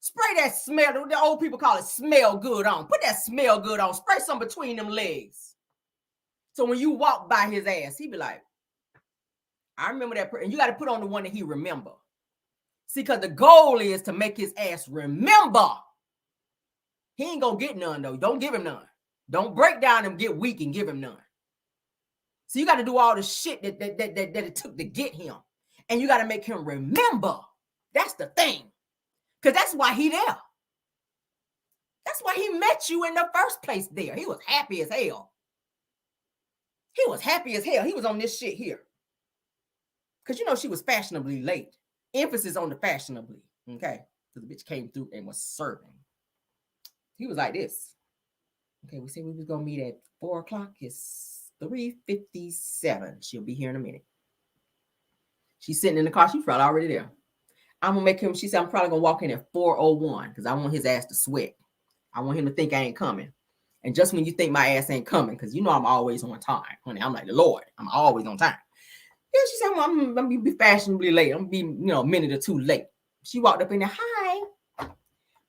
Spray that smell, the old people call it smell good on. Put that smell good on. Spray some between them legs. So when you walk by his ass, he be like, I remember that. And you got to put on the one that he remember. See, because the goal is to make his ass remember. He ain't going to get none, though. Don't give him none. Don't break down and get weak and give him none. So you got to do all the shit that it took to get him. And you got to make him remember. That's the thing. Because that's why he there. That's why he met you in the first place there. He was happy as hell. He was happy as hell. He was on this shit here. Because you know she was fashionably late. Emphasis on the fashionably. Okay? Because the bitch came through and was serving. He was like this. Okay, we said we was going to meet at 4 o'clock. It's 3:57. She'll be here in a minute. She's sitting in the car. She's probably already there. I'm going to make him, she said, I'm probably going to walk in at 4:01 because I want his ass to sweat. I want him to think I ain't coming. And just when you think my ass ain't coming, because you know I'm always on time, honey. I'm like the Lord. I'm always on time. Yeah, she said, I'm going to be fashionably late. I'm going to be, a minute or two late. She walked up in there. Hi.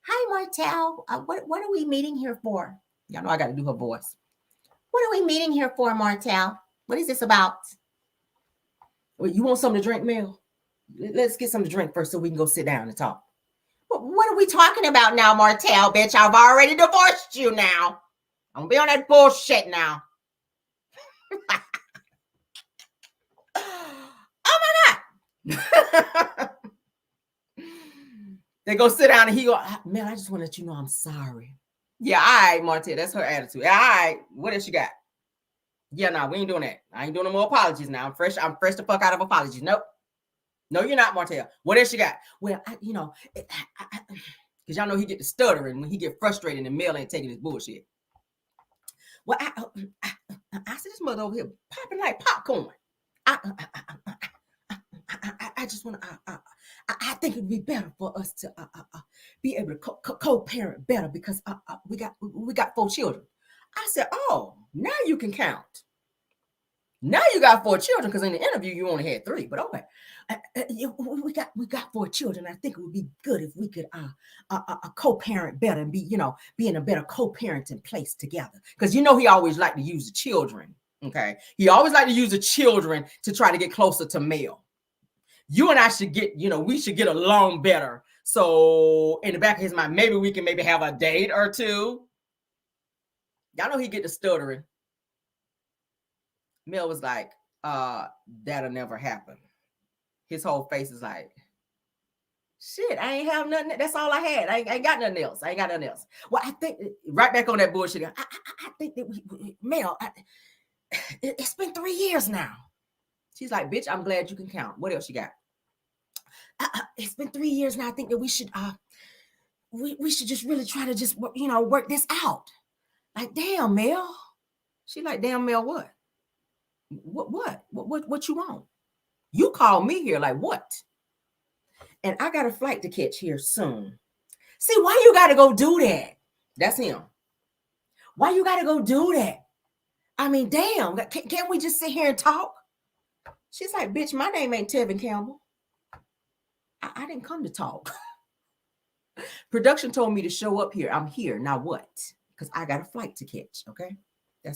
Hi, Martell. What are we meeting here for? Y'all know I got to do her voice. What are we meeting here for, Martell? What is this about? Well, you want something to drink, Mel? Let's get something to drink first so we can go sit down and talk. What are we talking about now, Martell? Bitch, I've already divorced you now. I'm going to be on that bullshit now. Oh, my God. They go sit down and he go, man, I just want to let you know I'm sorry. Yeah, all right, Martell. That's her attitude. All right, what else you got? Yeah, nah, we ain't doing that. I ain't doing no more apologies now. I'm fresh the fuck out of apologies. Nope. No, you're not, Martell. What else you got? Well, because y'all know he get to stuttering when he get frustrated and Mel ain't taking his bullshit. Well, I see this mother over here popping like popcorn. I just want to, I think it'd be better for us to be able to co-parent better because we got 4 children. I said, oh, now you can count. Now you got 4 children because in the interview you only had 3. But okay, we got 4 children. I think it would be good if we could co-parent better and be in a better co-parenting place together. Because he always liked to use the children. Okay, he always liked to use the children to try to get closer to Mel. You and I should get, we should get along better. So in the back of his mind, maybe we can have a date or 2. Y'all know he get the stuttering. Mel was like, that'll never happen. His whole face is like, shit, I ain't have nothing. That's all I had. I ain't got nothing else. Well, I think, right back on that bullshit, I think that Mel, it's been 3 years now. She's like, bitch, I'm glad you can count. What else you got? It's been 3 years now. I think that we should just really try to just, work this out. Like, damn, Mel. She like, damn, Mel, what? What you want? You call me here, like what? And I got a flight to catch here soon. See, why you got to go do that? That's him. Why you got to go do that? I mean, damn, can't we just sit here and talk? She's like, bitch, my name ain't Tevin Campbell. I didn't come to talk. Production told me to show up here. I'm here. Now what? Because I got a flight to catch, okay? I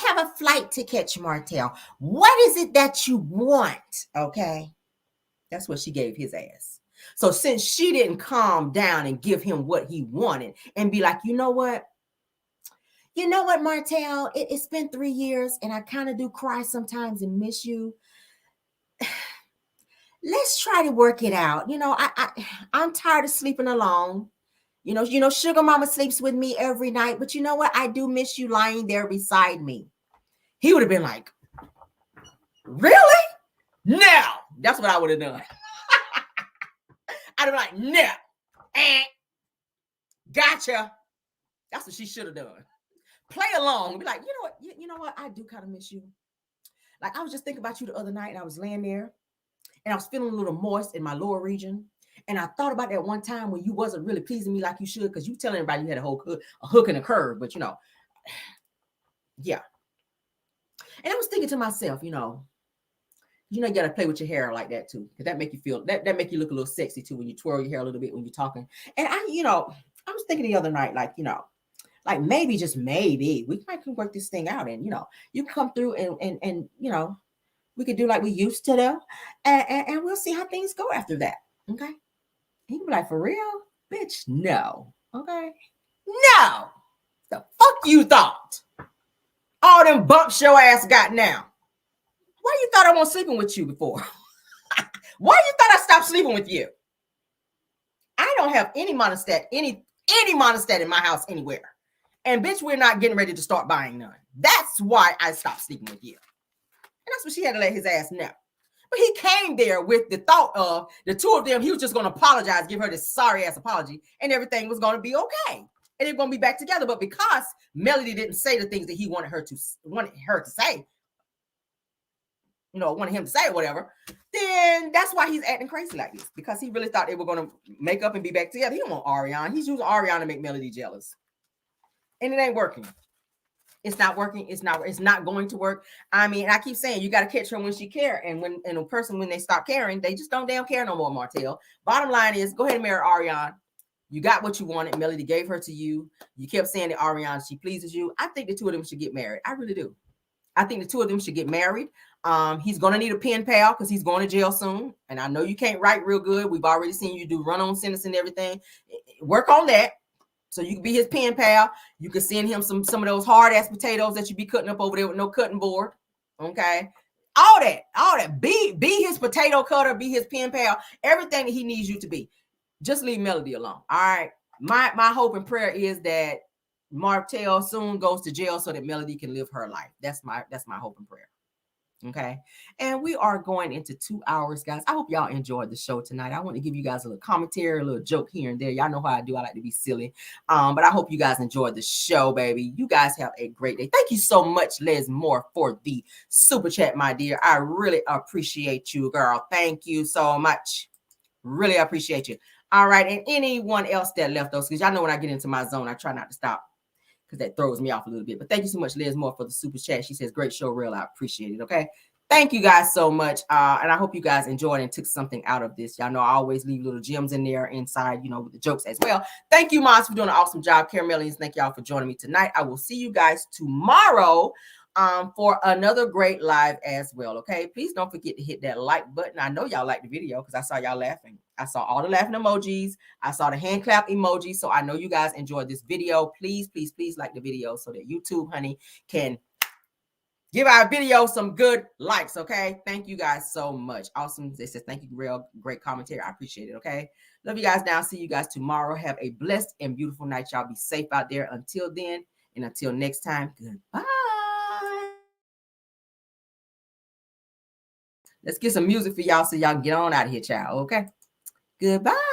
have a flight to catch, Martell. What is it that you want, okay? That's what she gave his ass. So since she didn't calm down and give him what he wanted and be like, you know what, Martell, it's been 3 years and I kind of do cry sometimes and miss you. Let's try to work it out. I'm tired of sleeping alone. Sugar mama sleeps with me every night, but you know what? I do miss you lying there beside me. He would have been like, really? No. That's what I would have done. I'd have been like, no. Gotcha. That's what she should have done. Play along. Be like, you know what? I do kind of miss you. Like, I was just thinking about you the other night and I was laying there and I was feeling a little moist in my lower region. And I thought about that one time when you wasn't really pleasing me like you should, because you telling everybody you had a hook and a curve, but yeah. And I was thinking to myself, you got to play with your hair like that too, because that make you feel that make you look a little sexy too when you twirl your hair a little bit when you're talking. And I was thinking the other night, like maybe just maybe we might can work this thing out, and you can come through and we could do like we used to do, and we'll see how things go after that. Okay. He can be like, for real? Bitch, no. Okay? No. The fuck you thought? All them bumps your ass got now. Why you thought I wasn't sleeping with you before? Why you thought I stopped sleeping with you? don't have any monostat, any monostat in my house anywhere. And bitch, we're not getting ready to start buying none. That's why I stopped sleeping with you. And that's what she had to let his ass know. But he came there with the thought of the two of them, he was just going to apologize, give her this sorry ass apology, and everything was going to be okay. And they're going to be back together. But because Melody didn't say the things that he wanted her to say, wanted him to say or whatever, then that's why he's acting crazy like this. Because he really thought they were going to make up and be back together. He don't want Ariana. He's using Ariana to make Melody jealous. And it ain't working. It's not working. It's not going to work. I mean, I keep saying you got to catch her when she care. And when a person, when they stop caring, they just don't damn care no more, Martell. Bottom line is, go ahead and marry Ariana. You got what you wanted. Melody gave her to you. You kept saying that Ariana, she pleases you. I think the two of them should get married. I really do. I think the two of them should get married. He's going to need a pen pal because he's going to jail soon. And I know you can't write real good. We've already seen you do run-on sentence and everything. Work on that. So you can be his pen pal. You can send him some of those hard ass potatoes that you be cutting up over there with no cutting board. Okay. All that. Be his potato cutter, be his pen pal, everything that he needs you to be. Just leave Melody alone. All right. My hope and prayer is that Martell soon goes to jail so that Melody can live her life. That's my hope and prayer. Okay. And we are going into 2 hours, guys. I hope y'all enjoyed the show tonight. I want to give you guys a little commentary, a little joke here and there. Y'all know how I do. I like to be silly. But I hope you guys enjoyed the show, baby. You guys have a great day. Thank you so much, Les Moore, for the super chat, my dear. I really appreciate you, girl. Thank you so much. Really appreciate you. All right. And anyone else that left those, because y'all know when I get into my zone, I try not to stop, because that throws me off a little bit. But thank you so much, Liz Moore, for the super chat. She says, great show, real. I appreciate it. Okay. Thank you guys so much. And I hope you guys enjoyed and took something out of this. Y'all know I always leave little gems in there inside, with the jokes as well. Thank you, Moms, for doing an awesome job. Caramellians, thank y'all for joining me tonight. I will see you guys tomorrow for another great live as well. Okay. Please don't forget to hit that like button. I know y'all like the video because I saw y'all laughing. I saw all the laughing emojis. I saw the hand clap emoji. So I know you guys enjoyed this video. Please, please, please like the video so that YouTube, honey, can give our video some good likes. Okay. Thank you guys so much. Awesome. They said, thank you. Real great commentary. I appreciate it. Okay. Love you guys now. See you guys tomorrow. Have a blessed and beautiful night. Y'all be safe out there. Until then, and until next time, goodbye. Let's get some music for y'all so y'all can get on out of here, child. Okay. Goodbye.